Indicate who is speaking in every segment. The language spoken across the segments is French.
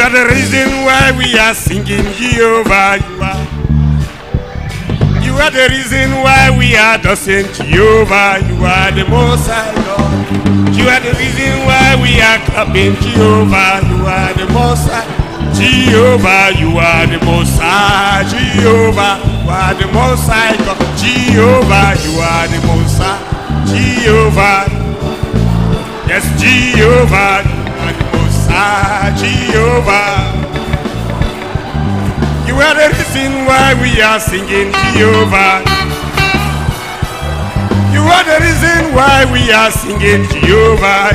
Speaker 1: are the reason why we are singing Jehovah. You are the reason why we are dancing Jehovah. You are the Most High God. You are the reason why we are clapping Jehovah. You are the Most High. Jehovah, you are the Most High. Jehovah, you are the Most High God. Jehovah, you are the Most High. Jehovah, yes, Jehovah, you are the Most High. Jehovah, you are the reason why we are singing Jehovah. You are the reason why we are singing Jehovah.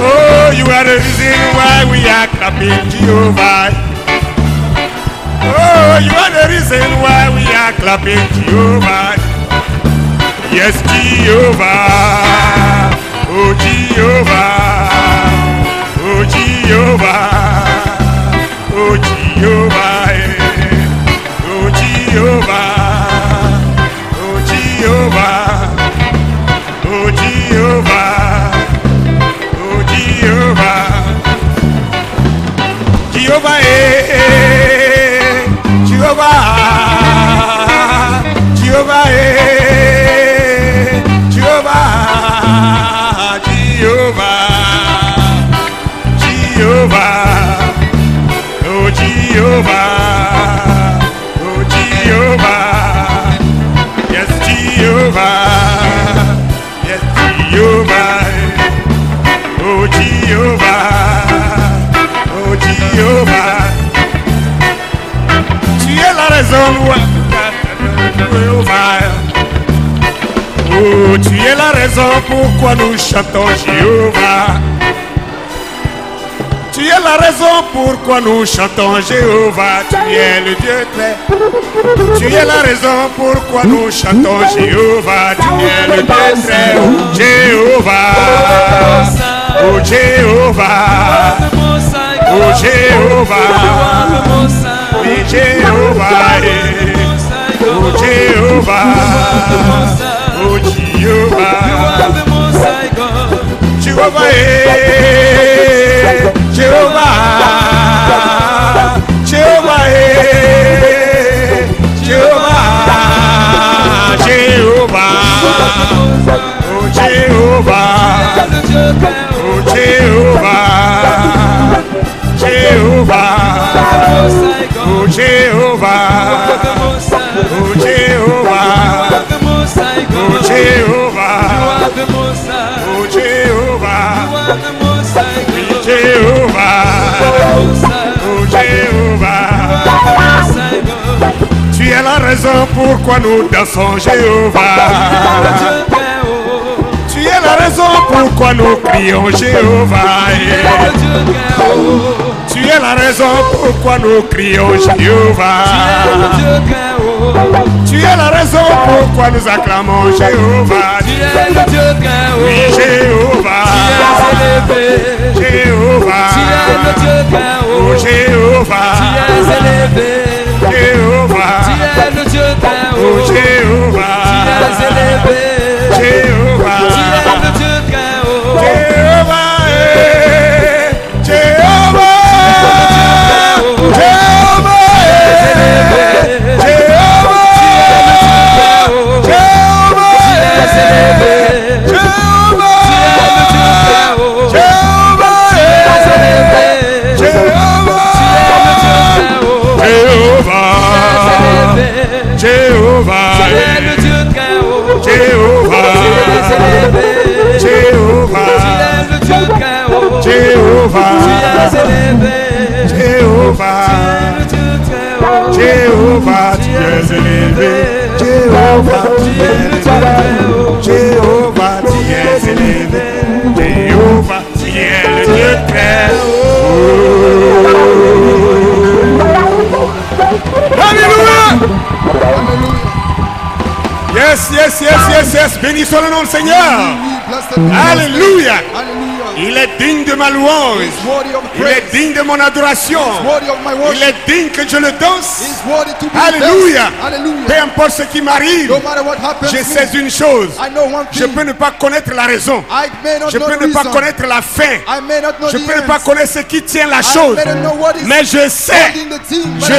Speaker 1: Oh, you are the reason why we are clapping Jehovah. Oh, you are the reason why we are clapping Jehovah. Yes, Jehovah. Oh, Jehovah. Oh, Jehovah. Oh, Jehovah. Oh, Jehovah. Oh, Jehovah. Oh, Jehovah. Jehovah, Jehovah, Jehovah, Jehovah, Jehovah, Jehovah, oh Jehovah, oh Jehovah, yes Jehovah, yes Jehovah, oh Jehovah. Jehovah, tu es la raison oh, tu es la raison pourquoi nous chantons Jéhovah. Tu es la raison pourquoi nous chantons Jéhovah. Tu es le Dieu clair. Tu es la raison pourquoi nous chantons Jéhovah. Tu es le Dieu très haut. Jéhovah, oh Jéhovah. Oh Jehovah, oui Jehovah, oh Jehovah, oh Jehovah, Jehovah, Jehovah, Jehovah, Jehovah, Jehovah, oh Jehovah, oh Jehovah. Jehovah, oh Jehovah, oh Jehovah, oh Jehovah, oh Jehovah, Jehovah, oh Jehovah. Tu es la raison pourquoi nous dansons Jéhovah. Tu es la raison pourquoi nous crions Jéhovah. Tu es la raison pourquoi nous crions Jéhovah. Tu es la raison pourquoi nous acclamons Jéhovah. Oui, Jéhovah. Jéhovah. Oh, Jéhovah. Jéhovah. Oh, Jéhovah. Jéhovah. Jéhovah, tu es le Dieu très haut. Jéhovah, Jéhovah, tu es le Dieu très haut. Jéhovah, tu es élevé. Jéhovah, tu es le Dieu très haut. Jéhovah, tu es élevé. Jéhovah, tu es le Dieu très haut. Jéhovah, tu es élevé. Jéhovah, tu es le Dieu très haut. Alléluia. Yes, yes, yes, yes, yes. Bénissons le nom du Seigneur. Alléluia. Il est digne de ma louange.
Speaker 2: He's worthy of
Speaker 1: Il est
Speaker 2: praise.
Speaker 1: digne de mon adoration.
Speaker 2: He's worthy of my
Speaker 1: Il
Speaker 2: worship.
Speaker 1: est digne que je le danse.
Speaker 2: He's worthy to be
Speaker 1: Alléluia.
Speaker 2: blessed. Hallelujah.
Speaker 1: Peu importe ce qui m'arrive,
Speaker 2: No matter what happens,
Speaker 1: je sais une chose.
Speaker 2: I know one
Speaker 1: Je
Speaker 2: thing.
Speaker 1: peux ne pas connaître la raison.
Speaker 2: I may not
Speaker 1: Je
Speaker 2: know
Speaker 1: peux
Speaker 2: the
Speaker 1: ne pas
Speaker 2: reason.
Speaker 1: connaître la fin.
Speaker 2: I may not know
Speaker 1: Je
Speaker 2: the
Speaker 1: peux ne pas
Speaker 2: ends.
Speaker 1: connaître ce qui tient la
Speaker 2: I
Speaker 1: chose.
Speaker 2: may not know what is
Speaker 1: Mais je sais,
Speaker 2: holding the team, but
Speaker 1: je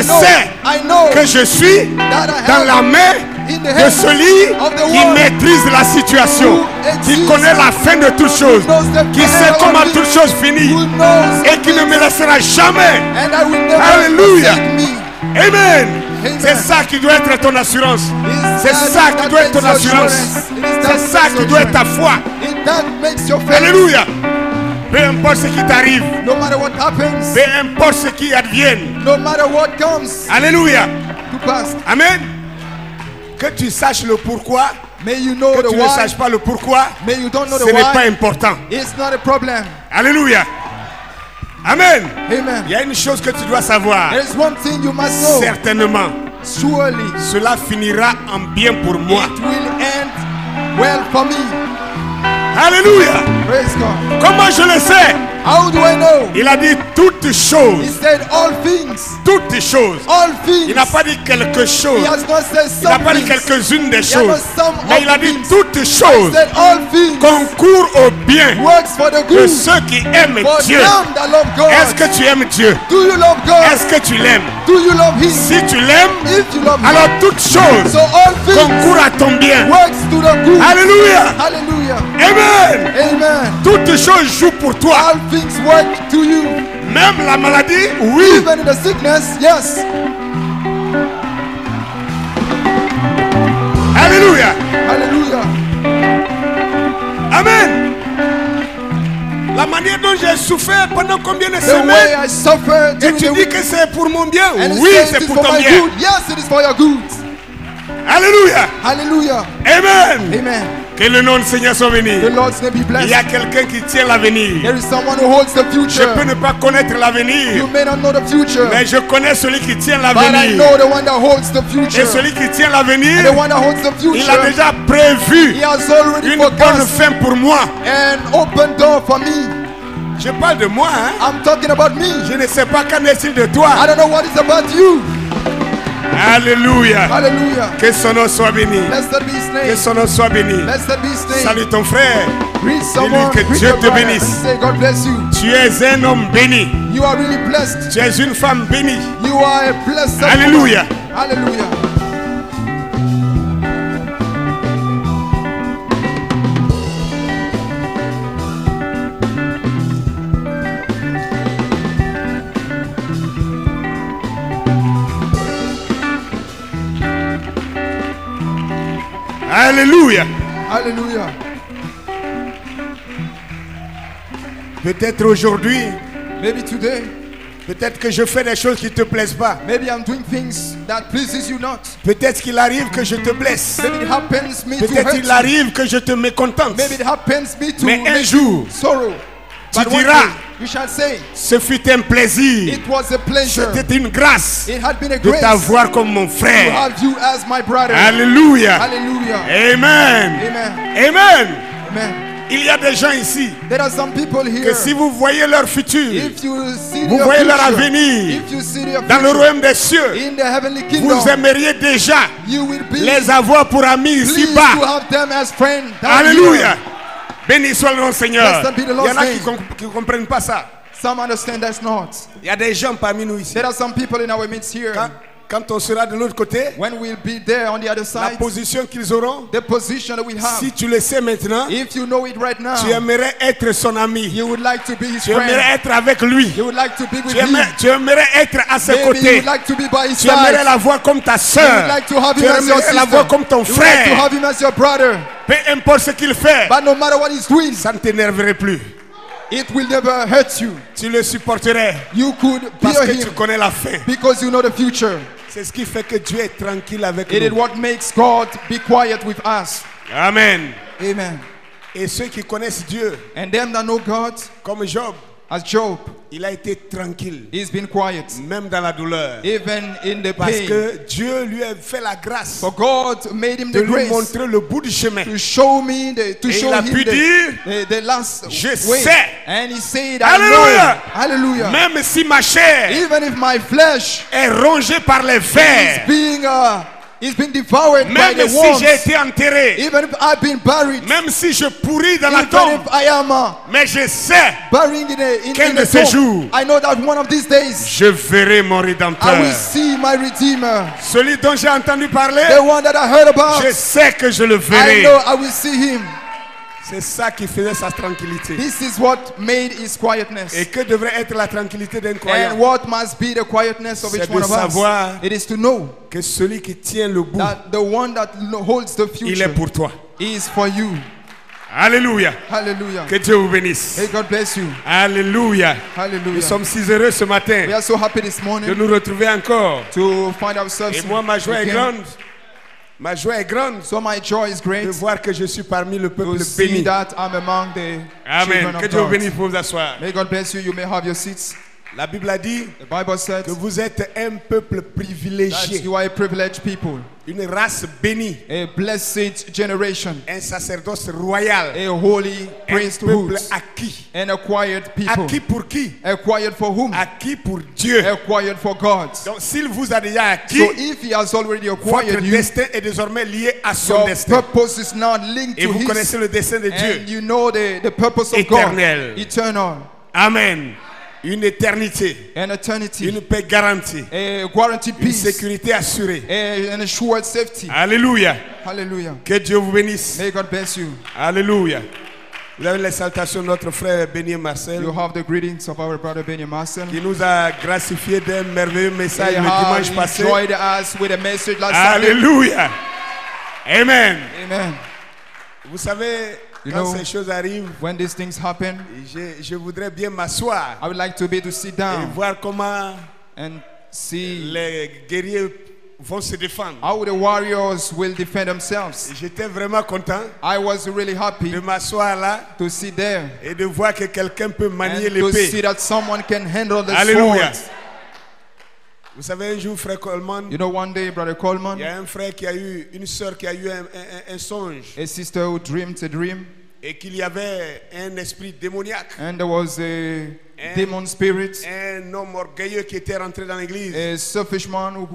Speaker 2: I know
Speaker 1: que je suis
Speaker 2: that I
Speaker 1: dans
Speaker 2: have
Speaker 1: la main
Speaker 2: in the
Speaker 1: de
Speaker 2: hands
Speaker 1: celui
Speaker 2: of the
Speaker 1: qui
Speaker 2: one
Speaker 1: maîtrise la situation, qui
Speaker 2: exists,
Speaker 1: connaît la fin de toutes choses, qui sait comment toutes choses
Speaker 2: who
Speaker 1: finissent
Speaker 2: knows
Speaker 1: et qui ne me laissera jamais.
Speaker 2: and I will never
Speaker 1: Alléluia.
Speaker 2: forsake me.
Speaker 1: Amen.
Speaker 2: Amen.
Speaker 1: C'est ça qui doit être ton assurance. C'est ça qui doit être ton assurance. C'est ça qui doit être ta foi.
Speaker 2: That makes your faith.
Speaker 1: Alléluia. Peu importe ce qui t'arrive,
Speaker 2: No matter what happens,
Speaker 1: peu importe ce qui advienne.
Speaker 2: no matter what comes
Speaker 1: Alléluia.
Speaker 2: to pass,
Speaker 1: Amen. Que tu saches le pourquoi,
Speaker 2: may you know
Speaker 1: que
Speaker 2: the
Speaker 1: tu ne
Speaker 2: why,
Speaker 1: saches pas le pourquoi,
Speaker 2: may you don't know
Speaker 1: ce
Speaker 2: the
Speaker 1: n'est pas
Speaker 2: why.
Speaker 1: important.
Speaker 2: It's not a problem.
Speaker 1: Alléluia. Amen.
Speaker 2: Amen.
Speaker 1: Il y a une chose que tu dois savoir.
Speaker 2: There is one thing you must know.
Speaker 1: Certainement,
Speaker 2: Surely
Speaker 1: cela finira en bien pour moi.
Speaker 2: it will end well for me.
Speaker 1: Alléluia.
Speaker 2: Praise God.
Speaker 1: Comment je le sais?
Speaker 2: How do I know?
Speaker 1: Il a dit toutes
Speaker 2: He
Speaker 1: choses.
Speaker 2: said all things.
Speaker 1: Toutes choses.
Speaker 2: All things.
Speaker 1: Il n'a pas dit quelque chose.
Speaker 2: He has not said
Speaker 1: Il n'a
Speaker 2: some
Speaker 1: pas dit
Speaker 2: things.
Speaker 1: quelques-unes des
Speaker 2: He has not
Speaker 1: choses.
Speaker 2: some
Speaker 1: Mais
Speaker 2: of
Speaker 1: il a
Speaker 2: the
Speaker 1: dit
Speaker 2: things.
Speaker 1: toutes
Speaker 2: He
Speaker 1: choses
Speaker 2: said all things
Speaker 1: concourent au bien
Speaker 2: works for the
Speaker 1: de
Speaker 2: good
Speaker 1: ceux qui aiment
Speaker 2: for
Speaker 1: Dieu.
Speaker 2: them that love God.
Speaker 1: Est-ce que tu aimes Dieu?
Speaker 2: Do you love God?
Speaker 1: Est-ce que tu l'aimes?
Speaker 2: Do you love Him?
Speaker 1: Si tu l'aimes,
Speaker 2: If you love Him,
Speaker 1: alors toutes choses
Speaker 2: so all things
Speaker 1: concourent à ton bien.
Speaker 2: works to the good.
Speaker 1: Alléluia.
Speaker 2: Hallelujah.
Speaker 1: Amen.
Speaker 2: Amen.
Speaker 1: Toutes choses jouent pour toi.
Speaker 2: All things work to you.
Speaker 1: Même la maladie, oui.
Speaker 2: Even in the sickness, yes.
Speaker 1: Alléluia.
Speaker 2: Hallelujah.
Speaker 1: Amen. La manière dont j'ai souffert pendant combien de
Speaker 2: The way
Speaker 1: semaines
Speaker 2: I suffered
Speaker 1: et
Speaker 2: during
Speaker 1: tu
Speaker 2: the
Speaker 1: dis
Speaker 2: week,
Speaker 1: que c'est pour mon bien.
Speaker 2: and
Speaker 1: Oui,
Speaker 2: it
Speaker 1: c'est
Speaker 2: is
Speaker 1: pour
Speaker 2: for
Speaker 1: ton
Speaker 2: my
Speaker 1: bien.
Speaker 2: good. Yes, it is for your good.
Speaker 1: Alléluia.
Speaker 2: Hallelujah.
Speaker 1: Amen.
Speaker 2: Amen.
Speaker 1: Que le nom du Seigneur soit béni.
Speaker 2: The Lord's name be
Speaker 1: Il y a
Speaker 2: blessed.
Speaker 1: quelqu'un qui tient l'avenir.
Speaker 2: There is someone who holds the
Speaker 1: Je
Speaker 2: future.
Speaker 1: peux ne pas connaître
Speaker 2: You
Speaker 1: l'avenir,
Speaker 2: may not know the future,
Speaker 1: mais je connais celui qui tient
Speaker 2: but I
Speaker 1: l'avenir.
Speaker 2: know the one that holds the future.
Speaker 1: Et celui qui tient
Speaker 2: And
Speaker 1: l'avenir,
Speaker 2: the one that holds the
Speaker 1: il a
Speaker 2: future,
Speaker 1: déjà prévu
Speaker 2: He has already
Speaker 1: une bonne
Speaker 2: forecast
Speaker 1: fin pour moi.
Speaker 2: an open door for me.
Speaker 1: Je parle de moi, hein.
Speaker 2: I'm talking about me.
Speaker 1: Je ne sais pas qu'en est-il de
Speaker 2: I
Speaker 1: toi.
Speaker 2: don't know what is about you.
Speaker 1: Alléluia.
Speaker 2: Hallelujah.
Speaker 1: Que son nom soit béni.
Speaker 2: Blessed be His
Speaker 1: Que
Speaker 2: name.
Speaker 1: son nom soit béni.
Speaker 2: Blessed be His name.
Speaker 1: Salut ton frère.
Speaker 2: Greet someone.
Speaker 1: que
Speaker 2: Greet
Speaker 1: Dieu
Speaker 2: your
Speaker 1: te
Speaker 2: brother
Speaker 1: bénisse.
Speaker 2: and say, God bless you.
Speaker 1: Tu es un homme béni.
Speaker 2: You are really blessed.
Speaker 1: Tu es une femme bénie.
Speaker 2: You are a blessed
Speaker 1: Alléluia.
Speaker 2: woman. Hallelujah.
Speaker 1: Alléluia.
Speaker 2: Hallelujah.
Speaker 1: Peut-être aujourd'hui,
Speaker 2: Maybe today,
Speaker 1: peut-être que je fais des choses qui ne te plaisent pas.
Speaker 2: maybe I'm doing things that pleases you not.
Speaker 1: Peut-être qu'il arrive que je te blesse.
Speaker 2: Maybe it happens me to
Speaker 1: Peut-être
Speaker 2: hurt
Speaker 1: qu'il
Speaker 2: you.
Speaker 1: arrive que je te mécontente.
Speaker 2: Maybe it happens me to
Speaker 1: Mais un
Speaker 2: make
Speaker 1: jour,
Speaker 2: sorrow.
Speaker 1: tu
Speaker 2: But one
Speaker 1: diras,
Speaker 2: day, you shall say,
Speaker 1: ce fut un plaisir.
Speaker 2: it was a pleasure.
Speaker 1: C'était une grâce
Speaker 2: It had been a
Speaker 1: de
Speaker 2: grace
Speaker 1: t'avoir comme mon
Speaker 2: to
Speaker 1: frère.
Speaker 2: have you as my brother.
Speaker 1: Alléluia.
Speaker 2: Hallelujah.
Speaker 1: Amen.
Speaker 2: Amen.
Speaker 1: Amen.
Speaker 2: Amen.
Speaker 1: Il y a des gens ici
Speaker 2: There are some people here.
Speaker 1: que si vous voyez leur futur
Speaker 2: If you see
Speaker 1: vous
Speaker 2: their
Speaker 1: voyez leur
Speaker 2: future,
Speaker 1: avenir
Speaker 2: if you see their
Speaker 1: dans le
Speaker 2: future
Speaker 1: royaume des cieux,
Speaker 2: in the heavenly kingdom,
Speaker 1: vous aimeriez déjà
Speaker 2: you will be
Speaker 1: les avoir pour amis
Speaker 2: pleased to
Speaker 1: ici-bas.
Speaker 2: have them as friends. down
Speaker 1: Alléluia.
Speaker 2: here.
Speaker 1: Béni soit le nom du Seigneur.
Speaker 2: Blessed be the
Speaker 1: Il y
Speaker 2: Lord's
Speaker 1: en a qui
Speaker 2: name.
Speaker 1: ne comprennent pas ça.
Speaker 2: Some understand that's not.
Speaker 1: Il y a des gens parmi nous ici.
Speaker 2: There are some people in our midst here.
Speaker 1: Quand on sera de l'autre côté,
Speaker 2: When we'll be there on the other
Speaker 1: la
Speaker 2: side,
Speaker 1: position qu'ils auront,
Speaker 2: the position that we have,
Speaker 1: si tu le sais maintenant,
Speaker 2: if you know it right now,
Speaker 1: tu aimerais être son ami.
Speaker 2: you would like to be his
Speaker 1: Tu aimerais
Speaker 2: friend.
Speaker 1: être avec lui.
Speaker 2: You would like to be with
Speaker 1: Tu
Speaker 2: him.
Speaker 1: aimerais être à ses
Speaker 2: Maybe you
Speaker 1: côtés.
Speaker 2: would like to be by his
Speaker 1: Tu aimerais
Speaker 2: side.
Speaker 1: la voir comme ta
Speaker 2: You
Speaker 1: soeur.
Speaker 2: would like to have
Speaker 1: Tu
Speaker 2: him as your
Speaker 1: aimerais la
Speaker 2: sister.
Speaker 1: voir comme ton
Speaker 2: You would like to
Speaker 1: frère.
Speaker 2: have him as your brother.
Speaker 1: Peu importe ce qu'il fait,
Speaker 2: But no matter what he's doing,
Speaker 1: ça ne t'énerverait plus.
Speaker 2: it will never hurt you.
Speaker 1: Tu le supporterais
Speaker 2: You could
Speaker 1: parce
Speaker 2: fear
Speaker 1: que tu
Speaker 2: him
Speaker 1: connais la fin.
Speaker 2: because you know the future.
Speaker 1: C'est ce qui fait que Dieu est tranquille avec
Speaker 2: It is
Speaker 1: nous.
Speaker 2: what makes God be quiet with us.
Speaker 1: Amen.
Speaker 2: Amen.
Speaker 1: Et ceux qui connaissent Dieu,
Speaker 2: And them that know God,
Speaker 1: comme Job,
Speaker 2: As Job,
Speaker 1: il a été tranquille,
Speaker 2: he's been quiet,
Speaker 1: même dans la douleur.
Speaker 2: even in the
Speaker 1: Parce
Speaker 2: pain.
Speaker 1: que Dieu lui a fait la grâce
Speaker 2: For God made him
Speaker 1: de
Speaker 2: the
Speaker 1: lui
Speaker 2: grace
Speaker 1: montrer le bout du chemin.
Speaker 2: to show me, to
Speaker 1: Et
Speaker 2: show
Speaker 1: il a
Speaker 2: him
Speaker 1: pu dire,
Speaker 2: the last
Speaker 1: Je
Speaker 2: way.
Speaker 1: sais.
Speaker 2: And he said,
Speaker 1: Alléluia.
Speaker 2: I know. Hallelujah.
Speaker 1: Même si ma chair
Speaker 2: Even if my flesh
Speaker 1: est rongée par les
Speaker 2: is
Speaker 1: vers,
Speaker 2: being devoured by
Speaker 1: même
Speaker 2: the
Speaker 1: si
Speaker 2: worms,
Speaker 1: j'ai été enterré,
Speaker 2: even if I've been buried,
Speaker 1: même si je pourris dans la
Speaker 2: even
Speaker 1: tombe,
Speaker 2: if I am
Speaker 1: mais je sais,
Speaker 2: buried
Speaker 1: Qu'un
Speaker 2: in
Speaker 1: de
Speaker 2: the
Speaker 1: ces
Speaker 2: tomb,
Speaker 1: jours,
Speaker 2: I know that one of these days
Speaker 1: je verrai mon
Speaker 2: I will
Speaker 1: Rédempteur.
Speaker 2: see my Redeemer,
Speaker 1: Celui dont j'ai entendu parler,
Speaker 2: the one that I heard about.
Speaker 1: je sais que je le
Speaker 2: I
Speaker 1: verrai.
Speaker 2: know I will see him.
Speaker 1: C'est ça qui faisait sa tranquillité.
Speaker 2: This is what made his quietness.
Speaker 1: Et que devrait être la tranquillité d'un
Speaker 2: And
Speaker 1: croyant?
Speaker 2: what must be the quietness of
Speaker 1: C'est
Speaker 2: each
Speaker 1: de
Speaker 2: one of
Speaker 1: savoir
Speaker 2: us? It is to know
Speaker 1: Que celui qui tient le bout,
Speaker 2: that the one that holds the
Speaker 1: il est
Speaker 2: future
Speaker 1: pour toi.
Speaker 2: is for you.
Speaker 1: Alléluia.
Speaker 2: Hallelujah.
Speaker 1: Que Dieu vous bénisse.
Speaker 2: May God bless you.
Speaker 1: Alléluia. Nous
Speaker 2: Hallelujah.
Speaker 1: sommes si heureux ce
Speaker 2: We
Speaker 1: matin
Speaker 2: are so happy this
Speaker 1: de
Speaker 2: morning
Speaker 1: nous retrouver encore.
Speaker 2: to find ourselves
Speaker 1: Et moi, ma joie est
Speaker 2: again.
Speaker 1: grande. Ma joie est grande
Speaker 2: So my joy is
Speaker 1: de
Speaker 2: great
Speaker 1: voir que je suis parmi le peuple
Speaker 2: to see
Speaker 1: béni.
Speaker 2: that I'm among the
Speaker 1: Amen.
Speaker 2: children
Speaker 1: Que
Speaker 2: of
Speaker 1: Dieu vous
Speaker 2: God.
Speaker 1: bénisse pour vous asseoir.
Speaker 2: May God bless you. You may have your seats.
Speaker 1: La Bible a dit
Speaker 2: The Bible said
Speaker 1: que vous êtes un peuple
Speaker 2: that
Speaker 1: privilégié,
Speaker 2: you are a privileged people,
Speaker 1: une race bénie,
Speaker 2: a blessed generation,
Speaker 1: un sacerdoce royal,
Speaker 2: a holy
Speaker 1: un
Speaker 2: priesthood,
Speaker 1: peuple acquis.
Speaker 2: and acquired people.
Speaker 1: Acquis pour qui?
Speaker 2: Acquired for whom?
Speaker 1: Acquis pour Dieu.
Speaker 2: Acquired for God.
Speaker 1: Donc s'il vous a déjà acquis,
Speaker 2: So if he has already
Speaker 1: votre
Speaker 2: acquired you,
Speaker 1: destin est désormais lié à son
Speaker 2: your
Speaker 1: destin.
Speaker 2: purpose is not linked
Speaker 1: Et
Speaker 2: to
Speaker 1: vous
Speaker 2: his,
Speaker 1: connaissez le destin de Dieu.
Speaker 2: and you know the purpose of
Speaker 1: Éternel.
Speaker 2: God, eternal,
Speaker 1: Amen. Une éternité,
Speaker 2: an eternity,
Speaker 1: une paix garantie,
Speaker 2: a guaranteed
Speaker 1: une
Speaker 2: peace,
Speaker 1: sécurité assurée.
Speaker 2: an assured safety.
Speaker 1: Alléluia.
Speaker 2: Hallelujah.
Speaker 1: Que Dieu vous bénisse.
Speaker 2: May God bless you.
Speaker 1: Alléluia. Vous avez les salutations de notre frère Béni Marcel,
Speaker 2: You have the greetings of our brother Benny Marcel.
Speaker 1: qui nous a gracifié d'un merveilleux message
Speaker 2: They
Speaker 1: le
Speaker 2: have
Speaker 1: dimanche passé.
Speaker 2: enjoyed us with a message last Sunday.
Speaker 1: Alléluia. Amen.
Speaker 2: Amen.
Speaker 1: Vous savez,
Speaker 2: You
Speaker 1: quand
Speaker 2: know,
Speaker 1: ces choses arrivent,
Speaker 2: when these things happen,
Speaker 1: je voudrais bien m'asseoir
Speaker 2: I would like to be able to sit
Speaker 1: et
Speaker 2: down
Speaker 1: voir comment
Speaker 2: and see
Speaker 1: les guerriers vont se défendre.
Speaker 2: how the warriors will defend themselves.
Speaker 1: J'étais vraiment content
Speaker 2: I was really happy
Speaker 1: de m'asseoir là
Speaker 2: to sit there
Speaker 1: et de voir que quelqu'un peut manier
Speaker 2: and to see
Speaker 1: l'épée.
Speaker 2: that someone can handle the
Speaker 1: Alléluia.
Speaker 2: sword.
Speaker 1: Vous savez, un jour, frère Coleman,
Speaker 2: You know, one day, Brother
Speaker 1: il y
Speaker 2: Coleman,
Speaker 1: a un frère qui a eu, une sœur qui a eu un songe
Speaker 2: a sister who dreamed a dream,
Speaker 1: et qu'il y avait un esprit démoniaque,
Speaker 2: and there was a demon spirit,
Speaker 1: un homme orgueilleux qui était rentré dans l'église
Speaker 2: a selfish man who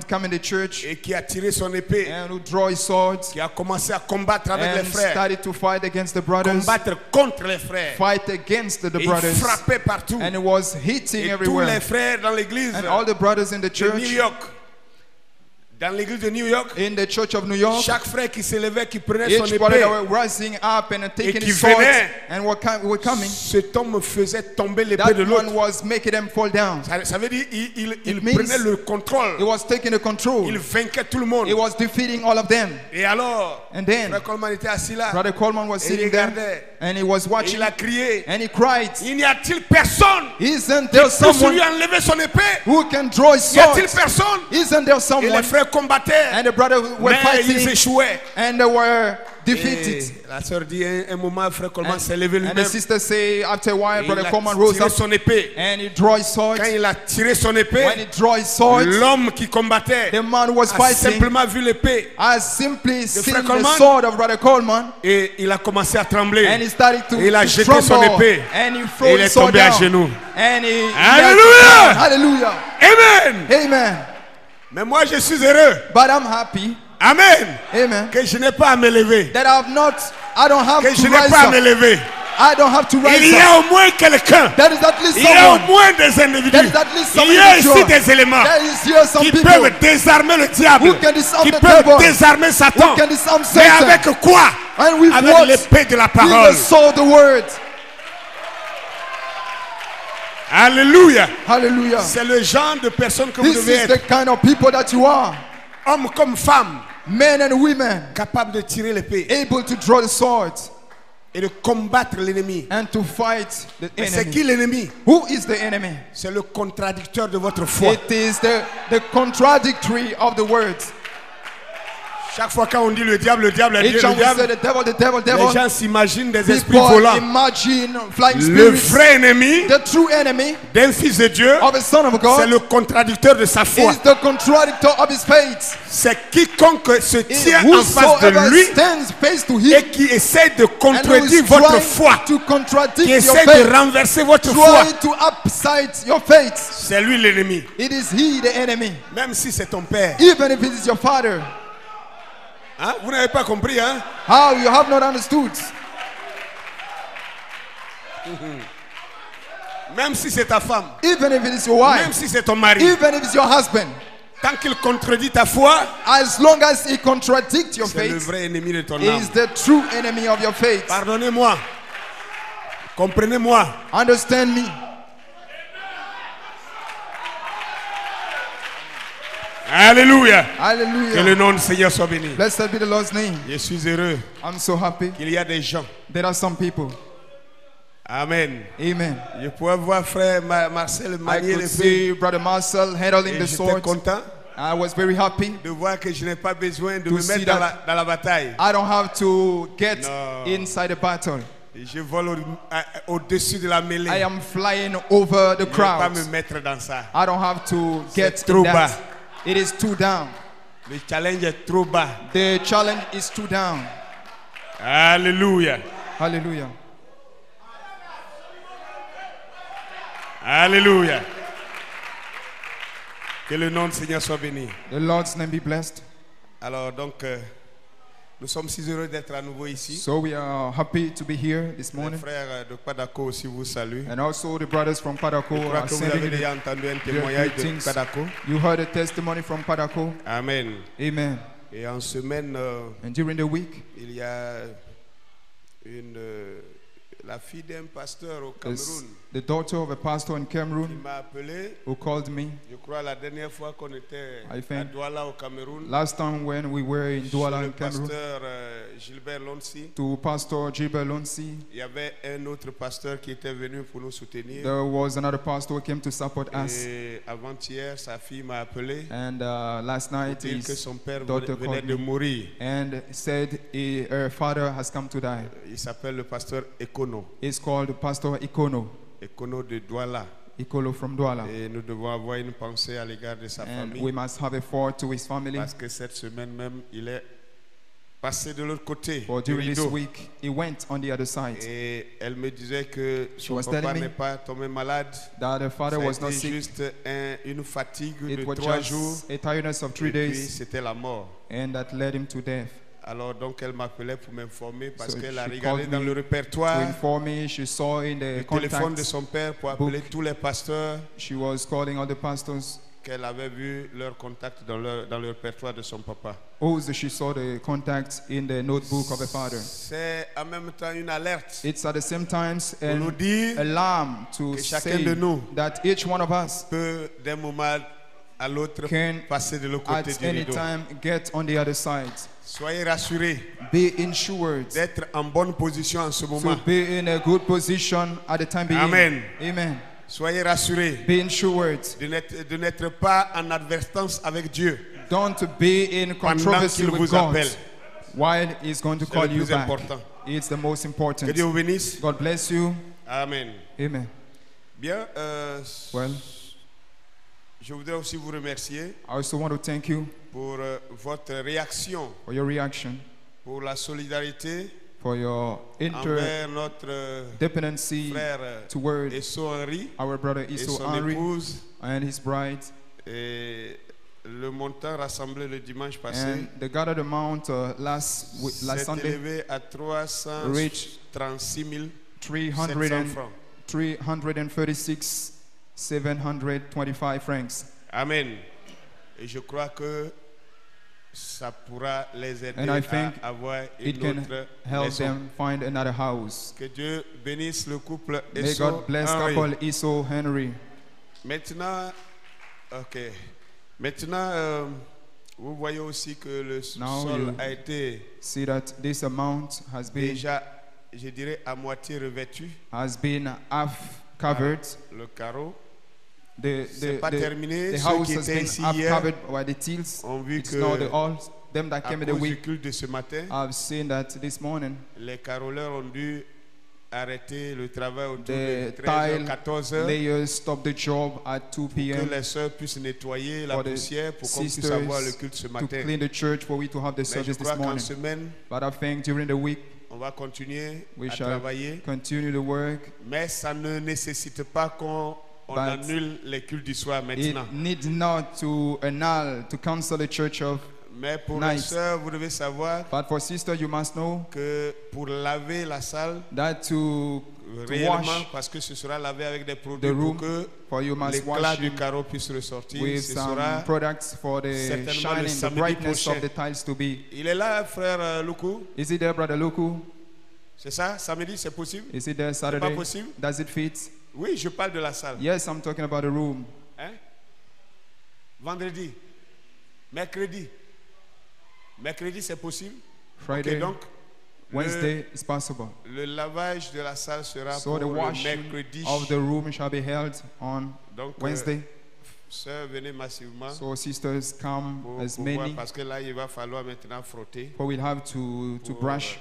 Speaker 2: come in the church
Speaker 1: et qui a tiré son épée,
Speaker 2: and who draw his swords
Speaker 1: qui a commencé à combattre avec les
Speaker 2: and
Speaker 1: frères,
Speaker 2: started to fight against the brothers,
Speaker 1: combattre contre les frères.
Speaker 2: fight against the
Speaker 1: Et il
Speaker 2: brothers,
Speaker 1: frappait partout.
Speaker 2: and it was hitting
Speaker 1: Et tous
Speaker 2: everywhere.
Speaker 1: les frères dans l'église
Speaker 2: And all the brothers in the
Speaker 1: de New
Speaker 2: church,
Speaker 1: York, dans l'église de New York,
Speaker 2: in the church of New York,
Speaker 1: chaque frère qui s'élevait, qui prenait son
Speaker 2: each brother
Speaker 1: épée,
Speaker 2: that were rising up and taking
Speaker 1: qui
Speaker 2: his swords
Speaker 1: venait,
Speaker 2: and were coming,
Speaker 1: cet homme faisait tomber l'épée
Speaker 2: that
Speaker 1: de
Speaker 2: one
Speaker 1: l'autre.
Speaker 2: was making them fall down.
Speaker 1: Ça veut dire il
Speaker 2: It means
Speaker 1: prenait le contrôle,
Speaker 2: He was taking the control.
Speaker 1: il vainquait tout le monde.
Speaker 2: He was defeating all of them.
Speaker 1: Et alors,
Speaker 2: And then
Speaker 1: frère Coleman était assis là,
Speaker 2: Brother Coleman was
Speaker 1: et il
Speaker 2: sitting there
Speaker 1: regardait,
Speaker 2: and he was
Speaker 1: et
Speaker 2: watching
Speaker 1: il a crié,
Speaker 2: and he cried,
Speaker 1: il n'y a-t-il personne
Speaker 2: isn't there
Speaker 1: pour
Speaker 2: someone
Speaker 1: lui enlever son épée?
Speaker 2: who can draw his
Speaker 1: Y a-t-il
Speaker 2: sword?
Speaker 1: personne?
Speaker 2: Isn't there
Speaker 1: Et les
Speaker 2: someone?
Speaker 1: frères combattaient,
Speaker 2: And the brothers were
Speaker 1: mais ils
Speaker 2: fighting
Speaker 1: échouaient.
Speaker 2: and they were
Speaker 1: Et
Speaker 2: defeated.
Speaker 1: la sœur dit, un moment, frère Coleman s'est levé
Speaker 2: And the
Speaker 1: lui-même.
Speaker 2: sister say, after a while,
Speaker 1: Et
Speaker 2: Brother
Speaker 1: il a
Speaker 2: Coleman rose
Speaker 1: tiré
Speaker 2: up
Speaker 1: son épée.
Speaker 2: and he drew his sword.
Speaker 1: Quand il a tiré son
Speaker 2: When
Speaker 1: épée,
Speaker 2: he drew his sword,
Speaker 1: l'homme qui combattait
Speaker 2: the man who was
Speaker 1: a
Speaker 2: fighting
Speaker 1: simplement vu l'épée
Speaker 2: has simply seen
Speaker 1: frère
Speaker 2: the
Speaker 1: Coleman.
Speaker 2: sword of Brother Coleman
Speaker 1: et il a commencé à trembler.
Speaker 2: and he started to,
Speaker 1: Il a
Speaker 2: to
Speaker 1: jeté
Speaker 2: tremble
Speaker 1: son épée.
Speaker 2: and he
Speaker 1: Et
Speaker 2: threw
Speaker 1: il est
Speaker 2: his sword
Speaker 1: tombé à
Speaker 2: down
Speaker 1: genoux.
Speaker 2: and he
Speaker 1: Alléluia!
Speaker 2: Hallelujah.
Speaker 1: Amen.
Speaker 2: Amen.
Speaker 1: Mais moi je suis heureux.
Speaker 2: But I'm happy,
Speaker 1: Amen.
Speaker 2: amen,
Speaker 1: Que je n'ai pas à me lever.
Speaker 2: that I don't have
Speaker 1: Que je
Speaker 2: to
Speaker 1: n'ai
Speaker 2: rise
Speaker 1: pas à me
Speaker 2: up.
Speaker 1: lever.
Speaker 2: I don't have to
Speaker 1: Il
Speaker 2: rise
Speaker 1: y
Speaker 2: up.
Speaker 1: a au moins quelqu'un.
Speaker 2: There is at least
Speaker 1: Il y a au
Speaker 2: someone.
Speaker 1: moins des individus.
Speaker 2: There is at least some
Speaker 1: Il y a ici
Speaker 2: individual.
Speaker 1: des éléments
Speaker 2: There is here some
Speaker 1: qui
Speaker 2: people
Speaker 1: peuvent désarmer le diable.
Speaker 2: who can disarm
Speaker 1: Qui
Speaker 2: the
Speaker 1: peuvent
Speaker 2: devil,
Speaker 1: désarmer Satan.
Speaker 2: who can disarm
Speaker 1: Mais
Speaker 2: Satan.
Speaker 1: avec quoi?
Speaker 2: And with
Speaker 1: Avec
Speaker 2: what?
Speaker 1: l'épée de la
Speaker 2: With
Speaker 1: parole.
Speaker 2: the sword, the word.
Speaker 1: Alléluia.
Speaker 2: Hallelujah.
Speaker 1: C'est le genre de personne que vous
Speaker 2: This
Speaker 1: devez
Speaker 2: is the
Speaker 1: être.
Speaker 2: kind of people that you are.
Speaker 1: Homme comme femme.
Speaker 2: Men and women
Speaker 1: Capable de tirer l'épée.
Speaker 2: able to draw the sword
Speaker 1: Et de combattre l'ennemi.
Speaker 2: and to fight the
Speaker 1: Mais c'est qui
Speaker 2: enemy.
Speaker 1: l'ennemi?
Speaker 2: Who is the enemy?
Speaker 1: C'est le contradicteur de votre foi.
Speaker 2: It is the contradictory of the word.
Speaker 1: Chaque fois quand on dit le diable, Dieu,
Speaker 2: Each time
Speaker 1: le
Speaker 2: we say
Speaker 1: diable,
Speaker 2: the devil, the devil,
Speaker 1: les
Speaker 2: devil,
Speaker 1: gens s'imaginent des esprits
Speaker 2: people
Speaker 1: volants.
Speaker 2: imagine flying
Speaker 1: Le
Speaker 2: spirits.
Speaker 1: vrai ennemi
Speaker 2: The true enemy
Speaker 1: d'un fils de Dieu,
Speaker 2: of a son of
Speaker 1: c'est
Speaker 2: God
Speaker 1: le contradicteur de sa foi.
Speaker 2: is the contradictor of his faith.
Speaker 1: C'est quiconque se tient en face de
Speaker 2: Whosoever
Speaker 1: lui
Speaker 2: stands face to
Speaker 1: et
Speaker 2: him
Speaker 1: qui essaie de
Speaker 2: and who
Speaker 1: contredire
Speaker 2: is
Speaker 1: votre
Speaker 2: trying
Speaker 1: foi,
Speaker 2: to contradict
Speaker 1: qui
Speaker 2: your
Speaker 1: essaie
Speaker 2: faith,
Speaker 1: de renverser votre foi.
Speaker 2: trying to upside your faith.
Speaker 1: C'est lui l'ennemi.
Speaker 2: It is he, the enemy.
Speaker 1: Même si c'est ton père.
Speaker 2: Even if it is your father.
Speaker 1: Hein? Vous n'avez pas compris, hein?
Speaker 2: How you have not understood.
Speaker 1: Même si c'est ta femme.
Speaker 2: Even if it is your
Speaker 1: Même
Speaker 2: wife.
Speaker 1: si c'est ton mari.
Speaker 2: Even if it's your husband.
Speaker 1: Tant qu'il contredit ta foi,
Speaker 2: As long as he contradicts your
Speaker 1: c'est le
Speaker 2: faith,
Speaker 1: vrai ennemi de ton
Speaker 2: he
Speaker 1: âme.
Speaker 2: is the true enemy of your faith.
Speaker 1: Pardonnez-moi. Comprenez-moi.
Speaker 2: Understand me.
Speaker 1: Alléluia. Que le
Speaker 2: Hallelujah.
Speaker 1: nom du Seigneur soit béni.
Speaker 2: Blessed be the Lord's name.
Speaker 1: Je suis heureux
Speaker 2: I'm so happy.
Speaker 1: qu'il y a des gens.
Speaker 2: There are some people.
Speaker 1: Amen.
Speaker 2: Amen.
Speaker 1: Je pouvais voir frère Marcel
Speaker 2: I
Speaker 1: manier
Speaker 2: could
Speaker 1: le
Speaker 2: see
Speaker 1: feu.
Speaker 2: Brother Marcel handling
Speaker 1: Et
Speaker 2: the
Speaker 1: j'étais
Speaker 2: sword.
Speaker 1: content
Speaker 2: I was very happy.
Speaker 1: de voir que je n'ai pas besoin de
Speaker 2: To
Speaker 1: me
Speaker 2: see
Speaker 1: mettre
Speaker 2: that
Speaker 1: dans la bataille.
Speaker 2: I don't have to get
Speaker 1: No.
Speaker 2: inside the battle.
Speaker 1: Et je vole au-dessus de la mêlée.
Speaker 2: I am flying over the
Speaker 1: Je ne vais pas
Speaker 2: crowd.
Speaker 1: me mettre dans ça.
Speaker 2: I don't have to get
Speaker 1: C'est trop
Speaker 2: in
Speaker 1: bas.
Speaker 2: that. It is too down.
Speaker 1: Le challenge est trop bas.
Speaker 2: The challenge is too down.
Speaker 1: Alléluia.
Speaker 2: Hallelujah.
Speaker 1: Alléluia. Que le nom du Seigneur soit béni.
Speaker 2: The Lord's name be blessed.
Speaker 1: Alors donc, nous sommes si heureux d'être à nouveau ici.
Speaker 2: So we are happy to be here this
Speaker 1: Les
Speaker 2: morning.
Speaker 1: frères de Padako aussi vous saluent.
Speaker 2: And also the brothers from Padako
Speaker 1: Je crois
Speaker 2: are
Speaker 1: que vous avez
Speaker 2: sending
Speaker 1: déjà
Speaker 2: you
Speaker 1: entendu un
Speaker 2: their
Speaker 1: témoignage de
Speaker 2: greetings.
Speaker 1: Padako.
Speaker 2: You heard a testimony from Padako.
Speaker 1: Amen.
Speaker 2: Amen.
Speaker 1: Et en semaine,
Speaker 2: And during the week,
Speaker 1: il y a la fille d'un pasteur au
Speaker 2: there's
Speaker 1: Cameroun
Speaker 2: the daughter of a pastor in
Speaker 1: qui
Speaker 2: Cameroon
Speaker 1: m'a appelé.
Speaker 2: who called me
Speaker 1: Je crois la dernière fois qu'on était
Speaker 2: I
Speaker 1: à
Speaker 2: think
Speaker 1: Douala au Cameroun.
Speaker 2: last time when we were in
Speaker 1: Chez
Speaker 2: Douala
Speaker 1: le
Speaker 2: in Cameroon
Speaker 1: pasteur Gilbert Lonsi.
Speaker 2: to Pastor Jiba Lonsi.
Speaker 1: Il y avait un autre pasteur qui était venu pour nous soutenir.
Speaker 2: There was another pastor who came to support us.
Speaker 1: Et avant-hier, sa fille m'a appelé
Speaker 2: And last
Speaker 1: pour
Speaker 2: night
Speaker 1: dire que
Speaker 2: his
Speaker 1: son père
Speaker 2: daughter
Speaker 1: venait
Speaker 2: called
Speaker 1: de
Speaker 2: me
Speaker 1: mourir.
Speaker 2: and said her father has come to die.
Speaker 1: Il s'appelle le pasteur Ekono.
Speaker 2: It's called Pastor Ikono.
Speaker 1: Ekono de Douala.
Speaker 2: Ikolo from Douala.
Speaker 1: Et nous devons avoir une pensée à l'égard de sa
Speaker 2: And
Speaker 1: famille.
Speaker 2: we must have a thought to his family.
Speaker 1: Parce que cette semaine même, il est passé de l'autre côté
Speaker 2: For
Speaker 1: du
Speaker 2: during this
Speaker 1: rideau.
Speaker 2: week, he went on the other side.
Speaker 1: Et elle me disait que son
Speaker 2: was
Speaker 1: papa
Speaker 2: telling me
Speaker 1: n'est pas tombé malade.
Speaker 2: That her father
Speaker 1: Ça a
Speaker 2: was not
Speaker 1: été
Speaker 2: sick.
Speaker 1: juste une fatigue
Speaker 2: It
Speaker 1: de
Speaker 2: was
Speaker 1: 3 jours.
Speaker 2: just a tiredness of 3
Speaker 1: Et puis
Speaker 2: days,
Speaker 1: c'était la mort.
Speaker 2: and that led him to death.
Speaker 1: Alors donc elle m'appelait pour m'informer parce
Speaker 2: So
Speaker 1: qu'elle a
Speaker 2: she
Speaker 1: regardé
Speaker 2: called
Speaker 1: dans
Speaker 2: me
Speaker 1: le
Speaker 2: To
Speaker 1: répertoire
Speaker 2: inform me, she saw in the
Speaker 1: le téléphone de
Speaker 2: contacts,
Speaker 1: son père pour appeler tous les pasteurs
Speaker 2: she was calling all the pastors.
Speaker 1: qu'elle avait vu leur contact dans le répertoire de son papa.
Speaker 2: Also, she saw the contacts in the notebook of her father.
Speaker 1: C'est en même temps une alerte
Speaker 2: It's at the same time
Speaker 1: pour nous
Speaker 2: an
Speaker 1: dire
Speaker 2: alarm to
Speaker 1: que chacun
Speaker 2: say
Speaker 1: de nous
Speaker 2: that each one of us
Speaker 1: peut d'un moment à l'autre
Speaker 2: can
Speaker 1: passer de l'autre côté
Speaker 2: at
Speaker 1: du
Speaker 2: any
Speaker 1: rideau.
Speaker 2: time get on the other side.
Speaker 1: Soyez rassurés
Speaker 2: Be insured
Speaker 1: d'être en bonne position en ce
Speaker 2: to
Speaker 1: moment.
Speaker 2: be in a good position at the time being.
Speaker 1: Amen.
Speaker 2: Amen.
Speaker 1: Soyez rassurés
Speaker 2: Be insured.
Speaker 1: de n'être pas en advertence avec Dieu.
Speaker 2: Don't be in controversy
Speaker 1: qu'il
Speaker 2: with
Speaker 1: vous
Speaker 2: God
Speaker 1: appelle.
Speaker 2: while He's going to
Speaker 1: C'est
Speaker 2: call
Speaker 1: le
Speaker 2: you
Speaker 1: plus
Speaker 2: back.
Speaker 1: important.
Speaker 2: It's the most
Speaker 1: Que
Speaker 2: important.
Speaker 1: Dieu vous bénisse.
Speaker 2: God bless you.
Speaker 1: Amen.
Speaker 2: Amen.
Speaker 1: Bien,
Speaker 2: Well,
Speaker 1: je voudrais aussi vous remercier
Speaker 2: I also want to thank you
Speaker 1: pour votre réaction,
Speaker 2: for your reaction,
Speaker 1: pour la solidarité
Speaker 2: for your
Speaker 1: envers notre
Speaker 2: interdependency
Speaker 1: frère
Speaker 2: toward
Speaker 1: Esso Henry
Speaker 2: our brother
Speaker 1: et
Speaker 2: Iso
Speaker 1: son
Speaker 2: Henry
Speaker 1: épouse
Speaker 2: and his bride,
Speaker 1: et le montant rassemblé le dimanche passé
Speaker 2: and the gathered amount last
Speaker 1: s'est
Speaker 2: Sunday
Speaker 1: élevé à
Speaker 2: reached
Speaker 1: 336
Speaker 2: 300
Speaker 1: 700
Speaker 2: and
Speaker 1: francs.
Speaker 2: 336,725 francs.
Speaker 1: Amen. Et je crois que ça pourra les aider
Speaker 2: And I think
Speaker 1: à avoir
Speaker 2: It
Speaker 1: une
Speaker 2: can
Speaker 1: autre
Speaker 2: help
Speaker 1: maison.
Speaker 2: them find another house.
Speaker 1: Que Dieu bénisse le couple
Speaker 2: May
Speaker 1: Esso
Speaker 2: God bless
Speaker 1: Henry.
Speaker 2: couple Iso Henry.
Speaker 1: Maintenant, ok. Maintenant, vous voyez aussi que le
Speaker 2: Now
Speaker 1: sol
Speaker 2: you
Speaker 1: a été
Speaker 2: See that this amount has been
Speaker 1: déjà, je dirais, à moitié revêtu.
Speaker 2: half covered.
Speaker 1: Le carreau.
Speaker 2: The
Speaker 1: C'est pas terminé.
Speaker 2: the
Speaker 1: Ceux
Speaker 2: house
Speaker 1: qui
Speaker 2: has
Speaker 1: étaient
Speaker 2: been
Speaker 1: ici
Speaker 2: half
Speaker 1: hier
Speaker 2: covered by the tills.
Speaker 1: ont vu
Speaker 2: It's
Speaker 1: que
Speaker 2: now the all them that
Speaker 1: à
Speaker 2: came in the
Speaker 1: cause du
Speaker 2: week,
Speaker 1: culte de ce matin,
Speaker 2: I've seen that this morning
Speaker 1: les caroleurs ont dû arrêter le travail autour
Speaker 2: the
Speaker 1: de 13h,
Speaker 2: tile
Speaker 1: 14h
Speaker 2: layers stopped the job at 2
Speaker 1: que
Speaker 2: p.m.
Speaker 1: les sœurs puissent nettoyer la
Speaker 2: for the
Speaker 1: poussière pour qu'on puisse avoir le
Speaker 2: sisters
Speaker 1: culte ce
Speaker 2: to
Speaker 1: matin.
Speaker 2: clean the church for we to have the
Speaker 1: Mais je
Speaker 2: service
Speaker 1: crois
Speaker 2: this
Speaker 1: qu'en
Speaker 2: morning.
Speaker 1: semaine,
Speaker 2: But I think during the week
Speaker 1: on va continuer
Speaker 2: we
Speaker 1: à
Speaker 2: shall
Speaker 1: travailler,
Speaker 2: continue the work.
Speaker 1: mais ça ne nécessite pas qu'on
Speaker 2: But
Speaker 1: annule les cultes du soir
Speaker 2: It
Speaker 1: maintenant.
Speaker 2: needs not to annul, to cancel the church of.
Speaker 1: Mais pour les
Speaker 2: Nice.
Speaker 1: sœurs, vous devez savoir
Speaker 2: But for sister, you must know
Speaker 1: que pour laver la salle,
Speaker 2: that to
Speaker 1: réellement,
Speaker 2: wash
Speaker 1: parce que ce sera lavé avec des
Speaker 2: the
Speaker 1: produits pour
Speaker 2: room,
Speaker 1: que
Speaker 2: for you must
Speaker 1: l'éclat
Speaker 2: wash
Speaker 1: du
Speaker 2: it
Speaker 1: carreau puisse ressortir.
Speaker 2: with
Speaker 1: Ce
Speaker 2: some
Speaker 1: sera...
Speaker 2: products for the
Speaker 1: certainement le
Speaker 2: shining, the
Speaker 1: samedi
Speaker 2: brightness
Speaker 1: prochain.
Speaker 2: of the tiles to be.
Speaker 1: Il est là, frère Luku.
Speaker 2: Is it there, Brother Luku?
Speaker 1: C'est ça? Samedi, c'est possible?
Speaker 2: Is it there
Speaker 1: C'est pas
Speaker 2: Saturday?
Speaker 1: possible?
Speaker 2: Does it fit?
Speaker 1: Oui, je parle de la salle.
Speaker 2: Yes, I'm talking about the room.
Speaker 1: Hein? Vendredi. Mercredi. Mercredi, c'est possible?
Speaker 2: Friday,
Speaker 1: Ok, donc,
Speaker 2: Wednesday is possible.
Speaker 1: le lavage de la salle sera
Speaker 2: So
Speaker 1: pour
Speaker 2: the
Speaker 1: le
Speaker 2: washing
Speaker 1: mercredi.
Speaker 2: of the room shall be held on
Speaker 1: Donc,
Speaker 2: Wednesday.
Speaker 1: sœurs, venez massivement
Speaker 2: So sisters come
Speaker 1: pour
Speaker 2: as
Speaker 1: voir,
Speaker 2: many.
Speaker 1: parce que là, il va falloir maintenant frotter
Speaker 2: For we'll have to
Speaker 1: pour
Speaker 2: brush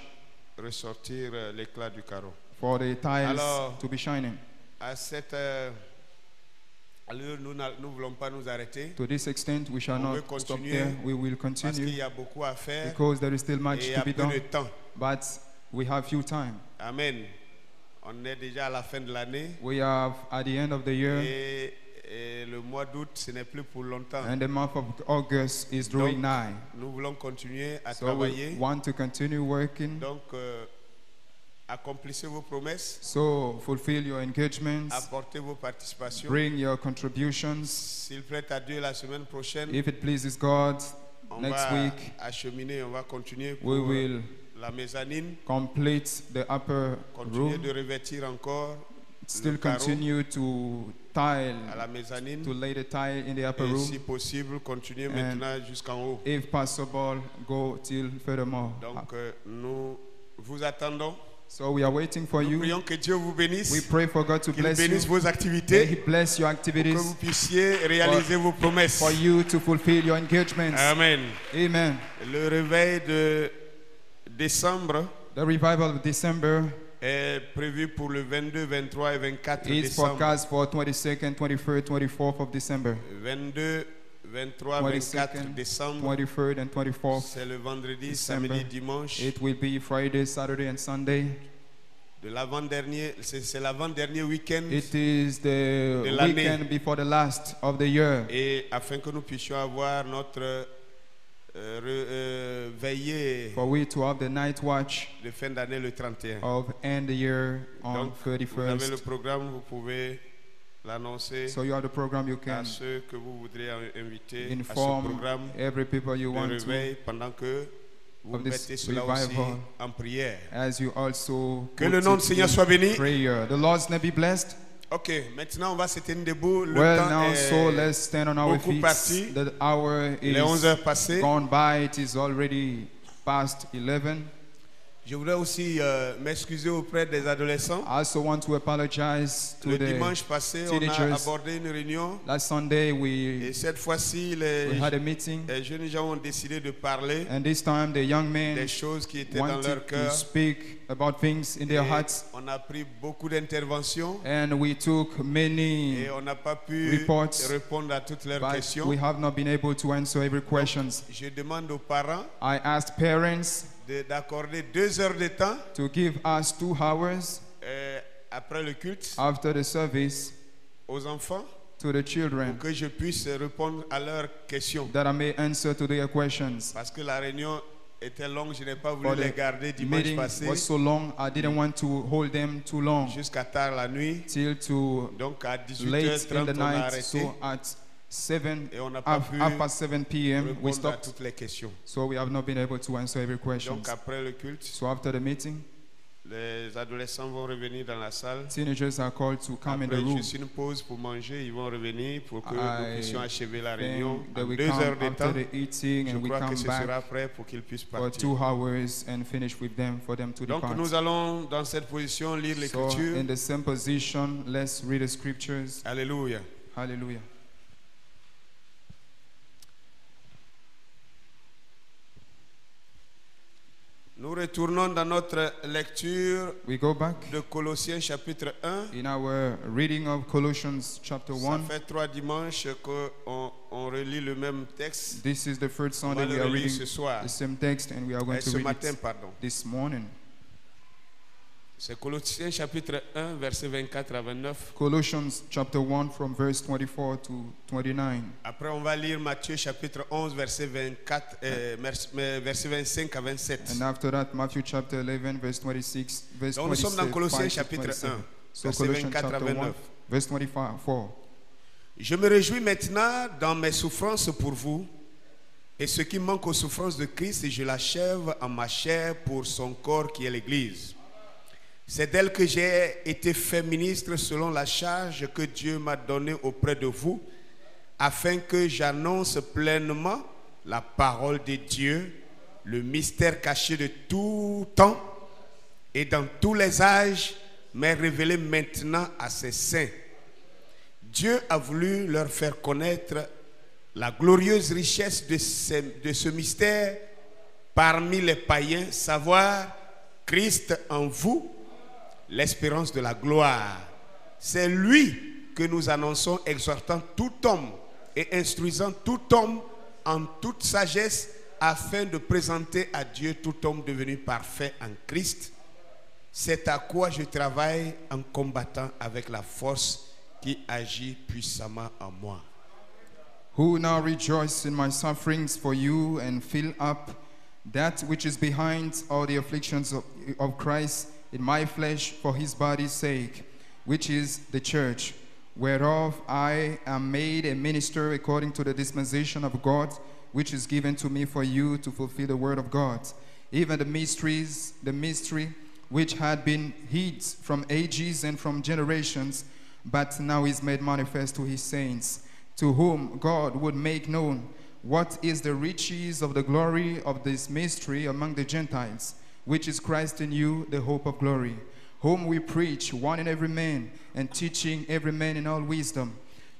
Speaker 1: ressortir l'éclat du carreau.
Speaker 2: for the tiles
Speaker 1: Alors,
Speaker 2: to be shining.
Speaker 1: À cette allure, nous ne voulons pas nous arrêter
Speaker 2: To this extent, we shall
Speaker 1: On
Speaker 2: not
Speaker 1: veut
Speaker 2: stop
Speaker 1: continuer
Speaker 2: there. We will
Speaker 1: parce qu'il
Speaker 2: continue
Speaker 1: y a beaucoup à faire
Speaker 2: because there is still much
Speaker 1: et il y
Speaker 2: to
Speaker 1: a
Speaker 2: be
Speaker 1: peu de
Speaker 2: done.
Speaker 1: temps.
Speaker 2: But we have few time.
Speaker 1: Amen. On est déjà à la fin de l'année
Speaker 2: We are at the end of the year,
Speaker 1: et le mois d'août, ce n'est plus pour longtemps.
Speaker 2: and the month of August is drawing nigh.
Speaker 1: Nous voulons continuer à
Speaker 2: So
Speaker 1: travailler.
Speaker 2: we want to continue working.
Speaker 1: Donc, accomplissez vos promesses,
Speaker 2: So fulfill your engagements,
Speaker 1: apportez vos participations.
Speaker 2: bring your contributions.
Speaker 1: S'il plaît à Dieu, la semaine prochaine,
Speaker 2: If it pleases God,
Speaker 1: on
Speaker 2: next
Speaker 1: va
Speaker 2: week
Speaker 1: acheminer, on va continuer pour
Speaker 2: we will
Speaker 1: la mezzanine,
Speaker 2: complete the upper
Speaker 1: continuer
Speaker 2: room.
Speaker 1: de revêtir encore
Speaker 2: Still
Speaker 1: le carreau
Speaker 2: continue to tile,
Speaker 1: à la mezzanine
Speaker 2: to lay the tile in the upper
Speaker 1: et
Speaker 2: room.
Speaker 1: si possible, continuer maintenant jusqu'en haut.
Speaker 2: If possible, go till furthermore.
Speaker 1: Donc, nous vous attendons.
Speaker 2: So we are waiting for
Speaker 1: Nous
Speaker 2: you.
Speaker 1: prions que Dieu vous bénisse,
Speaker 2: We pray for God to
Speaker 1: qu'il
Speaker 2: bless
Speaker 1: bénisse
Speaker 2: you.
Speaker 1: vos
Speaker 2: May He
Speaker 1: activités,
Speaker 2: bless your
Speaker 1: que
Speaker 2: activities,
Speaker 1: vous puissiez réaliser vos promesses.
Speaker 2: for you to fulfill your engagements.
Speaker 1: Amen.
Speaker 2: Amen.
Speaker 1: Le réveil de décembre
Speaker 2: The revival of December
Speaker 1: est prévu pour le 22, 23 et 24
Speaker 2: is
Speaker 1: décembre.
Speaker 2: forecast for 22nd, 23rd, 24th of December.
Speaker 1: 22, 23, 24
Speaker 2: 22nd,
Speaker 1: décembre.
Speaker 2: 23rd, and 24th.
Speaker 1: C'est le vendredi,
Speaker 2: December.
Speaker 1: samedi, dimanche.
Speaker 2: It will be Friday, Saturday, and Sunday.
Speaker 1: De l'avant-dernier, c'est l'avant-dernier week-end.
Speaker 2: It is the
Speaker 1: De l'année.
Speaker 2: weekend before the last of the year.
Speaker 1: Et afin que nous puissions avoir notre veillée
Speaker 2: For we to have the night watch
Speaker 1: de fin d'année le 31.
Speaker 2: of end the year on
Speaker 1: Donc, vous avez le
Speaker 2: 31st.
Speaker 1: programme, vous pouvez l'annoncer
Speaker 2: So you have the program, you
Speaker 1: à
Speaker 2: can
Speaker 1: ceux que vous voudrez inviter à ce
Speaker 2: inform
Speaker 1: programme
Speaker 2: every people you
Speaker 1: de
Speaker 2: want to,
Speaker 1: réveil pendant que vous
Speaker 2: of this
Speaker 1: mettez cela aussi
Speaker 2: revival.
Speaker 1: en prière.
Speaker 2: as you also
Speaker 1: Que
Speaker 2: put
Speaker 1: le nom
Speaker 2: it
Speaker 1: du Seigneur
Speaker 2: in
Speaker 1: soit béni.
Speaker 2: prayer. The Lord's name be blessed.
Speaker 1: Ok, maintenant on va se tenir debout. Le
Speaker 2: Well,
Speaker 1: temps
Speaker 2: now, so
Speaker 1: est
Speaker 2: let's stand on our
Speaker 1: beaucoup
Speaker 2: feet.
Speaker 1: parti.
Speaker 2: The hour
Speaker 1: les 11
Speaker 2: is
Speaker 1: heures passées.
Speaker 2: gone by. It is already past 11.
Speaker 1: Je voudrais aussi m'excuser auprès des adolescents.
Speaker 2: I also want to apologize to
Speaker 1: Le
Speaker 2: the
Speaker 1: dimanche passé, on a
Speaker 2: teenagers.
Speaker 1: abordé une réunion
Speaker 2: last Sunday
Speaker 1: et
Speaker 2: we
Speaker 1: cette fois-ci,
Speaker 2: had a meeting,
Speaker 1: les jeunes gens ont décidé de parler
Speaker 2: and this time the young men
Speaker 1: des choses qui étaient dans leur
Speaker 2: wanted to
Speaker 1: cœur.
Speaker 2: speak about things in their
Speaker 1: Et
Speaker 2: hearts,
Speaker 1: on a pris beaucoup d'interventions
Speaker 2: and we took many,
Speaker 1: et on n'a pas pu
Speaker 2: reports,
Speaker 1: répondre à toutes leurs
Speaker 2: but
Speaker 1: questions.
Speaker 2: we have not been able to answer every question.
Speaker 1: Je demande aux parents
Speaker 2: I asked parents
Speaker 1: d'accorder 2 heures de temps
Speaker 2: to give us 2 hours
Speaker 1: après le culte
Speaker 2: after the service
Speaker 1: aux enfants
Speaker 2: to the
Speaker 1: pour
Speaker 2: children,
Speaker 1: que je puisse répondre à leurs questions.
Speaker 2: that I may answer to their questions.
Speaker 1: Parce que la réunion était longue, je n'ai pas
Speaker 2: For
Speaker 1: voulu les
Speaker 2: the
Speaker 1: garder dimanche
Speaker 2: meeting
Speaker 1: passé
Speaker 2: was so long, I didn't want to hold them too long,
Speaker 1: jusqu'à tard la nuit.
Speaker 2: till to
Speaker 1: Donc à
Speaker 2: late
Speaker 1: 18h30,
Speaker 2: in the
Speaker 1: on a
Speaker 2: night.
Speaker 1: arrêté
Speaker 2: So at 7,
Speaker 1: et on n'a pas pu
Speaker 2: half past 7 p.m. we
Speaker 1: répondre à
Speaker 2: stopped.
Speaker 1: toutes les questions.
Speaker 2: So we have not been able to answer every question.
Speaker 1: Donc après le culte,
Speaker 2: So after the meeting,
Speaker 1: les adolescents vont revenir dans la salle.
Speaker 2: teenagers are called to come in the
Speaker 1: Après
Speaker 2: room.
Speaker 1: juste une pause pour manger, ils vont revenir pour que
Speaker 2: I
Speaker 1: nous puissions achever la réunion
Speaker 2: Then they
Speaker 1: en
Speaker 2: will
Speaker 1: 2 heures
Speaker 2: come
Speaker 1: de temps.
Speaker 2: after the eating,
Speaker 1: Je
Speaker 2: and we
Speaker 1: crois que
Speaker 2: come
Speaker 1: ce sera
Speaker 2: back
Speaker 1: prêt pour qu'ils puissent
Speaker 2: for
Speaker 1: partir.
Speaker 2: 2 hours and finish with them for them to
Speaker 1: Donc
Speaker 2: depart.
Speaker 1: nous allons dans cette position lire
Speaker 2: So
Speaker 1: l'écriture.
Speaker 2: in the same position, let's read the scriptures.
Speaker 1: Alléluia.
Speaker 2: Hallelujah.
Speaker 1: retournons dans notre lecture
Speaker 2: We go back
Speaker 1: de Colossiens chapitre 1.
Speaker 2: in our reading of Colossians chapter
Speaker 1: Ça
Speaker 2: 1.
Speaker 1: fait 3 dimanches qu'on relit le même texte.
Speaker 2: This is the first Sunday
Speaker 1: On va
Speaker 2: we
Speaker 1: le
Speaker 2: are
Speaker 1: relire
Speaker 2: reading
Speaker 1: ce soir.
Speaker 2: the same text, and we are going to
Speaker 1: Ce
Speaker 2: read
Speaker 1: matin,
Speaker 2: it
Speaker 1: pardon.
Speaker 2: this morning.
Speaker 1: C'est Colossiens chapitre 1, versets 24 à 29.
Speaker 2: Colossians chapter 1 from verse 24 to 29.
Speaker 1: Après, on va lire Matthieu chapitre 11, verset 24, verset 25 à 27.
Speaker 2: And after that, Matthew chapter 11, verse 26, verse
Speaker 1: Donc nous sommes dans
Speaker 2: 25
Speaker 1: Colossiens
Speaker 2: to
Speaker 1: chapitre
Speaker 2: 27.
Speaker 1: 1,
Speaker 2: So
Speaker 1: verset
Speaker 2: Colossians
Speaker 1: 24 à
Speaker 2: chapter 1,
Speaker 1: 29.
Speaker 2: verse 24.
Speaker 1: Je me réjouis maintenant dans mes souffrances pour vous, et ce qui manque aux souffrances de Christ, je l'achève en ma chair pour son corps qui est l'Église. C'est d'elle que j'ai été fait ministre selon la charge que Dieu m'a donnée auprès de vous, afin que j'annonce pleinement la parole de Dieu, le mystère caché de tout temps et dans tous les âges, mais révélé maintenant à ses saints. Dieu a voulu leur faire connaître la glorieuse richesse de ce mystère parmi les païens, savoir Christ en vous, l'espérance de la gloire. C'est lui que nous annonçons, exhortant tout homme et instruisant tout homme en toute sagesse, afin de présenter à Dieu tout homme devenu parfait en Christ. C'est à quoi je travaille en combattant avec la force qui agit puissamment en moi.
Speaker 2: Who now rejoice in my sufferings for you and fill up that which is behind all the afflictions of Christ in my flesh for his body's sake, which is the church, whereof I am made a minister according to the dispensation of God, which is given to me for you to fulfill the word of God, even the mystery which had been hid from ages and from generations, but now is made manifest to his saints, to whom God would make known what is the riches of the glory of this mystery among the Gentiles, which is Christ in you, the hope of glory, whom we preach, one in every man, and teaching every man in all wisdom,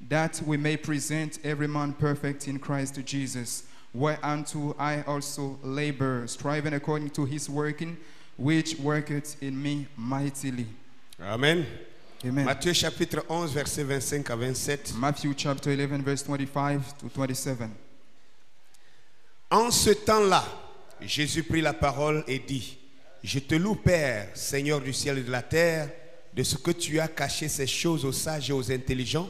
Speaker 2: that we may present every man perfect in Christ Jesus, whereunto I also labor, striving according to his working, which worketh in me mightily.
Speaker 1: Amen.
Speaker 2: Amen.
Speaker 1: Matthieu chapitre 11, verset 25 à 27.
Speaker 2: Matthew chapter 11, verse 25 to 27.
Speaker 1: En ce temps-là, Jésus prit la parole et dit: Je te loue, Père, Seigneur du ciel et de la terre, de ce que tu as caché ces choses aux sages et aux intelligents,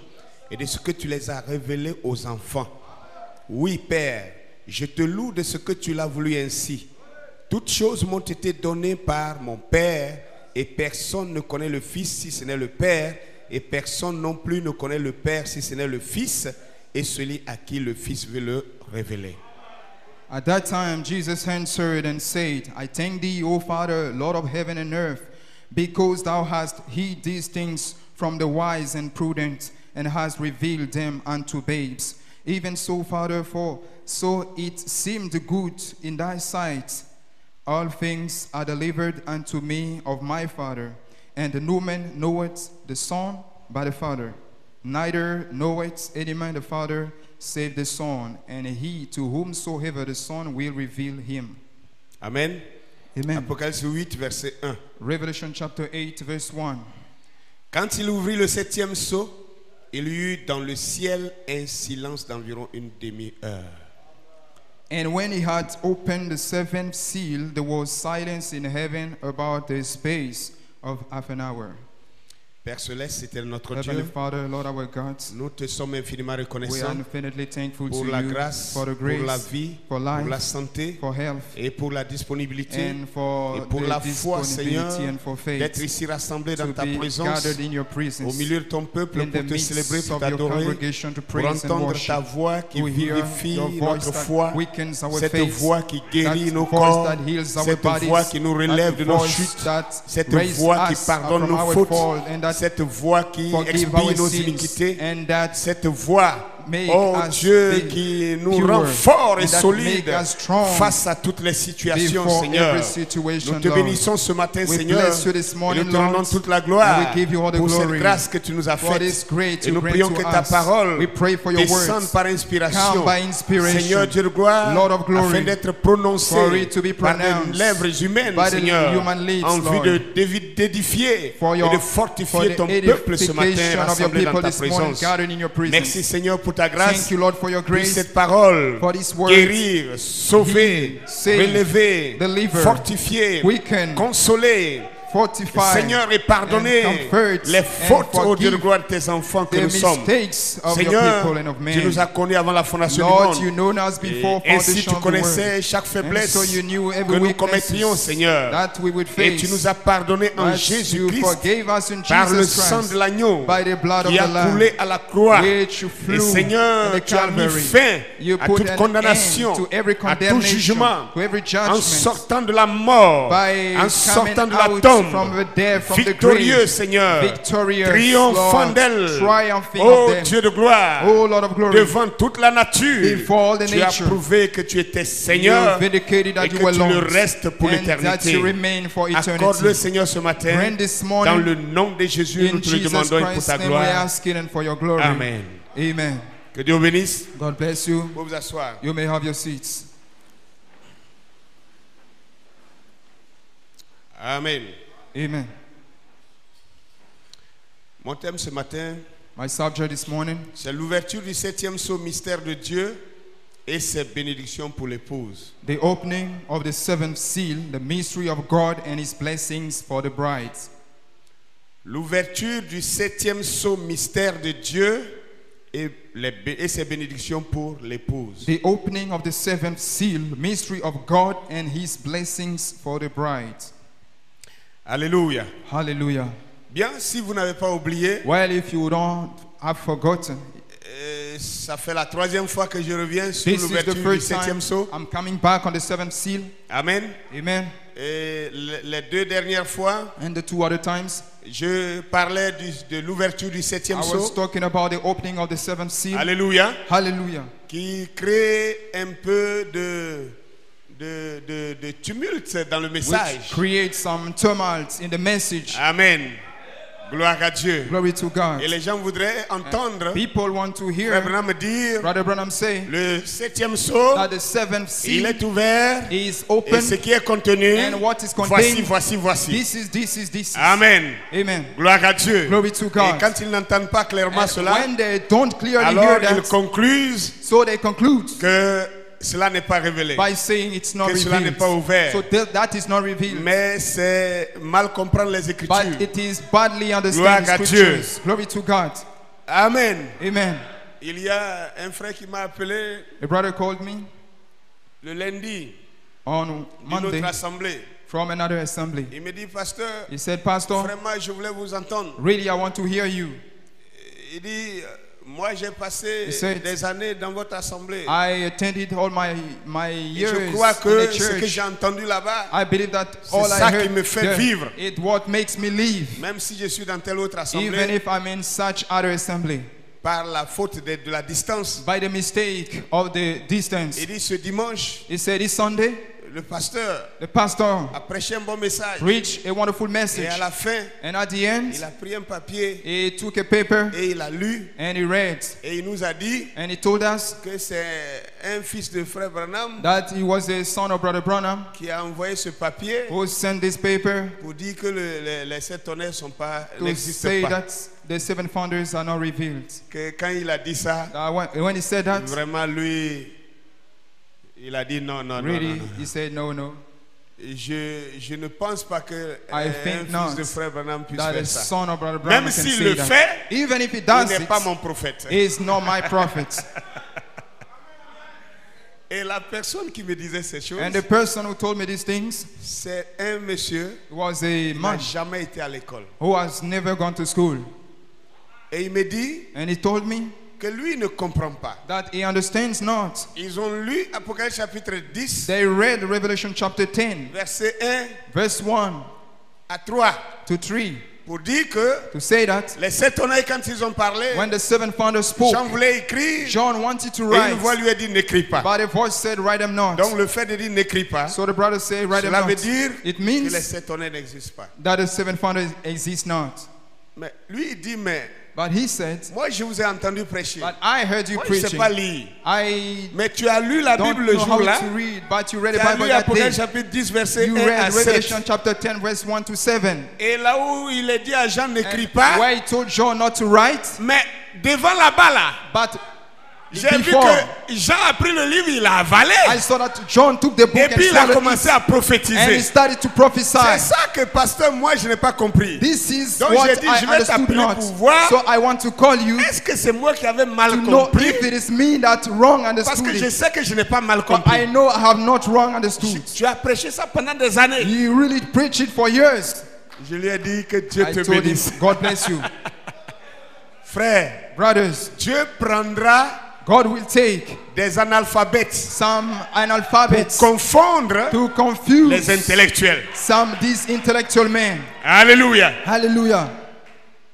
Speaker 1: et de ce que tu les as révélées aux enfants. Oui, Père, je te loue de ce que tu l'as voulu ainsi. Toutes choses m'ont été données par mon Père, et personne ne connaît le Fils si ce n'est le Père, et personne non plus ne connaît le Père si ce n'est le Fils, et celui à qui le Fils veut le révéler.
Speaker 2: At that time Jesus answered and said, I thank thee, O Father, Lord of heaven and earth, because thou hast hid these things from the wise and prudent, and hast revealed them unto babes. Even so, Father, for so it seemed good in thy sight. All things are delivered unto me of my Father, and no man knoweth the Son but the Father. Neither knoweth any man the Father save the Son, and he to whomsoever the Son will reveal him.
Speaker 1: Amen.
Speaker 2: Amen.
Speaker 1: Apocalypse 8, verset 1.
Speaker 2: Revelation chapter 8, verse 1.
Speaker 1: Quand il ouvrit le 7e sceau, il y eut dans le ciel un silence d'environ une demi-heure.
Speaker 2: And when he had opened the seventh seal, there was silence in heaven about the space of half an hour.
Speaker 1: Père Céleste, c'était notre
Speaker 2: Heavenly
Speaker 1: Dieu.
Speaker 2: Father, Lord our God,
Speaker 1: Nous te sommes infiniment
Speaker 2: we are
Speaker 1: reconnaissants
Speaker 2: infinitely thankful
Speaker 1: pour
Speaker 2: to
Speaker 1: la
Speaker 2: you
Speaker 1: grâce,
Speaker 2: for the
Speaker 1: pour la
Speaker 2: grace,
Speaker 1: vie,
Speaker 2: for
Speaker 1: pour la
Speaker 2: life,
Speaker 1: santé
Speaker 2: for health,
Speaker 1: et pour la disponibilité
Speaker 2: and for
Speaker 1: et pour
Speaker 2: the
Speaker 1: la foi, Seigneur,
Speaker 2: disponibility and for faith
Speaker 1: d'être ici rassemblés dans
Speaker 2: to
Speaker 1: ta
Speaker 2: be
Speaker 1: présence,
Speaker 2: gathered in your
Speaker 1: au
Speaker 2: presence,
Speaker 1: milieu de ton peuple,
Speaker 2: in
Speaker 1: pour
Speaker 2: the
Speaker 1: te célébrer,
Speaker 2: midst
Speaker 1: pour
Speaker 2: of your
Speaker 1: t'adorer,
Speaker 2: congregation to
Speaker 1: pour
Speaker 2: praise and
Speaker 1: entendre ta
Speaker 2: worship,
Speaker 1: voix qui
Speaker 2: to hear
Speaker 1: vivifie
Speaker 2: your voice
Speaker 1: notre
Speaker 2: that
Speaker 1: foi,
Speaker 2: weakens our
Speaker 1: cette
Speaker 2: faith,
Speaker 1: voix qui guérit
Speaker 2: that
Speaker 1: nos
Speaker 2: voice
Speaker 1: corps,
Speaker 2: that heals our
Speaker 1: cette
Speaker 2: bodies,
Speaker 1: voix qui nous relève
Speaker 2: that
Speaker 1: de nos
Speaker 2: voice
Speaker 1: chutes,
Speaker 2: that
Speaker 1: cette
Speaker 2: raises
Speaker 1: voix qui
Speaker 2: us
Speaker 1: pardonne
Speaker 2: from
Speaker 1: nos
Speaker 2: our
Speaker 1: fautes,
Speaker 2: fall, and that
Speaker 1: cette voix qui
Speaker 2: forgive
Speaker 1: expie
Speaker 2: our
Speaker 1: nos
Speaker 2: sins,
Speaker 1: iniquités,
Speaker 2: and that
Speaker 1: cette voix
Speaker 2: make
Speaker 1: Oh
Speaker 2: us
Speaker 1: Dieu,
Speaker 2: be
Speaker 1: qui nous
Speaker 2: pure,
Speaker 1: rend forts et
Speaker 2: and that
Speaker 1: solides
Speaker 2: make us strong
Speaker 1: face à toutes les situations,
Speaker 2: before
Speaker 1: Seigneur.
Speaker 2: every situation,
Speaker 1: Nous te
Speaker 2: Lord.
Speaker 1: bénissons ce matin,
Speaker 2: We
Speaker 1: Seigneur,
Speaker 2: bless you this
Speaker 1: et
Speaker 2: morning,
Speaker 1: nous te rendons
Speaker 2: Lord,
Speaker 1: toute la gloire
Speaker 2: and we give you all the
Speaker 1: pour
Speaker 2: glory
Speaker 1: cette grâce que tu nous as
Speaker 2: for this
Speaker 1: faite.
Speaker 2: great
Speaker 1: Et
Speaker 2: you
Speaker 1: nous
Speaker 2: grant
Speaker 1: prions
Speaker 2: to
Speaker 1: que ta
Speaker 2: us.
Speaker 1: parole
Speaker 2: We pray for your
Speaker 1: descende
Speaker 2: words,
Speaker 1: par inspiration,
Speaker 2: come by inspiration,
Speaker 1: Seigneur Dieu de gloire,
Speaker 2: Lord of glory,
Speaker 1: afin d'être prononcé
Speaker 2: for it to be
Speaker 1: par des
Speaker 2: pronounced
Speaker 1: lèvres humaines,
Speaker 2: by the
Speaker 1: Seigneur,
Speaker 2: human lips,
Speaker 1: en vue
Speaker 2: Lord,
Speaker 1: d'édifier
Speaker 2: for
Speaker 1: et
Speaker 2: your-
Speaker 1: de
Speaker 2: for
Speaker 1: fortifier
Speaker 2: the
Speaker 1: ton peuple ce matin
Speaker 2: edification of your
Speaker 1: rassemblé dans
Speaker 2: people
Speaker 1: ta
Speaker 2: this morning,
Speaker 1: présence.
Speaker 2: gathered in your presence.
Speaker 1: Merci Seigneur pour ta grâce.
Speaker 2: Thank you, Lord, for your
Speaker 1: Puisse
Speaker 2: grace,
Speaker 1: cette parole
Speaker 2: for this word,
Speaker 1: guérir, sauver,
Speaker 2: heal, save,
Speaker 1: relever,
Speaker 2: deliver,
Speaker 1: fortifier,
Speaker 2: weaken,
Speaker 1: consoler,
Speaker 2: fortify,
Speaker 1: Seigneur, et pardonner
Speaker 2: and comfort,
Speaker 1: les
Speaker 2: and
Speaker 1: fautes, ô
Speaker 2: forgive
Speaker 1: Dieu de gloire, de tes enfants que
Speaker 2: the
Speaker 1: nous sommes.
Speaker 2: mistakes of your
Speaker 1: Seigneur,
Speaker 2: people and of
Speaker 1: tu nous
Speaker 2: men.
Speaker 1: as connus avant la fondation
Speaker 2: Lord,
Speaker 1: du
Speaker 2: you
Speaker 1: monde.
Speaker 2: know us before
Speaker 1: Et ainsi,
Speaker 2: foundation
Speaker 1: tu
Speaker 2: of the world.
Speaker 1: connaissais chaque
Speaker 2: And
Speaker 1: faiblesse
Speaker 2: so you knew
Speaker 1: que
Speaker 2: every
Speaker 1: nous commettions,
Speaker 2: weakness
Speaker 1: Seigneur.
Speaker 2: that we would
Speaker 1: Et tu
Speaker 2: face.
Speaker 1: nous as pardonné en
Speaker 2: But you
Speaker 1: Jésus-Christ
Speaker 2: forgave us in
Speaker 1: par le
Speaker 2: Jesus
Speaker 1: sang
Speaker 2: Christ
Speaker 1: de l'agneau
Speaker 2: by the blood of
Speaker 1: qui
Speaker 2: the
Speaker 1: a
Speaker 2: Lamb,
Speaker 1: coulé à la croix.
Speaker 2: which you
Speaker 1: Et
Speaker 2: flew
Speaker 1: Seigneur,
Speaker 2: at the
Speaker 1: tu as mis
Speaker 2: Calvary.
Speaker 1: fin
Speaker 2: You
Speaker 1: à
Speaker 2: put
Speaker 1: toute
Speaker 2: an
Speaker 1: condamnation,
Speaker 2: end to every
Speaker 1: à tout
Speaker 2: condemnation,
Speaker 1: jugement,
Speaker 2: to every
Speaker 1: en
Speaker 2: judgment,
Speaker 1: sortant de la mort,
Speaker 2: by
Speaker 1: en sortant
Speaker 2: coming
Speaker 1: de la
Speaker 2: out
Speaker 1: tombe,
Speaker 2: from the death, from the
Speaker 1: victorieux,
Speaker 2: grave,
Speaker 1: Seigneur,
Speaker 2: victorious,
Speaker 1: triomphant
Speaker 2: Lord,
Speaker 1: d'elle,
Speaker 2: triumphing
Speaker 1: oh
Speaker 2: of them.
Speaker 1: Dieu de gloire,
Speaker 2: Oh Lord of glory,
Speaker 1: devant toute la nature,
Speaker 2: before all the
Speaker 1: tu as
Speaker 2: nature,
Speaker 1: prouvé que tu étais
Speaker 2: you
Speaker 1: Seigneur
Speaker 2: vindicated
Speaker 1: et
Speaker 2: that
Speaker 1: que
Speaker 2: you were
Speaker 1: tu le
Speaker 2: Lord,
Speaker 1: restes pour
Speaker 2: and that
Speaker 1: l'éternité.
Speaker 2: you remain for
Speaker 1: Accorde-le,
Speaker 2: eternity.
Speaker 1: Seigneur, ce matin,
Speaker 2: Grant this
Speaker 1: dans
Speaker 2: morning,
Speaker 1: le nom de Jésus, nous
Speaker 2: in
Speaker 1: te le
Speaker 2: Jesus
Speaker 1: demandons et pour
Speaker 2: Christ's
Speaker 1: ta
Speaker 2: name we
Speaker 1: gloire.
Speaker 2: ask it and for your glory.
Speaker 1: Amen.
Speaker 2: Amen.
Speaker 1: Que Dieu vous bénisse.
Speaker 2: God bless you.
Speaker 1: Vous pouvez vous asseoir.
Speaker 2: You may have your seats.
Speaker 1: Amen.
Speaker 2: Amen.
Speaker 1: Mon thème ce matin,
Speaker 2: My subject this morning
Speaker 1: c'est l'ouverture du 7e sceau mystère de Dieu et ses bénédictions pour l'épouse.
Speaker 2: the opening of the seventh seal, the mystery of God and his blessings for the bride.
Speaker 1: L'ouverture du 7e sceau mystère de Dieu et ses bénédictions pour l'épouse.
Speaker 2: The opening of the seventh seal, mystery of God and his blessings for the bride.
Speaker 1: Alléluia.
Speaker 2: Hallelujah.
Speaker 1: Bien, si vous n'avez pas oublié,
Speaker 2: Well, if you don't have forgotten,
Speaker 1: ça fait la 3e fois que je reviens sur
Speaker 2: this is
Speaker 1: l'ouverture
Speaker 2: the
Speaker 1: du
Speaker 2: first
Speaker 1: 7e
Speaker 2: time
Speaker 1: sceau.
Speaker 2: I'm coming back on the seventh seal.
Speaker 1: Amen.
Speaker 2: Amen.
Speaker 1: Et les 2 dernières fois,
Speaker 2: And the 2 other times,
Speaker 1: je parlais de l'ouverture du
Speaker 2: I
Speaker 1: 7e
Speaker 2: was
Speaker 1: sceau.
Speaker 2: talking about the opening of the seventh seal.
Speaker 1: Alléluia.
Speaker 2: Hallelujah.
Speaker 1: Qui crée un peu de tumulte dans le
Speaker 2: Which
Speaker 1: message.
Speaker 2: creates some tumult in the message.
Speaker 1: Amen. Gloire à Dieu.
Speaker 2: Glory to God.
Speaker 1: Et les gens voudraient entendre
Speaker 2: People want to
Speaker 1: Frère
Speaker 2: hear
Speaker 1: Branham dire
Speaker 2: Brother Branham say
Speaker 1: le 7e sceau,
Speaker 2: that the seventh
Speaker 1: il
Speaker 2: seal
Speaker 1: est ouvert
Speaker 2: is
Speaker 1: et
Speaker 2: open.
Speaker 1: ce qui est contenu,
Speaker 2: And what is
Speaker 1: voici,
Speaker 2: contained,
Speaker 1: voici.
Speaker 2: This is.
Speaker 1: Amen.
Speaker 2: Amen.
Speaker 1: Gloire à Dieu.
Speaker 2: Glory to
Speaker 1: Et
Speaker 2: God.
Speaker 1: quand ils n'entendent pas clairement
Speaker 2: And
Speaker 1: cela,
Speaker 2: when they don't clearly
Speaker 1: alors
Speaker 2: hear
Speaker 1: ils
Speaker 2: that,
Speaker 1: concluent
Speaker 2: so they conclude
Speaker 1: que cela n'est pas révélé,
Speaker 2: by saying it's not
Speaker 1: que cela n'est
Speaker 2: revealed.
Speaker 1: pas ouvert.
Speaker 2: So that is not revealed.
Speaker 1: Mais c'est mal comprendre les Écritures.
Speaker 2: But it is badly
Speaker 1: Gloire
Speaker 2: understood
Speaker 1: à
Speaker 2: scriptures. Glory to God.
Speaker 1: Amen.
Speaker 2: Amen.
Speaker 1: Il y a un frère qui m'a appelé
Speaker 2: A brother called me
Speaker 1: le lundi
Speaker 2: on
Speaker 1: d'une
Speaker 2: Monday
Speaker 1: autre assemblée.
Speaker 2: from another assembly.
Speaker 1: Il me dit, pasteur,
Speaker 2: He said, Pastor,
Speaker 1: vraiment, je voulais vous entendre.
Speaker 2: really I want to hear you.
Speaker 1: Il dit, moi j'ai passé
Speaker 2: He said,
Speaker 1: des années dans votre assemblée.
Speaker 2: I attended all my
Speaker 1: Et
Speaker 2: years
Speaker 1: je crois
Speaker 2: in
Speaker 1: que
Speaker 2: the
Speaker 1: ce que
Speaker 2: church.
Speaker 1: j'ai entendu là-bas,
Speaker 2: I believe that all
Speaker 1: ça
Speaker 2: I
Speaker 1: qui
Speaker 2: heard
Speaker 1: me fait
Speaker 2: there,
Speaker 1: vivre.
Speaker 2: it what makes me live,
Speaker 1: même si je suis dans telle autre
Speaker 2: even
Speaker 1: assemblée,
Speaker 2: if I'm in such other assembly,
Speaker 1: par la faute de la distance.
Speaker 2: by the mistake of the distance.
Speaker 1: Il dit, ce dimanche,
Speaker 2: He said this Sunday,
Speaker 1: le pasteur
Speaker 2: the pastor
Speaker 1: a prêché un bon message.
Speaker 2: preached a wonderful
Speaker 1: Et
Speaker 2: message,
Speaker 1: à la fin,
Speaker 2: and at the end,
Speaker 1: il a pris un papier
Speaker 2: he took a paper
Speaker 1: et il a lu.
Speaker 2: and he read,
Speaker 1: Et il nous a dit
Speaker 2: and he told us
Speaker 1: que c'est un fils de frère Branham
Speaker 2: that he was the son of Brother Branham
Speaker 1: qui a envoyé ce papier
Speaker 2: who sent this paper
Speaker 1: pour dire que les 7 tonnerres
Speaker 2: to
Speaker 1: n'existent
Speaker 2: say
Speaker 1: pas.
Speaker 2: that the seven founders are not revealed.
Speaker 1: Que quand il a dit ça,
Speaker 2: When he said that,
Speaker 1: vraiment lui, il a dit non, non,
Speaker 2: really,
Speaker 1: non, non.
Speaker 2: he said no.
Speaker 1: Je ne pense pas que
Speaker 2: I
Speaker 1: un
Speaker 2: think
Speaker 1: fils
Speaker 2: not
Speaker 1: de frère Branham puisse
Speaker 2: that the
Speaker 1: faire ça.
Speaker 2: son of Brother Branham
Speaker 1: Même
Speaker 2: can
Speaker 1: s'il
Speaker 2: say
Speaker 1: le
Speaker 2: that.
Speaker 1: fait,
Speaker 2: Even if he
Speaker 1: il
Speaker 2: does
Speaker 1: n'est
Speaker 2: it,
Speaker 1: pas mon prophète.
Speaker 2: he is not my prophet.
Speaker 1: Et la personne qui me disait ces choses,
Speaker 2: And the person who told me these things
Speaker 1: c'est un monsieur
Speaker 2: was a
Speaker 1: qui n'a
Speaker 2: man
Speaker 1: jamais été à l'école.
Speaker 2: who has never gone to school.
Speaker 1: Et il me dit
Speaker 2: And he told me
Speaker 1: que lui ne comprend pas.
Speaker 2: that he understands not.
Speaker 1: Ils ont lu Apocalypse chapitre 10,
Speaker 2: They read Revelation chapter 10,
Speaker 1: verset 1
Speaker 2: verse 1
Speaker 1: à 3.
Speaker 2: to 3.
Speaker 1: Pour dire que
Speaker 2: to say that
Speaker 1: les 7 tonnerres, quand ils ont parlé,
Speaker 2: when the 7 founders spoke,
Speaker 1: Jean voulait écrire,
Speaker 2: John wanted to
Speaker 1: et
Speaker 2: write,
Speaker 1: une voix lui a dit n'écris pas.
Speaker 2: but a voice said, write them not.
Speaker 1: Donc le fait de dire n'écris pas,
Speaker 2: So the brother said, write them
Speaker 1: cela
Speaker 2: not.
Speaker 1: veut dire
Speaker 2: It
Speaker 1: que les
Speaker 2: means
Speaker 1: 7 tonnerres n'existent pas.
Speaker 2: that the 7 founders exist not.
Speaker 1: Mais lui il dit mais
Speaker 2: But he said,
Speaker 1: moi je vous ai entendu prêcher.
Speaker 2: but I heard you
Speaker 1: Moi je ne sais
Speaker 2: preaching.
Speaker 1: pas lire.
Speaker 2: I
Speaker 1: Mais tu as lu la
Speaker 2: don't
Speaker 1: Bible le
Speaker 2: know how
Speaker 1: jour-là.
Speaker 2: to read, but you read
Speaker 1: Tu
Speaker 2: the
Speaker 1: as
Speaker 2: Bible
Speaker 1: lu
Speaker 2: that day.
Speaker 1: Apocalypse chapitre 10 verset
Speaker 2: You
Speaker 1: 1 à
Speaker 2: read
Speaker 1: 7.
Speaker 2: Revelation chapter 10 verse 1 to 7.
Speaker 1: Et là où il est dit à Jean n'écris pas,
Speaker 2: Where he told John not to write,
Speaker 1: mais devant là-bas là,
Speaker 2: but
Speaker 1: j'ai vu
Speaker 2: before,
Speaker 1: que Jean a pris le livre, il l'a avalé.
Speaker 2: I saw that John took the book
Speaker 1: Et
Speaker 2: and
Speaker 1: puis il a
Speaker 2: swallowed
Speaker 1: commencé
Speaker 2: it,
Speaker 1: à
Speaker 2: and he
Speaker 1: prophétiser.
Speaker 2: started to prophesy.
Speaker 1: C'est ça que pasteur, moi je n'ai pas compris.
Speaker 2: This is
Speaker 1: Donc
Speaker 2: what
Speaker 1: j'ai dit,
Speaker 2: I
Speaker 1: je vais
Speaker 2: understood
Speaker 1: t'appeler
Speaker 2: not.
Speaker 1: pour voir.
Speaker 2: So I want to call you
Speaker 1: Est-ce que c'est moi qui avais mal
Speaker 2: to know
Speaker 1: compris?
Speaker 2: if it is me that wrong
Speaker 1: Parce
Speaker 2: understood
Speaker 1: que je
Speaker 2: it.
Speaker 1: sais que je n'ai pas mal
Speaker 2: But
Speaker 1: compris.
Speaker 2: I know I have not wrong understood.
Speaker 1: Tu as prêché ça pendant des années.
Speaker 2: You really preach it for years.
Speaker 1: Je lui ai dit que Dieu
Speaker 2: I
Speaker 1: te
Speaker 2: told him,
Speaker 1: bénisse.
Speaker 2: God bless you.
Speaker 1: Frère,
Speaker 2: Brothers,
Speaker 1: Dieu prendra
Speaker 2: God will take
Speaker 1: des analphabètes
Speaker 2: some
Speaker 1: pour
Speaker 2: analphabets
Speaker 1: confondre
Speaker 2: to confuse
Speaker 1: les intellectuels.
Speaker 2: some these intellectual men.
Speaker 1: Alléluia.
Speaker 2: Hallelujah.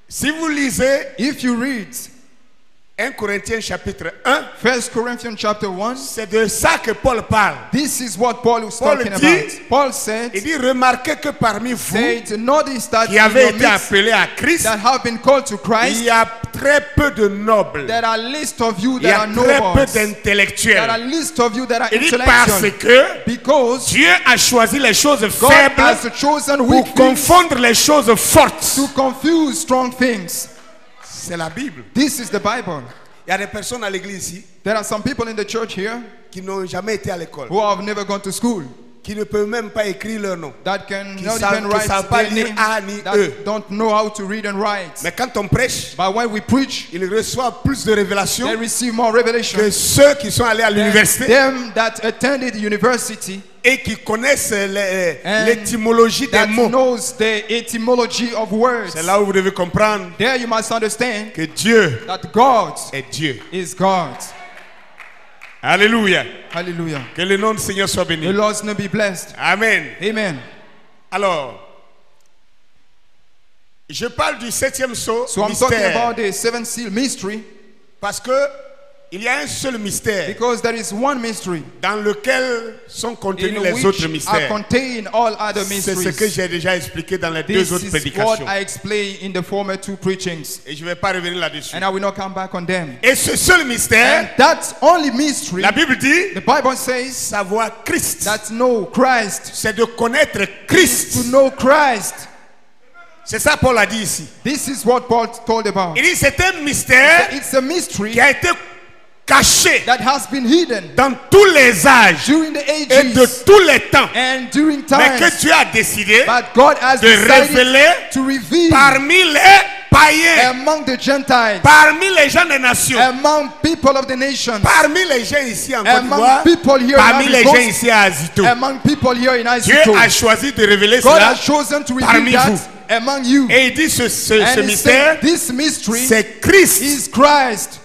Speaker 1: Si vous lisez
Speaker 2: If you read
Speaker 1: 1 Corinthiens chapitre 1,
Speaker 2: 1 Corinthians chapter 1,
Speaker 1: c'est de ça que Paul parle.
Speaker 2: this is what Paul was
Speaker 1: Paul
Speaker 2: talking
Speaker 1: dit-
Speaker 2: about. Paul said,
Speaker 1: Il dit, remarquez que parmi vous
Speaker 2: notice that
Speaker 1: qui
Speaker 2: in
Speaker 1: avez
Speaker 2: your
Speaker 1: été
Speaker 2: midst
Speaker 1: appelés à Christ,
Speaker 2: that have been called to
Speaker 1: il
Speaker 2: Christ,
Speaker 1: y a très peu de nobles.
Speaker 2: there are list of you
Speaker 1: Il y
Speaker 2: that
Speaker 1: a
Speaker 2: are
Speaker 1: très peu
Speaker 2: nobles. There are
Speaker 1: d'intellectuels.
Speaker 2: list of you that are
Speaker 1: Il dit parce
Speaker 2: intellectual.
Speaker 1: que
Speaker 2: Because
Speaker 1: Dieu a choisi les choses
Speaker 2: God
Speaker 1: faibles
Speaker 2: has chosen
Speaker 1: pour
Speaker 2: weak things
Speaker 1: confondre les choses fortes.
Speaker 2: to confuse strong things.
Speaker 1: C'est la Bible.
Speaker 2: This is the Bible.
Speaker 1: Il y a des personnes à l'église ici
Speaker 2: There are some people in the church here
Speaker 1: qui n'ont jamais été à l'école,
Speaker 2: who have never gone to school,
Speaker 1: qui ne peuvent même pas écrire leur nom.
Speaker 2: that can
Speaker 1: Qui
Speaker 2: not
Speaker 1: savent-
Speaker 2: even
Speaker 1: qui
Speaker 2: write
Speaker 1: savent pas
Speaker 2: their
Speaker 1: lire
Speaker 2: name,
Speaker 1: A ni
Speaker 2: that
Speaker 1: E.
Speaker 2: don't know how to read and write.
Speaker 1: Mais quand on prêche,
Speaker 2: But when we preach,
Speaker 1: ils reçoivent plus de révélations
Speaker 2: they receive more revelation.
Speaker 1: que ceux qui sont allés à l'université
Speaker 2: Them that attended university
Speaker 1: et qui connaissent
Speaker 2: And
Speaker 1: l'étymologie des
Speaker 2: that
Speaker 1: mots.
Speaker 2: knows the etymology of words.
Speaker 1: C'est là où vous devez comprendre
Speaker 2: There you must understand
Speaker 1: que Dieu
Speaker 2: that God
Speaker 1: est Dieu.
Speaker 2: is God.
Speaker 1: Alléluia.
Speaker 2: Hallelujah.
Speaker 1: Que le nom du Seigneur soit
Speaker 2: The
Speaker 1: béni.
Speaker 2: Lord's name be blessed.
Speaker 1: Amen.
Speaker 2: Amen.
Speaker 1: Alors, je parle du 7e sceau,
Speaker 2: So I'm talking
Speaker 1: mystère,
Speaker 2: about the seventh seal mystery
Speaker 1: parce que il y a un seul mystère
Speaker 2: because there is one mystery
Speaker 1: dans lequel sont contenus
Speaker 2: in
Speaker 1: les
Speaker 2: which
Speaker 1: autres
Speaker 2: are
Speaker 1: mystères.
Speaker 2: contained all other
Speaker 1: C'est ce que
Speaker 2: mysteries.
Speaker 1: j'ai déjà expliqué dans les deux
Speaker 2: This
Speaker 1: autres
Speaker 2: is what
Speaker 1: prédications.
Speaker 2: I explained in the former two preachings,
Speaker 1: Et je ne vais pas revenir là-dessus.
Speaker 2: and I will not come back on them.
Speaker 1: Et ce seul mystère,
Speaker 2: And that only mystery,
Speaker 1: la Bible dit,
Speaker 2: the Bible says,
Speaker 1: savoir Christ.
Speaker 2: that know Christ,
Speaker 1: C'est de connaître
Speaker 2: to
Speaker 1: Christ.
Speaker 2: know Christ.
Speaker 1: C'est ça Paul a dit ici.
Speaker 2: This is what Paul told about.
Speaker 1: Il dit c'est un mystère
Speaker 2: It's a mystery
Speaker 1: qui a été caché
Speaker 2: that has been hidden
Speaker 1: dans tous les âges
Speaker 2: during the
Speaker 1: et de
Speaker 2: ages
Speaker 1: tous les temps.
Speaker 2: and during
Speaker 1: Mais que
Speaker 2: times,
Speaker 1: Dieu a décidé
Speaker 2: but God has
Speaker 1: de
Speaker 2: decided
Speaker 1: révéler
Speaker 2: to reveal
Speaker 1: parmi les païens,
Speaker 2: among the Gentiles,
Speaker 1: parmi les gens des nations,
Speaker 2: among people of the nations,
Speaker 1: parmi les gens ici en Côte
Speaker 2: among
Speaker 1: d'Ivoire,
Speaker 2: people here
Speaker 1: parmi
Speaker 2: in
Speaker 1: les
Speaker 2: Ivory
Speaker 1: gens
Speaker 2: Coast,
Speaker 1: ici à Azito.
Speaker 2: among people here in
Speaker 1: Dieu
Speaker 2: Isito.
Speaker 1: a choisi de révéler
Speaker 2: God
Speaker 1: cela
Speaker 2: has chosen to
Speaker 1: parmi
Speaker 2: reveal
Speaker 1: vous.
Speaker 2: that among you.
Speaker 1: Et il dit ce
Speaker 2: And he
Speaker 1: mystère,
Speaker 2: said, this mystery
Speaker 1: c'est Christ
Speaker 2: is Christ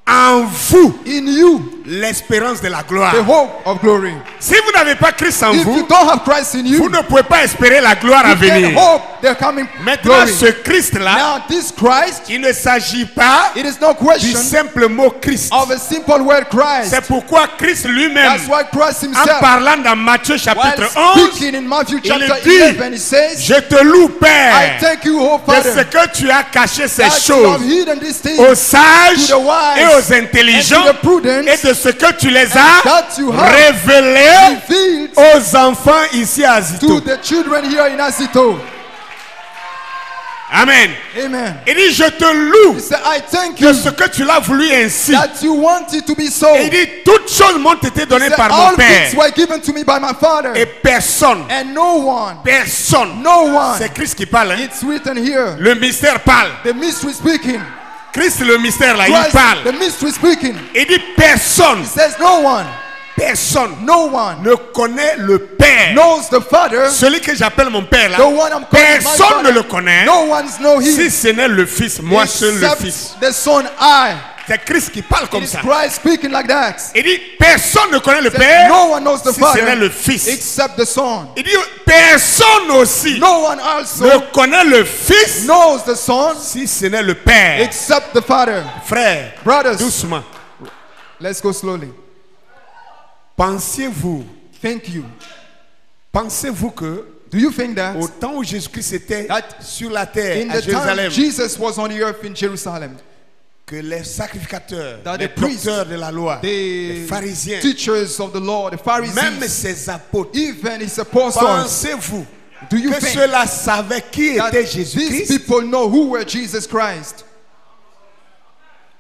Speaker 1: en vous,
Speaker 2: in you,
Speaker 1: l'espérance de la gloire.
Speaker 2: the hope of glory.
Speaker 1: Si vous n'avez pas Christ en
Speaker 2: If you
Speaker 1: vous,
Speaker 2: don't have Christ in
Speaker 1: vous
Speaker 2: you,
Speaker 1: ne pouvez pas espérer la gloire à
Speaker 2: you can
Speaker 1: venir.
Speaker 2: hope the coming
Speaker 1: Maintenant,
Speaker 2: glory.
Speaker 1: ce Christ-là,
Speaker 2: Now this Christ,
Speaker 1: il ne s'agit pas
Speaker 2: it is no
Speaker 1: du
Speaker 2: question
Speaker 1: simple mot Christ.
Speaker 2: of a simple word Christ.
Speaker 1: C'est pourquoi Christ lui-même,
Speaker 2: That's why Christ
Speaker 1: en
Speaker 2: himself,
Speaker 1: parlant dans Matthieu
Speaker 2: while
Speaker 1: chapitre 11,
Speaker 2: speaking in Matthew
Speaker 1: il
Speaker 2: chapter
Speaker 1: dit,
Speaker 2: 11, he says,
Speaker 1: je te loue,
Speaker 2: I
Speaker 1: Père,
Speaker 2: thank you, O
Speaker 1: de ce
Speaker 2: Father,
Speaker 1: que tu as caché ces
Speaker 2: that you have
Speaker 1: choses
Speaker 2: hidden these things
Speaker 1: aux sages
Speaker 2: to the wise
Speaker 1: et aux
Speaker 2: and
Speaker 1: intelligents
Speaker 2: to the prudent,
Speaker 1: et de ce que tu les as
Speaker 2: that you have
Speaker 1: révélés
Speaker 2: revealed
Speaker 1: aux enfants ici à
Speaker 2: to
Speaker 1: Azito.
Speaker 2: the children here in Azito.
Speaker 1: Amen.
Speaker 2: Amen.
Speaker 1: Il dit, je te loue
Speaker 2: He said, I thank
Speaker 1: de
Speaker 2: you
Speaker 1: ce que tu l'as voulu ainsi.
Speaker 2: that you want it to be so.
Speaker 1: Et il dit, toutes choses m'ont été données
Speaker 2: He said,
Speaker 1: par
Speaker 2: all
Speaker 1: mon Père.
Speaker 2: things were given to me by my Father,
Speaker 1: Et personne,
Speaker 2: and no one,
Speaker 1: personne, c'est
Speaker 2: no
Speaker 1: Christ qui parle. Hein.
Speaker 2: it's written here.
Speaker 1: Le mystère parle.
Speaker 2: The mystery speaking.
Speaker 1: Christ, le mystère là, il
Speaker 2: Christ,
Speaker 1: parle.
Speaker 2: the mystery speaking.
Speaker 1: Il dit, personne,
Speaker 2: He says, no one
Speaker 1: ne connaît le Père.
Speaker 2: knows the Father,
Speaker 1: Celui que j'appelle mon Père là,
Speaker 2: the one I'm calling my
Speaker 1: personne ne
Speaker 2: Father.
Speaker 1: le connaît.
Speaker 2: No one knows him
Speaker 1: Si ce n'est le Fils, moi seul le
Speaker 2: except
Speaker 1: Fils.
Speaker 2: the Son, I.
Speaker 1: C'est Christ qui parle
Speaker 2: It
Speaker 1: comme
Speaker 2: is
Speaker 1: ça.
Speaker 2: Christ speaking like that.
Speaker 1: Il dit, personne ne connaît le
Speaker 2: Says,
Speaker 1: Père
Speaker 2: no one knows the
Speaker 1: si ce n'est
Speaker 2: Father
Speaker 1: le Fils.
Speaker 2: except the Son.
Speaker 1: Il dit, personne aussi
Speaker 2: No one also
Speaker 1: ne connaît le Fils
Speaker 2: knows the Son
Speaker 1: si ce n'est le Père.
Speaker 2: except the Father.
Speaker 1: Frère,
Speaker 2: Brothers,
Speaker 1: doucement.
Speaker 2: let's go slowly.
Speaker 1: Pensez-vous que
Speaker 2: Do you think that
Speaker 1: au temps où Jésus-Christ était
Speaker 2: That
Speaker 1: sur la terre
Speaker 2: in
Speaker 1: à
Speaker 2: the time
Speaker 1: Jérusalem,
Speaker 2: Jesus was on the earth in Jerusalem,
Speaker 1: que les sacrificateurs,
Speaker 2: that
Speaker 1: les
Speaker 2: the priests,
Speaker 1: docteurs de la loi, les
Speaker 2: the
Speaker 1: pharisiens,
Speaker 2: teachers of the law, the
Speaker 1: même
Speaker 2: Pharisees,
Speaker 1: ses apôtres,
Speaker 2: even his apostles,
Speaker 1: pensez-vous
Speaker 2: do you
Speaker 1: que
Speaker 2: think
Speaker 1: ceux-là savaient qui
Speaker 2: that
Speaker 1: était
Speaker 2: these
Speaker 1: Jésus-Christ?
Speaker 2: people know who were Jesus Christ?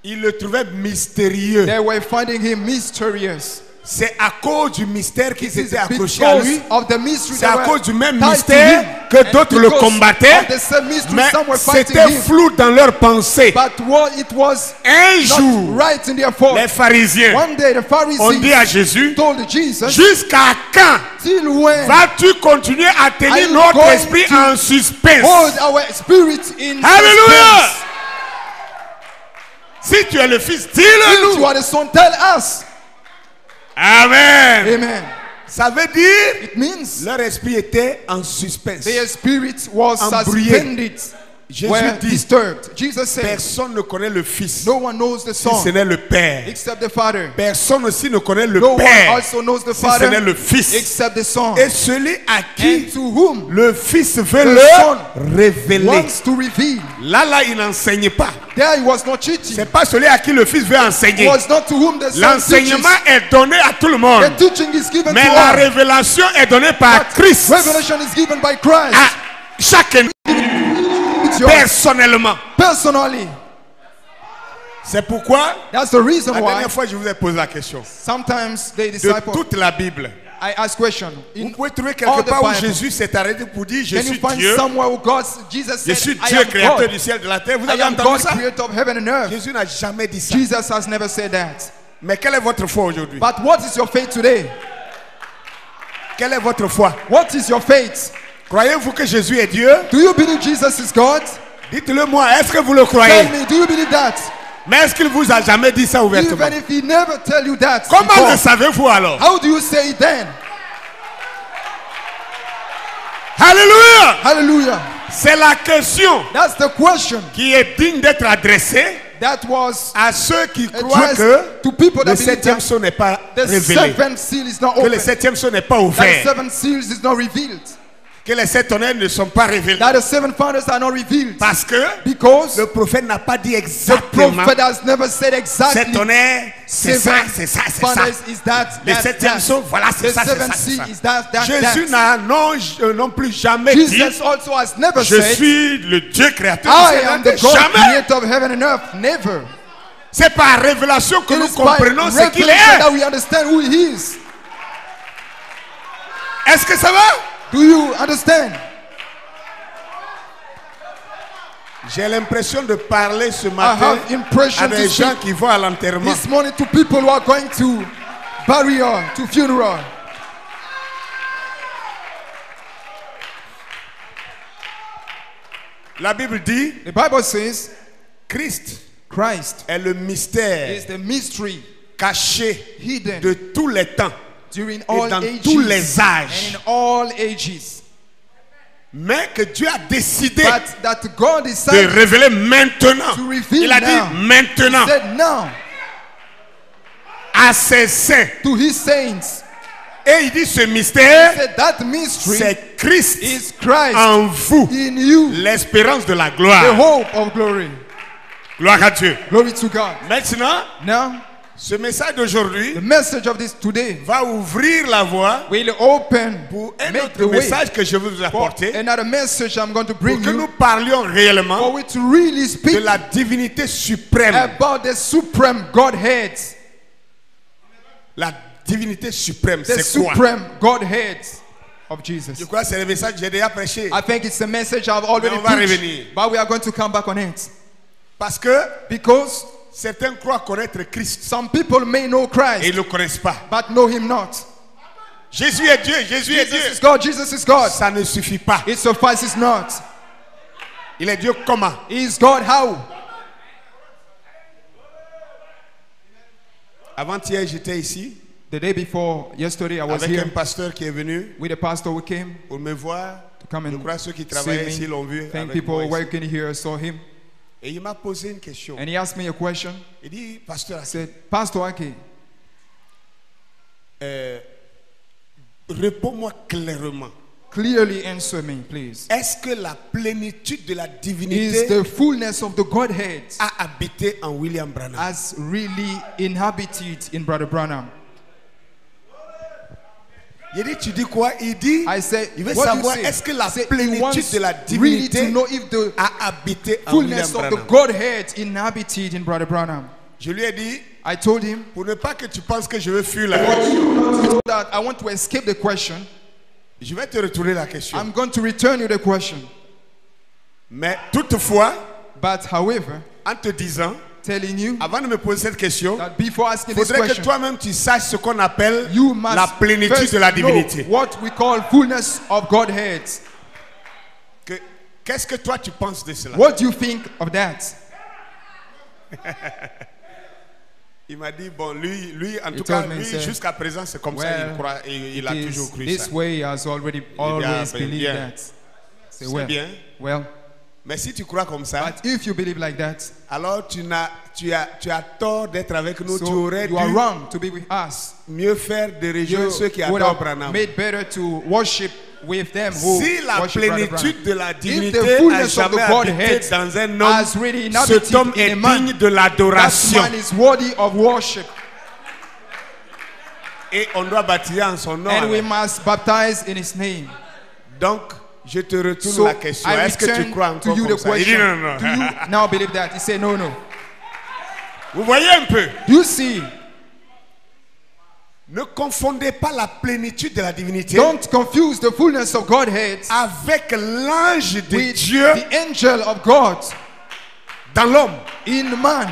Speaker 1: Ils le trouvaient mystérieux.
Speaker 2: They were finding him mysterious.
Speaker 1: C'est à cause du mystère qu'ils
Speaker 2: This is
Speaker 1: étaient accrochés à lui.
Speaker 2: because of the mystery
Speaker 1: C'est
Speaker 2: that
Speaker 1: à
Speaker 2: were
Speaker 1: cause du même
Speaker 2: tied to
Speaker 1: mystère
Speaker 2: him.
Speaker 1: que
Speaker 2: And
Speaker 1: d'autres le
Speaker 2: because
Speaker 1: combattaient.
Speaker 2: of the same mystery,
Speaker 1: Mais
Speaker 2: some were fighting
Speaker 1: c'était
Speaker 2: him.
Speaker 1: flou dans leurs pensées.
Speaker 2: But it was
Speaker 1: Un
Speaker 2: not
Speaker 1: jour,
Speaker 2: right in their thought.
Speaker 1: les pharisiens
Speaker 2: One day the
Speaker 1: ont dit à
Speaker 2: Pharisees
Speaker 1: Jésus,
Speaker 2: told Jesus,
Speaker 1: jusqu'à quand
Speaker 2: till when
Speaker 1: vas-tu continuer à
Speaker 2: Are
Speaker 1: tenir
Speaker 2: you
Speaker 1: notre
Speaker 2: going
Speaker 1: esprit
Speaker 2: to
Speaker 1: en suspense?
Speaker 2: hold our spirit in
Speaker 1: Alléluia!
Speaker 2: suspense?
Speaker 1: Si tu es le Fils,
Speaker 2: If
Speaker 1: dis-le-nous.
Speaker 2: you are the Son, tell us.
Speaker 1: Amen.
Speaker 2: Amen.
Speaker 1: Ça veut dire,
Speaker 2: It means
Speaker 1: leur esprit était en suspense.
Speaker 2: their spirit was
Speaker 1: Embrouillé.
Speaker 2: suspended,
Speaker 1: Jésus
Speaker 2: were
Speaker 1: dit,
Speaker 2: disturbed. Jesus said,
Speaker 1: personne ne connaît le Fils
Speaker 2: no one knows the
Speaker 1: si ce
Speaker 2: Son
Speaker 1: n'est le Père.
Speaker 2: except the Father.
Speaker 1: Personne aussi ne connaît le
Speaker 2: No one
Speaker 1: Père
Speaker 2: also knows the
Speaker 1: si ce n'est
Speaker 2: Father
Speaker 1: le Fils.
Speaker 2: except the Son.
Speaker 1: Et celui à
Speaker 2: And
Speaker 1: qui
Speaker 2: to whom
Speaker 1: le Fils veut
Speaker 2: the
Speaker 1: le
Speaker 2: Son
Speaker 1: révéler.
Speaker 2: wants to reveal.
Speaker 1: Là, il n'enseigne pas.
Speaker 2: There he was not teaching.
Speaker 1: C'est pas celui à qui le Fils veut enseigner.
Speaker 2: It was not to whom the Son teaches.
Speaker 1: L'enseignement est donné à tout le monde.
Speaker 2: The teaching is given
Speaker 1: Mais
Speaker 2: to
Speaker 1: la
Speaker 2: all.
Speaker 1: révélation est donnée par
Speaker 2: But
Speaker 1: Christ
Speaker 2: revelation is given by Christ.
Speaker 1: à chacun
Speaker 2: It's yours.
Speaker 1: personnellement.
Speaker 2: Personally.
Speaker 1: C'est pourquoi
Speaker 2: That's the reason
Speaker 1: la
Speaker 2: why
Speaker 1: dernière fois je vous ai posé la question.
Speaker 2: sometimes the
Speaker 1: De
Speaker 2: disciples,
Speaker 1: toute la Bible,
Speaker 2: I ask question.
Speaker 1: vous
Speaker 2: In,
Speaker 1: pouvez trouver
Speaker 2: all
Speaker 1: quelque
Speaker 2: the
Speaker 1: part où
Speaker 2: Bible,
Speaker 1: Jésus s'est arrêté pour dire je
Speaker 2: can you
Speaker 1: suis
Speaker 2: find
Speaker 1: Dieu,
Speaker 2: somewhere where God, Jesus
Speaker 1: je
Speaker 2: said,
Speaker 1: suis
Speaker 2: I
Speaker 1: Dieu
Speaker 2: am
Speaker 1: créateur
Speaker 2: God.
Speaker 1: du ciel et de la terre. Vous
Speaker 2: I
Speaker 1: avez
Speaker 2: am
Speaker 1: entendu
Speaker 2: God,
Speaker 1: ça?
Speaker 2: creator of heaven and earth.
Speaker 1: Jésus n'a jamais dit ça.
Speaker 2: Jesus has never said that.
Speaker 1: Mais quelle est votre foi aujourd'hui?
Speaker 2: But what is your faith today?
Speaker 1: Quelle est votre foi?
Speaker 2: What is your faith?
Speaker 1: Croyez-vous que Jésus est Dieu?
Speaker 2: Do you believe Jesus is God?
Speaker 1: Dites-le moi, est-ce que vous le
Speaker 2: Tell
Speaker 1: croyez?
Speaker 2: me, do you believe that?
Speaker 1: Mais est-ce qu'il vous a jamais dit ça ouvertement?
Speaker 2: Even if he never tell you that
Speaker 1: Comment
Speaker 2: before,
Speaker 1: le savez-vous alors?
Speaker 2: how do you say it then?
Speaker 1: Alléluia!
Speaker 2: Hallelujah.
Speaker 1: C'est la question
Speaker 2: That's the question
Speaker 1: qui est digne d'être adressée
Speaker 2: that was
Speaker 1: à ceux qui croient
Speaker 2: addressed
Speaker 1: que
Speaker 2: to people
Speaker 1: le
Speaker 2: that believe
Speaker 1: septième
Speaker 2: that
Speaker 1: sceau n'est pas
Speaker 2: the
Speaker 1: révélé,
Speaker 2: seventh seal is not
Speaker 1: que le
Speaker 2: open,
Speaker 1: septième sceau n'est pas
Speaker 2: that the
Speaker 1: ouvert,
Speaker 2: seven seals is not revealed,
Speaker 1: que les sept tonnerres ne sont pas révélés.
Speaker 2: that the seven founders are not revealed,
Speaker 1: Parce que
Speaker 2: because
Speaker 1: le prophète n'a pas dit
Speaker 2: the
Speaker 1: exactement
Speaker 2: prophet has never said
Speaker 1: sept
Speaker 2: exactly
Speaker 1: tonnerres, c'est ça,
Speaker 2: seven
Speaker 1: c'est ça, c'est ça.
Speaker 2: founders is that,
Speaker 1: Le
Speaker 2: that,
Speaker 1: septième
Speaker 2: that.
Speaker 1: sceau, voilà, c'est
Speaker 2: The
Speaker 1: ça, c'est
Speaker 2: seventh
Speaker 1: ça, c'est
Speaker 2: seal
Speaker 1: ça.
Speaker 2: is that,
Speaker 1: Jésus
Speaker 2: that.
Speaker 1: n'a non plus jamais dit
Speaker 2: Jesus also has never
Speaker 1: je
Speaker 2: said,
Speaker 1: suis le Dieu créateur du
Speaker 2: I
Speaker 1: ciel et
Speaker 2: am
Speaker 1: de la
Speaker 2: the
Speaker 1: terre.
Speaker 2: God
Speaker 1: Jamais.
Speaker 2: creator of heaven and earth. Never.
Speaker 1: C'est par révélation que
Speaker 2: It
Speaker 1: nous
Speaker 2: is by
Speaker 1: comprenons ce qu'il
Speaker 2: revelation
Speaker 1: est.
Speaker 2: that we understand who he is.
Speaker 1: Est-ce que ça va?
Speaker 2: Do you understand?
Speaker 1: J'ai l'impression de parler ce
Speaker 2: I
Speaker 1: matin
Speaker 2: have impression
Speaker 1: à des
Speaker 2: to
Speaker 1: gens
Speaker 2: speak
Speaker 1: qui vont à l'enterrement.
Speaker 2: this morning to people who are going to burial, to funeral.
Speaker 1: La Bible dit,
Speaker 2: The Bible says
Speaker 1: Christ
Speaker 2: Christ
Speaker 1: est le mystère
Speaker 2: is the mystery
Speaker 1: caché
Speaker 2: hidden
Speaker 1: de tous les temps
Speaker 2: during
Speaker 1: et
Speaker 2: all
Speaker 1: dans
Speaker 2: ages
Speaker 1: tous les
Speaker 2: and
Speaker 1: âges.
Speaker 2: in all ages.
Speaker 1: Mais que Dieu a décidé
Speaker 2: But that God
Speaker 1: de
Speaker 2: decided
Speaker 1: révéler maintenant.
Speaker 2: to reveal
Speaker 1: Il a
Speaker 2: now.
Speaker 1: dit maintenant
Speaker 2: said now
Speaker 1: à ses saints.
Speaker 2: to his saints.
Speaker 1: Et il dit ce mystère,
Speaker 2: Said that mystery
Speaker 1: c'est Christ
Speaker 2: is Christ
Speaker 1: en vous,
Speaker 2: in you,
Speaker 1: l'espérance de la
Speaker 2: the
Speaker 1: gloire.
Speaker 2: hope of glory.
Speaker 1: Gloire à Dieu.
Speaker 2: Glory to God.
Speaker 1: Maintenant,
Speaker 2: Now,
Speaker 1: ce message d'aujourd'hui
Speaker 2: the message of this today
Speaker 1: va ouvrir la voie
Speaker 2: will open,
Speaker 1: pour un
Speaker 2: make
Speaker 1: autre
Speaker 2: the way
Speaker 1: message que je vais vous
Speaker 2: for
Speaker 1: apporter,
Speaker 2: another message I'm going to
Speaker 1: pour
Speaker 2: bring
Speaker 1: que nous
Speaker 2: you,
Speaker 1: parlions réellement
Speaker 2: for we to really
Speaker 1: de
Speaker 2: speak
Speaker 1: la divinité suprême.
Speaker 2: about the supreme Godhead.
Speaker 1: La divinité suprême,
Speaker 2: The
Speaker 1: c'est quoi?
Speaker 2: supreme Godhead of Jesus.
Speaker 1: Je crois que c'est le message que j'ai déjà prêché.
Speaker 2: I think it's a message I've already
Speaker 1: Mais on va
Speaker 2: preached,
Speaker 1: revenir.
Speaker 2: but we are going to come back on it.
Speaker 1: Parce que
Speaker 2: Because
Speaker 1: certains croient connaître Christ
Speaker 2: some people may know
Speaker 1: et
Speaker 2: Christ,
Speaker 1: ils ne le connaissent pas.
Speaker 2: but know him not.
Speaker 1: Jésus est Dieu, Jésus est Dieu.
Speaker 2: Jesus is God, Jesus is God.
Speaker 1: Ça ne suffit pas.
Speaker 2: It suffices not.
Speaker 1: Il est Dieu comment?
Speaker 2: He is God how?
Speaker 1: Avant-hier, j'étais ici
Speaker 2: The day before, yesterday, I was
Speaker 1: avec
Speaker 2: here
Speaker 1: un pasteur qui est venu
Speaker 2: with a pastor who came
Speaker 1: pour me voir.
Speaker 2: to come
Speaker 1: Je
Speaker 2: and
Speaker 1: crois que ceux qui
Speaker 2: see
Speaker 1: travaillaient ici
Speaker 2: me.
Speaker 1: l'ont vu.
Speaker 2: Thank
Speaker 1: avec moi
Speaker 2: people
Speaker 1: ici.
Speaker 2: working here saw him.
Speaker 1: Et il m'a posé une question.
Speaker 2: And he asked me a question.
Speaker 1: Il dit, pasteur,
Speaker 2: I said, Pastor Aki,
Speaker 1: réponds-moi clairement.
Speaker 2: clearly answer me, please.
Speaker 1: Est-ce que la plénitude de la
Speaker 2: Is
Speaker 1: divinité
Speaker 2: the fullness of the Godhead
Speaker 1: a habité en William Branham?
Speaker 2: as really inhabited in Brother Branham?
Speaker 1: Il dit, tu dis quoi? Il dit,
Speaker 2: I said,
Speaker 1: il veut
Speaker 2: what do you
Speaker 1: savoir
Speaker 2: say?
Speaker 1: est-ce que la
Speaker 2: I said, he
Speaker 1: plénitude
Speaker 2: wants
Speaker 1: de la
Speaker 2: really to
Speaker 1: divinité
Speaker 2: know if the
Speaker 1: a habité en William
Speaker 2: fullness of the
Speaker 1: Branham.
Speaker 2: Godhead inhabited in Brother Branham.
Speaker 1: Je lui ai dit,
Speaker 2: I told him,
Speaker 1: pour ne pas que tu penses que je veux fuir la
Speaker 2: so that I want to escape the question,
Speaker 1: je vais te retourner la question.
Speaker 2: I'm going to return you the question.
Speaker 1: Mais toutefois,
Speaker 2: But however,
Speaker 1: en te disant,
Speaker 2: telling you
Speaker 1: avant de me poser cette question,
Speaker 2: that before asking
Speaker 1: il
Speaker 2: this
Speaker 1: faudrait que
Speaker 2: question,
Speaker 1: toi-même tu saches ce qu'on appelle
Speaker 2: you must
Speaker 1: la plénitude
Speaker 2: first
Speaker 1: de la
Speaker 2: know
Speaker 1: divinité.
Speaker 2: what we call fullness of Godhead.
Speaker 1: Qu'est-ce que toi tu penses de cela?
Speaker 2: What do you think of that?
Speaker 1: Il m'a dit, bon, lui en
Speaker 2: He
Speaker 1: tout cas,
Speaker 2: told me,
Speaker 1: lui
Speaker 2: sir,
Speaker 1: jusqu'à présent, c'est comme ça,
Speaker 2: well,
Speaker 1: il croit, et il a
Speaker 2: It
Speaker 1: toujours
Speaker 2: is
Speaker 1: cru
Speaker 2: this
Speaker 1: ça.
Speaker 2: way has always believed
Speaker 1: bien.
Speaker 2: that. Say,
Speaker 1: C'est bien.
Speaker 2: well,
Speaker 1: Mais si tu crois comme ça,
Speaker 2: but if you believe like that,
Speaker 1: alors tu as tort d'être avec nous. Tu
Speaker 2: so
Speaker 1: aurais
Speaker 2: you are
Speaker 1: dû
Speaker 2: wrong to be with us.
Speaker 1: mieux faire de
Speaker 2: You
Speaker 1: rejoindre ceux qui
Speaker 2: would
Speaker 1: adorent
Speaker 2: have
Speaker 1: Branham.
Speaker 2: made better to worship with them who
Speaker 1: Si la
Speaker 2: worship Brother
Speaker 1: plénitude de la
Speaker 2: Branham. If
Speaker 1: divinité
Speaker 2: the
Speaker 1: a
Speaker 2: fullness of the
Speaker 1: jamais habité
Speaker 2: Godhead
Speaker 1: dans un homme,
Speaker 2: has really inhabited
Speaker 1: cet homme
Speaker 2: in
Speaker 1: est
Speaker 2: a man,
Speaker 1: digne de
Speaker 2: that
Speaker 1: l'adoration.
Speaker 2: man is worthy of worship,
Speaker 1: Et on doit baptiser en son nom.
Speaker 2: and we
Speaker 1: alors.
Speaker 2: must baptize in His name.
Speaker 1: Donc, je te retourne
Speaker 2: So
Speaker 1: la question.
Speaker 2: I
Speaker 1: Est-ce que tu
Speaker 2: return
Speaker 1: crois
Speaker 2: to
Speaker 1: encore
Speaker 2: you
Speaker 1: comme
Speaker 2: the
Speaker 1: ça? Il dit
Speaker 2: question.
Speaker 1: non, non,
Speaker 2: Do
Speaker 1: non.
Speaker 2: you now believe that? He said, no, no.
Speaker 1: Vous voyez un peu?
Speaker 2: Do you see?
Speaker 1: Ne confondez pas la plénitude de la divinité
Speaker 2: Don't confuse the fullness of Godhead
Speaker 1: avec l'ange de
Speaker 2: with
Speaker 1: Dieu
Speaker 2: the angel of God
Speaker 1: dans l'homme.
Speaker 2: in man.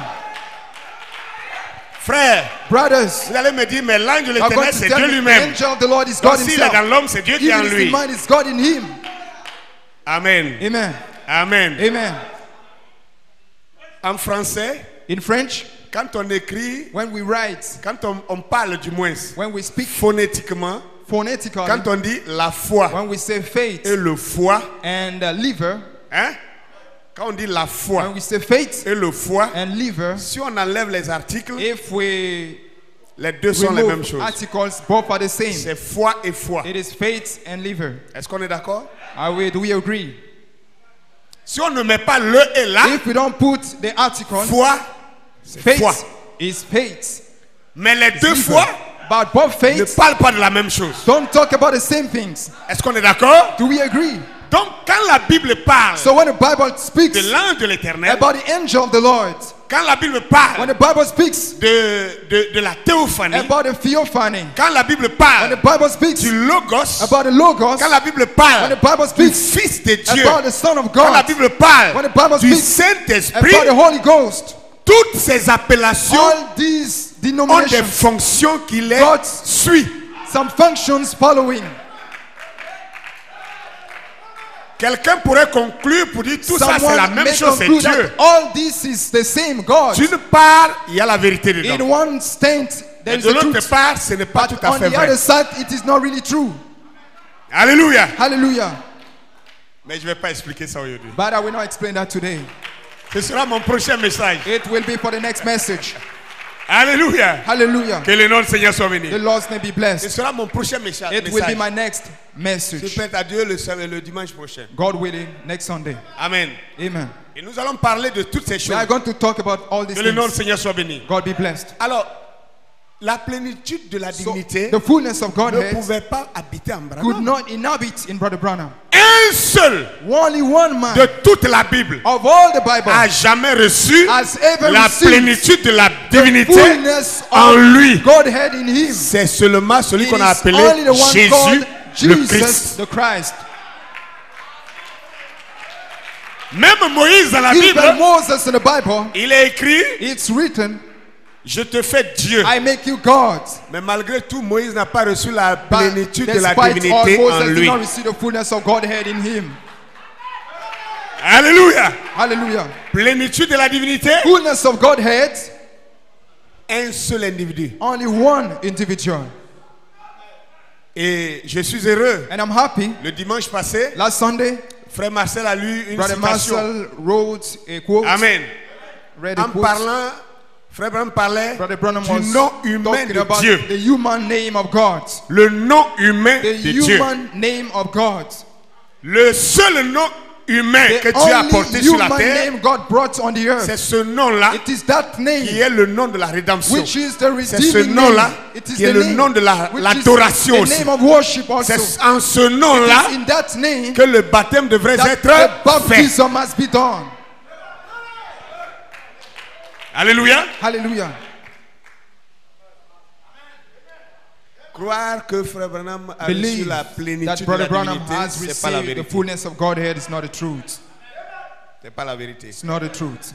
Speaker 1: Frère,
Speaker 2: Brothers,
Speaker 1: vous allez me dire, mais l'ange de
Speaker 2: I'm going
Speaker 1: l'éternel,
Speaker 2: to
Speaker 1: c'est
Speaker 2: tell
Speaker 1: Dieu
Speaker 2: you, the
Speaker 1: lui-même.
Speaker 2: angel of the Lord is
Speaker 1: Donc
Speaker 2: God
Speaker 1: s'il est dans
Speaker 2: himself.
Speaker 1: l'homme, c'est Dieu qui est en
Speaker 2: Even if
Speaker 1: lui.
Speaker 2: the man is God in him.
Speaker 1: Amen.
Speaker 2: Amen.
Speaker 1: Amen.
Speaker 2: Amen.
Speaker 1: En français,
Speaker 2: In French,
Speaker 1: quand on écrit,
Speaker 2: when we write,
Speaker 1: quand on parle du moins,
Speaker 2: when we speak
Speaker 1: phonétiquement,
Speaker 2: phonetically,
Speaker 1: quand on dit la foi
Speaker 2: when we say faith
Speaker 1: et le foi,
Speaker 2: and liver,
Speaker 1: hein? Quand on dit la foi
Speaker 2: when we say faith
Speaker 1: et le foi,
Speaker 2: and liver,
Speaker 1: si on enlève les articles,
Speaker 2: if we
Speaker 1: les deux sont les mêmes
Speaker 2: remove
Speaker 1: choses.
Speaker 2: articles, both are the same.
Speaker 1: C'est foi et foi.
Speaker 2: It is faith and liver.
Speaker 1: Est-ce qu'on est d'accord?
Speaker 2: Do we agree?
Speaker 1: Si on ne met pas le et là,
Speaker 2: If we don't put the article,
Speaker 1: foi, c'est foi.
Speaker 2: faith is faith.
Speaker 1: Mais les deux
Speaker 2: Liver.
Speaker 1: fois
Speaker 2: But both
Speaker 1: ne
Speaker 2: faiths
Speaker 1: parlent pas de la même chose.
Speaker 2: don't talk about the same things.
Speaker 1: Est-ce qu'on est d'accord?
Speaker 2: Do we agree?
Speaker 1: Donc, quand la Bible parle
Speaker 2: So when the Bible speaks
Speaker 1: de l'ange de l'éternel,
Speaker 2: about the angel of the Lord,
Speaker 1: quand la Bible
Speaker 2: when
Speaker 1: parle
Speaker 2: the Bible speaks
Speaker 1: de la théophanie,
Speaker 2: about the theophany,
Speaker 1: quand la Bible
Speaker 2: when the
Speaker 1: parle
Speaker 2: Bible speaks
Speaker 1: du logos,
Speaker 2: about the Logos,
Speaker 1: quand la Bible
Speaker 2: when
Speaker 1: parle
Speaker 2: the Bible
Speaker 1: du
Speaker 2: speaks
Speaker 1: Fils de Dieu,
Speaker 2: about the Son of
Speaker 1: quand la
Speaker 2: God,
Speaker 1: Bible parle
Speaker 2: when the Bible
Speaker 1: du
Speaker 2: speaks
Speaker 1: Saint-Esprit,
Speaker 2: about the Holy Ghost,
Speaker 1: toutes ces appellations
Speaker 2: all these
Speaker 1: ont des
Speaker 2: denominations
Speaker 1: fonctions qui les
Speaker 2: got
Speaker 1: suivent.
Speaker 2: some functions following.
Speaker 1: Quelqu'un pourrait conclure pour dire tout ça c'est la
Speaker 2: Someone
Speaker 1: même
Speaker 2: may
Speaker 1: chose, c'est
Speaker 2: conclude
Speaker 1: Dieu.
Speaker 2: that all this is the same God.
Speaker 1: D'une part, il y a la vérité
Speaker 2: In
Speaker 1: dedans.
Speaker 2: one stand, there
Speaker 1: Et
Speaker 2: is
Speaker 1: de
Speaker 2: the
Speaker 1: l'autre
Speaker 2: truth.
Speaker 1: part, ce n'est pas
Speaker 2: But
Speaker 1: tout à
Speaker 2: on
Speaker 1: fait
Speaker 2: the
Speaker 1: vrai.
Speaker 2: other side, it is not really true.
Speaker 1: Alléluia.
Speaker 2: Hallelujah.
Speaker 1: Mais je ne vais pas expliquer ça aujourd'hui.
Speaker 2: But I will not explain that today.
Speaker 1: Ce sera mon prochain message.
Speaker 2: It will be for the next message.
Speaker 1: Alléluia.
Speaker 2: Hallelujah.
Speaker 1: Que le nom du Seigneur soit béni.
Speaker 2: The Lord's name be
Speaker 1: Ce
Speaker 2: blessed.
Speaker 1: sera mon prochain message.
Speaker 2: It will be my next
Speaker 1: Je
Speaker 2: message.
Speaker 1: pète à Dieu le dimanche prochain.
Speaker 2: God willing, next Sunday.
Speaker 1: Amen.
Speaker 2: Amen.
Speaker 1: Et nous allons parler de toutes ces
Speaker 2: We
Speaker 1: choses.
Speaker 2: are going to talk about all these
Speaker 1: Que le nom du
Speaker 2: things.
Speaker 1: Seigneur soit béni.
Speaker 2: God be blessed.
Speaker 1: Alors, la plénitude de la
Speaker 2: So,
Speaker 1: divinité
Speaker 2: the fullness of
Speaker 1: ne
Speaker 2: Godhead
Speaker 1: pouvait pas habiter en
Speaker 2: could
Speaker 1: Branham.
Speaker 2: not inhabit in Brother Branham.
Speaker 1: Un seul
Speaker 2: Only one man
Speaker 1: de toute la Bible
Speaker 2: of all the Bible
Speaker 1: a jamais reçu
Speaker 2: has ever
Speaker 1: la
Speaker 2: received
Speaker 1: plénitude de la
Speaker 2: the
Speaker 1: divinité
Speaker 2: fullness
Speaker 1: en
Speaker 2: of
Speaker 1: lui.
Speaker 2: Godhead in him.
Speaker 1: C'est seulement celui
Speaker 2: It
Speaker 1: qu'on a
Speaker 2: is
Speaker 1: appelé
Speaker 2: only the one
Speaker 1: Jésus
Speaker 2: called
Speaker 1: le
Speaker 2: Jesus
Speaker 1: Christ.
Speaker 2: the Christ.
Speaker 1: Même Moïse dans la
Speaker 2: Even
Speaker 1: Bible,
Speaker 2: Moses in the Bible,
Speaker 1: il est écrit,
Speaker 2: it's written,
Speaker 1: je te fais Dieu.
Speaker 2: I make you God.
Speaker 1: Mais malgré tout, Moïse n'a pas reçu la
Speaker 2: But
Speaker 1: plénitude de la
Speaker 2: despite all,
Speaker 1: divinité en
Speaker 2: Moses did
Speaker 1: lui.
Speaker 2: not receive the fullness of Godhead in him.
Speaker 1: Alléluia.
Speaker 2: Hallelujah.
Speaker 1: Plénitude de la divinité
Speaker 2: Fullness of Godhead
Speaker 1: un seul individu.
Speaker 2: Only one individual.
Speaker 1: Et je suis heureux.
Speaker 2: And I'm happy.
Speaker 1: Le dimanche passé,
Speaker 2: Last Sunday,
Speaker 1: Frère Marcel a lu une
Speaker 2: Brother
Speaker 1: citation.
Speaker 2: Marcel wrote a quote.
Speaker 1: Amen.
Speaker 2: Read a
Speaker 1: En
Speaker 2: quote.
Speaker 1: parlant, Frère Branham parlait
Speaker 2: Brother Branham
Speaker 1: du
Speaker 2: was
Speaker 1: nom humain
Speaker 2: talking
Speaker 1: de
Speaker 2: about
Speaker 1: Dieu.
Speaker 2: the human name of God.
Speaker 1: Le nom humain
Speaker 2: The
Speaker 1: de Dieu.
Speaker 2: human name of God.
Speaker 1: Le seul nom humain que
Speaker 2: The
Speaker 1: Dieu a
Speaker 2: only
Speaker 1: porté sur la
Speaker 2: human
Speaker 1: terre,
Speaker 2: name God brought on the
Speaker 1: c'est
Speaker 2: earth.
Speaker 1: ce nom-là
Speaker 2: It is that
Speaker 1: qui
Speaker 2: name
Speaker 1: est le nom de la rédemption.
Speaker 2: which is the
Speaker 1: C'est ce
Speaker 2: redeeming
Speaker 1: nom-là
Speaker 2: name. It is
Speaker 1: qui est
Speaker 2: the
Speaker 1: le
Speaker 2: name
Speaker 1: nom de
Speaker 2: which
Speaker 1: l'adoration
Speaker 2: is
Speaker 1: aussi.
Speaker 2: the name of worship also.
Speaker 1: C'est en ce nom-là
Speaker 2: It is in that name
Speaker 1: que le baptême devrait
Speaker 2: that
Speaker 1: être
Speaker 2: the
Speaker 1: fait.
Speaker 2: baptism must be done.
Speaker 1: Alléluia.
Speaker 2: Hallelujah.
Speaker 1: Croire que Frère Branham a reçu
Speaker 2: Believe
Speaker 1: la
Speaker 2: that
Speaker 1: plénitude de
Speaker 2: Brother
Speaker 1: la
Speaker 2: Branham
Speaker 1: divinité,
Speaker 2: has
Speaker 1: c'est pas la
Speaker 2: received the
Speaker 1: vérité.
Speaker 2: fullness of Godhead is not the truth.
Speaker 1: C'est pas la vérité.
Speaker 2: It's not the truth.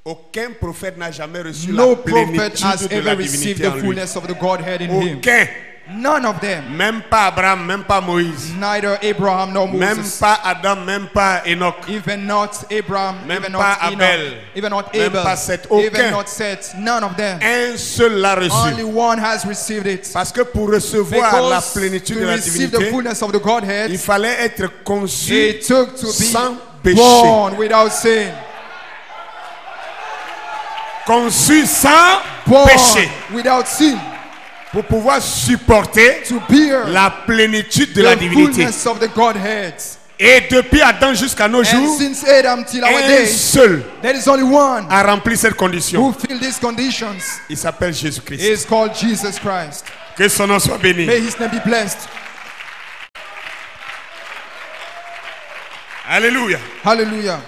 Speaker 1: Aucun prophète n'a jamais reçu
Speaker 2: No
Speaker 1: la
Speaker 2: prophet has
Speaker 1: plénitude de la
Speaker 2: ever received
Speaker 1: divinité
Speaker 2: the
Speaker 1: en lui.
Speaker 2: fullness of the Godhead in him.
Speaker 1: Aucun.
Speaker 2: None of them.
Speaker 1: Même pas Abraham, même pas Moïse.
Speaker 2: Neither Abraham nor
Speaker 1: Même
Speaker 2: Moses.
Speaker 1: pas Adam, même pas Enoch.
Speaker 2: Even not Abraham,
Speaker 1: Même
Speaker 2: even
Speaker 1: pas
Speaker 2: not
Speaker 1: Abel.
Speaker 2: Enoch, even not
Speaker 1: Même
Speaker 2: Abel,
Speaker 1: pas Seth. Aucun.
Speaker 2: even not Seth. None of them.
Speaker 1: Un seul l'a
Speaker 2: Only
Speaker 1: reçu.
Speaker 2: one has received it.
Speaker 1: Parce que pour recevoir la
Speaker 2: Because
Speaker 1: plénitude
Speaker 2: to
Speaker 1: de la
Speaker 2: receive the
Speaker 1: divinité,
Speaker 2: fullness of the Godhead,
Speaker 1: il fallait être conçu
Speaker 2: it took to
Speaker 1: sans
Speaker 2: be
Speaker 1: péché.
Speaker 2: born without sin.
Speaker 1: Conçu sans
Speaker 2: Born
Speaker 1: péché.
Speaker 2: without sin.
Speaker 1: Pour pouvoir supporter
Speaker 2: To bear
Speaker 1: la plénitude de la
Speaker 2: the
Speaker 1: divinité.
Speaker 2: fullness of the Godhead.
Speaker 1: Et depuis Adam jusqu'à nos
Speaker 2: And
Speaker 1: jours,
Speaker 2: since Adam till our
Speaker 1: un
Speaker 2: day,
Speaker 1: seul
Speaker 2: there is only one
Speaker 1: a rempli cette condition.
Speaker 2: who fill these conditions.
Speaker 1: Il s'appelle Jésus-Christ.
Speaker 2: Is called Jesus Christ.
Speaker 1: Que son nom soit béni.
Speaker 2: May his name be blessed.
Speaker 1: Alléluia.
Speaker 2: Hallelujah.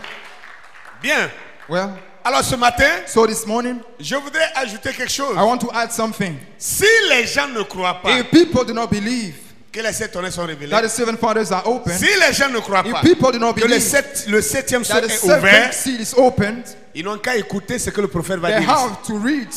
Speaker 1: Bien.
Speaker 2: Well,
Speaker 1: Alors ce matin,
Speaker 2: so this morning,
Speaker 1: je voudrais ajouter quelque chose.
Speaker 2: I want to add something.
Speaker 1: Si les gens ne croient pas
Speaker 2: If people do not believe
Speaker 1: que les sept tonnerres sont révélés,
Speaker 2: that the seven fathers are open,
Speaker 1: si les gens ne croient
Speaker 2: if
Speaker 1: pas
Speaker 2: people do not
Speaker 1: que le
Speaker 2: believe
Speaker 1: septième
Speaker 2: that
Speaker 1: sceau
Speaker 2: the
Speaker 1: est
Speaker 2: seventh
Speaker 1: ouvert,
Speaker 2: seal is opened,
Speaker 1: ils n'ont qu'à écouter ce que le prophète va
Speaker 2: they
Speaker 1: dire.
Speaker 2: have to read,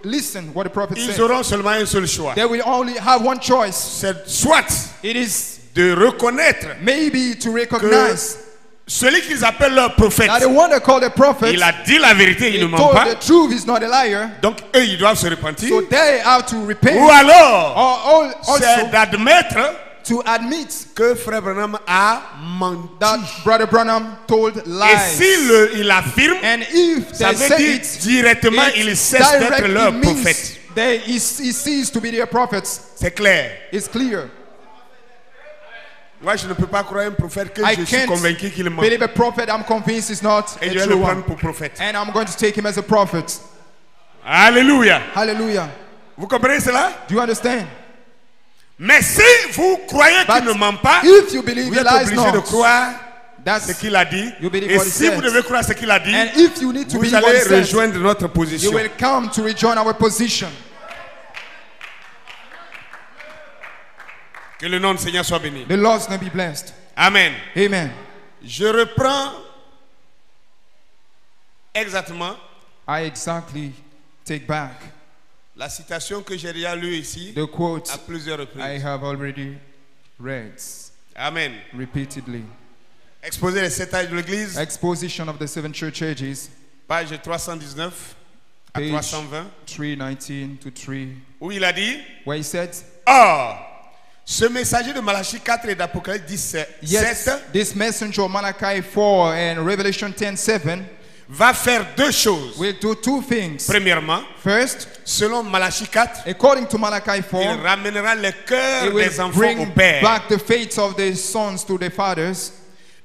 Speaker 2: listen what the prophet
Speaker 1: Ils
Speaker 2: said.
Speaker 1: auront seulement un seul choix.
Speaker 2: They will only have one choice.
Speaker 1: C'est soit
Speaker 2: It is
Speaker 1: de reconnaître
Speaker 2: maybe to recognize
Speaker 1: celui qu'ils appellent leur prophète,
Speaker 2: that the one they call the prophet,
Speaker 1: il a dit la vérité, il
Speaker 2: he
Speaker 1: ne ment
Speaker 2: told
Speaker 1: pas.
Speaker 2: the truth, is not a liar.
Speaker 1: Donc eux, ils doivent se repentir.
Speaker 2: So they have to repent.
Speaker 1: Ou alors,
Speaker 2: Or
Speaker 1: c'est
Speaker 2: also
Speaker 1: d'admettre
Speaker 2: to admit
Speaker 1: que Frère Branham a menti.
Speaker 2: that Brother Branham told
Speaker 1: Et
Speaker 2: lies.
Speaker 1: il affirme,
Speaker 2: And if
Speaker 1: ça
Speaker 2: they
Speaker 1: veut
Speaker 2: say
Speaker 1: dire
Speaker 2: it,
Speaker 1: directement,
Speaker 2: it
Speaker 1: il cesse d'être
Speaker 2: directly
Speaker 1: leur
Speaker 2: means
Speaker 1: prophète.
Speaker 2: he cease to be their prophets.
Speaker 1: C'est clair.
Speaker 2: It's clear.
Speaker 1: Moi, je ne peux pas croire un prophète que
Speaker 2: I
Speaker 1: je suis
Speaker 2: can't
Speaker 1: convaincu qu'il ment.
Speaker 2: believe a prophet I'm convinced is not
Speaker 1: Et
Speaker 2: a
Speaker 1: je vais
Speaker 2: true
Speaker 1: le prendre
Speaker 2: one.
Speaker 1: pour prophète.
Speaker 2: And I'm going to take him as a prophet.
Speaker 1: Alléluia.
Speaker 2: Hallelujah.
Speaker 1: Vous comprenez cela?
Speaker 2: Do you understand?
Speaker 1: Mais si vous croyez qu'il ne ment pas,
Speaker 2: If you believe
Speaker 1: vous
Speaker 2: he
Speaker 1: êtes
Speaker 2: lies
Speaker 1: obligé de
Speaker 2: not,
Speaker 1: croire ce
Speaker 2: that's,
Speaker 1: qu'il a dit.
Speaker 2: You believe
Speaker 1: Et
Speaker 2: what he
Speaker 1: si vous
Speaker 2: said.
Speaker 1: devez croire ce qu'il a dit,
Speaker 2: and if you need to
Speaker 1: vous
Speaker 2: believe what he
Speaker 1: allez
Speaker 2: says,
Speaker 1: rejoindre notre
Speaker 2: you
Speaker 1: position.
Speaker 2: will come to rejoin our position.
Speaker 1: Que le nom du Seigneur soit béni.
Speaker 2: The Lord's name be blessed.
Speaker 1: Amen.
Speaker 2: Amen.
Speaker 1: Je reprends exactement
Speaker 2: I exactly take back
Speaker 1: la citation que j'ai déjà lue ici
Speaker 2: the quote
Speaker 1: à plusieurs
Speaker 2: I
Speaker 1: reprises.
Speaker 2: have already read
Speaker 1: Amen.
Speaker 2: repeatedly.
Speaker 1: Exposé les 7 âges de l'Église,
Speaker 2: Exposition of the seven church ages,
Speaker 1: page 319 à
Speaker 2: page
Speaker 1: 320,
Speaker 2: 319 to 3,
Speaker 1: où il a dit,
Speaker 2: where he said,
Speaker 1: or, ce messager de Malachie 4 et d'Apocalypse 17
Speaker 2: yes, this messenger of Malachi 4 and Revelation 10:7
Speaker 1: va faire deux choses.
Speaker 2: will do two things.
Speaker 1: Premièrement,
Speaker 2: First,
Speaker 1: selon Malachie 4,
Speaker 2: according to Malachi
Speaker 1: il
Speaker 2: 4,
Speaker 1: ramènera le
Speaker 2: it
Speaker 1: cœur des
Speaker 2: will
Speaker 1: enfants au
Speaker 2: bring
Speaker 1: Père.
Speaker 2: back the faith of the sons to the fathers.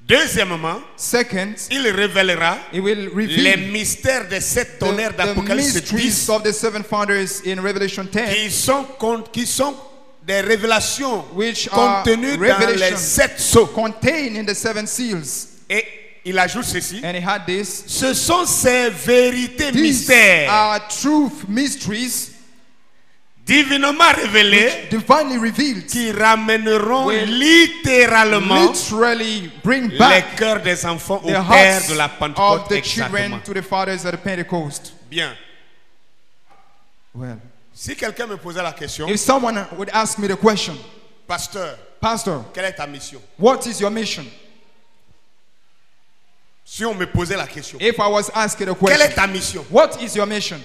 Speaker 1: Deuxièmement,
Speaker 2: Second,
Speaker 1: il révélera
Speaker 2: it will
Speaker 1: les
Speaker 2: reveal
Speaker 1: mystères des 7 tonnerres
Speaker 2: the
Speaker 1: d'Apocalypse
Speaker 2: mysteries
Speaker 1: 10
Speaker 2: of the seven fathers in Revelation 10,
Speaker 1: qui sont des révélations
Speaker 2: which are
Speaker 1: contenues dans les
Speaker 2: revelations
Speaker 1: 7 sceaux.
Speaker 2: contained in the seven seals.
Speaker 1: Et il ajoute ceci.
Speaker 2: And he had this.
Speaker 1: Ce sont ces vérités
Speaker 2: These
Speaker 1: mystères
Speaker 2: are truth mysteries
Speaker 1: divinement révélées
Speaker 2: divinely revealed,
Speaker 1: qui ramèneront
Speaker 2: will
Speaker 1: littéralement
Speaker 2: literally bring
Speaker 1: les
Speaker 2: back
Speaker 1: cœurs des enfants au
Speaker 2: the
Speaker 1: Père
Speaker 2: hearts
Speaker 1: de la
Speaker 2: of
Speaker 1: Pentecôte.
Speaker 2: the children
Speaker 1: Exactement.
Speaker 2: to the fathers at the Pentecost.
Speaker 1: Bien.
Speaker 2: Well,
Speaker 1: Si quelqu'un me posait la question,
Speaker 2: if someone would ask me the question,
Speaker 1: pasteur,
Speaker 2: Pastor,
Speaker 1: quelle est ta mission?
Speaker 2: what is your mission?
Speaker 1: Si on me posait la question,
Speaker 2: If I was asked the
Speaker 1: quelle
Speaker 2: question,
Speaker 1: est ta mission?
Speaker 2: what is your mission?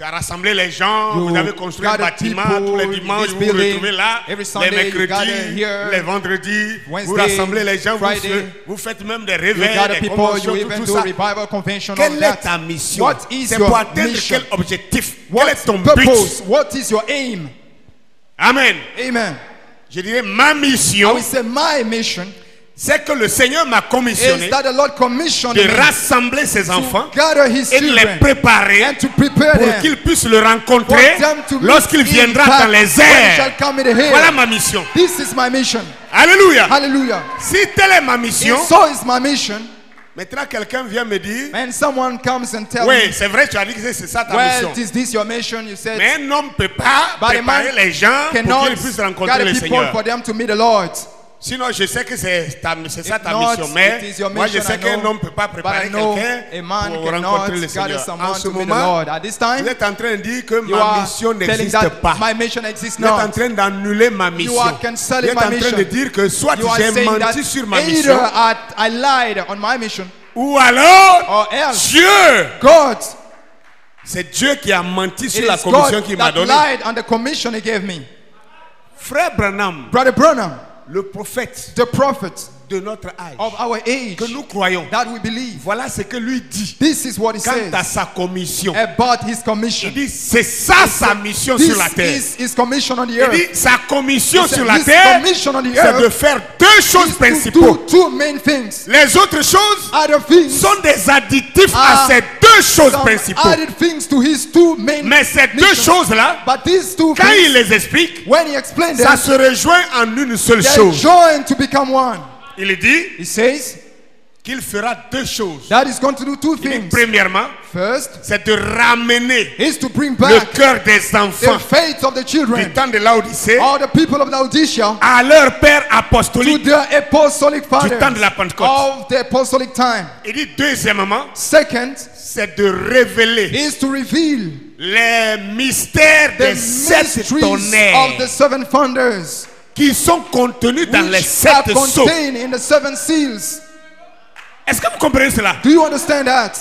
Speaker 1: Tu as rassemblé les gens,
Speaker 2: You
Speaker 1: vous avez construit un
Speaker 2: gathered
Speaker 1: bâtiment,
Speaker 2: people
Speaker 1: tous les
Speaker 2: in
Speaker 1: dimanches,
Speaker 2: this
Speaker 1: vous vous
Speaker 2: building.
Speaker 1: retrouvez là,
Speaker 2: Every
Speaker 1: les
Speaker 2: Sunday you gather
Speaker 1: mercredis,
Speaker 2: here,
Speaker 1: les vendredis, vous
Speaker 2: Wednesday,
Speaker 1: rassemblez les gens,
Speaker 2: Friday.
Speaker 1: vous faites même des
Speaker 2: You
Speaker 1: réveils,
Speaker 2: gather
Speaker 1: des
Speaker 2: people,
Speaker 1: conventions,
Speaker 2: you
Speaker 1: tout,
Speaker 2: even
Speaker 1: tout
Speaker 2: do
Speaker 1: ça.
Speaker 2: revival convention, all
Speaker 1: Quelle est
Speaker 2: that.
Speaker 1: ta mission?
Speaker 2: What is
Speaker 1: C'est
Speaker 2: your
Speaker 1: pour atteindre
Speaker 2: mission?
Speaker 1: quel objectif?
Speaker 2: What
Speaker 1: Quel est ton
Speaker 2: purpose?
Speaker 1: but?
Speaker 2: What is your aim?
Speaker 1: Amen.
Speaker 2: Amen.
Speaker 1: Je dirais ma
Speaker 2: I
Speaker 1: mission,
Speaker 2: will say my mission
Speaker 1: c'est que le Seigneur m'a commissionné
Speaker 2: is that the Lord commissioned
Speaker 1: de
Speaker 2: me
Speaker 1: rassembler ses enfants
Speaker 2: to gather His
Speaker 1: et de les
Speaker 2: children
Speaker 1: préparer
Speaker 2: and to prepare
Speaker 1: pour
Speaker 2: them
Speaker 1: qu'ils puissent le
Speaker 2: for
Speaker 1: rencontrer
Speaker 2: them to meet
Speaker 1: lorsqu'il
Speaker 2: in
Speaker 1: viendra
Speaker 2: path
Speaker 1: dans les
Speaker 2: when He shall
Speaker 1: airs.
Speaker 2: come in the air.
Speaker 1: Voilà ma mission.
Speaker 2: This is my mission.
Speaker 1: Alléluia.
Speaker 2: Hallelujah.
Speaker 1: Si telle est ma mission,
Speaker 2: And so is my mission.
Speaker 1: maintenant quelqu'un vient me dire,
Speaker 2: And someone comes and tells
Speaker 1: oui,
Speaker 2: me,
Speaker 1: c'est vrai, tu as dit que c'est ça ta
Speaker 2: well,
Speaker 1: mission.
Speaker 2: is this your mission? You said,
Speaker 1: Mais un homme ne peut pas
Speaker 2: but a man
Speaker 1: préparer les gens pour
Speaker 2: cannot
Speaker 1: qu'ils puissent rencontrer
Speaker 2: gather
Speaker 1: le
Speaker 2: people
Speaker 1: Seigneur.
Speaker 2: for them to meet the Lord.
Speaker 1: Sinon, je sais que c'est ça ta
Speaker 2: not,
Speaker 1: mission. Mais
Speaker 2: it is your
Speaker 1: moi, je
Speaker 2: mission,
Speaker 1: sais
Speaker 2: I
Speaker 1: qu'un
Speaker 2: know,
Speaker 1: homme ne peut pas
Speaker 2: But I
Speaker 1: préparer
Speaker 2: know
Speaker 1: quelqu'un
Speaker 2: a man
Speaker 1: pour
Speaker 2: cannot
Speaker 1: rencontrer le
Speaker 2: gather
Speaker 1: Seigneur. En
Speaker 2: someone
Speaker 1: ce
Speaker 2: to meet the
Speaker 1: moment,
Speaker 2: Lord. At this time,
Speaker 1: vous êtes en train de dire que
Speaker 2: you
Speaker 1: ma
Speaker 2: are
Speaker 1: mission
Speaker 2: telling
Speaker 1: n'existe
Speaker 2: that
Speaker 1: pas.
Speaker 2: my mission exists
Speaker 1: Vous êtes en
Speaker 2: not.
Speaker 1: train d'annuler ma mission.
Speaker 2: are
Speaker 1: Vous
Speaker 2: cancelling
Speaker 1: êtes
Speaker 2: my
Speaker 1: en train
Speaker 2: mission.
Speaker 1: de dire que soit
Speaker 2: You are
Speaker 1: j'ai
Speaker 2: saying that
Speaker 1: menti sur ma
Speaker 2: either
Speaker 1: mission,
Speaker 2: I lied on my mission
Speaker 1: ou alors
Speaker 2: or else
Speaker 1: Dieu,
Speaker 2: God,
Speaker 1: c'est Dieu qui a menti
Speaker 2: it
Speaker 1: sur la
Speaker 2: is
Speaker 1: commission
Speaker 2: God
Speaker 1: qu'il m'a
Speaker 2: that
Speaker 1: donnée.
Speaker 2: lied on the commission He gave me.
Speaker 1: Frère Branham,
Speaker 2: Brother Branham,
Speaker 1: le prophète
Speaker 2: the prophet
Speaker 1: de notre âge,
Speaker 2: of our age,
Speaker 1: que nous croyons,
Speaker 2: that we believe.
Speaker 1: voilà ce que lui dit
Speaker 2: This is what He
Speaker 1: quant à
Speaker 2: says
Speaker 1: sa commission.
Speaker 2: about His commission.
Speaker 1: Il dit, c'est ça sa mission sur la
Speaker 2: This
Speaker 1: terre.
Speaker 2: is His commission on the
Speaker 1: Il
Speaker 2: earth.
Speaker 1: dit, sa commission
Speaker 2: He said
Speaker 1: sur la
Speaker 2: his
Speaker 1: terre,
Speaker 2: commission on the
Speaker 1: c'est de
Speaker 2: earth
Speaker 1: faire deux choses
Speaker 2: is to
Speaker 1: principales.
Speaker 2: do two main things.
Speaker 1: Les autres choses
Speaker 2: Other things
Speaker 1: sont des additifs à
Speaker 2: are
Speaker 1: ces deux choses
Speaker 2: some
Speaker 1: principales.
Speaker 2: added things to His two main
Speaker 1: Mais ces deux
Speaker 2: missions.
Speaker 1: choses-là,
Speaker 2: But these two
Speaker 1: quand il
Speaker 2: things,
Speaker 1: les explique,
Speaker 2: when He explained
Speaker 1: ça
Speaker 2: them,
Speaker 1: se rejoint en une seule
Speaker 2: they
Speaker 1: chose.
Speaker 2: join to become one.
Speaker 1: Il dit
Speaker 2: He says
Speaker 1: qu'il fera deux choses.
Speaker 2: that He's going to do two
Speaker 1: Il dit,
Speaker 2: things.
Speaker 1: premièrement,
Speaker 2: First
Speaker 1: c'est de ramener
Speaker 2: is to bring
Speaker 1: le
Speaker 2: back
Speaker 1: cœur des
Speaker 2: the
Speaker 1: enfants
Speaker 2: faith of the
Speaker 1: du
Speaker 2: children,
Speaker 1: temps de Laodicée
Speaker 2: all the people of Laodicea,
Speaker 1: à leur père
Speaker 2: to
Speaker 1: apostolique
Speaker 2: the apostolic
Speaker 1: du temps de
Speaker 2: fathers
Speaker 1: la Pentecôte.
Speaker 2: of the apostolic time.
Speaker 1: Il dit deuxièmement,
Speaker 2: Second
Speaker 1: c'est de révéler
Speaker 2: is to reveal
Speaker 1: les mystères
Speaker 2: the
Speaker 1: des sept
Speaker 2: mysteries
Speaker 1: tonnerres
Speaker 2: of the seven thunders
Speaker 1: qui sont contenus dans les
Speaker 2: which are
Speaker 1: sept sceaux.
Speaker 2: contained in the seven seals.
Speaker 1: Est-ce que vous comprenez cela?
Speaker 2: Do you understand that?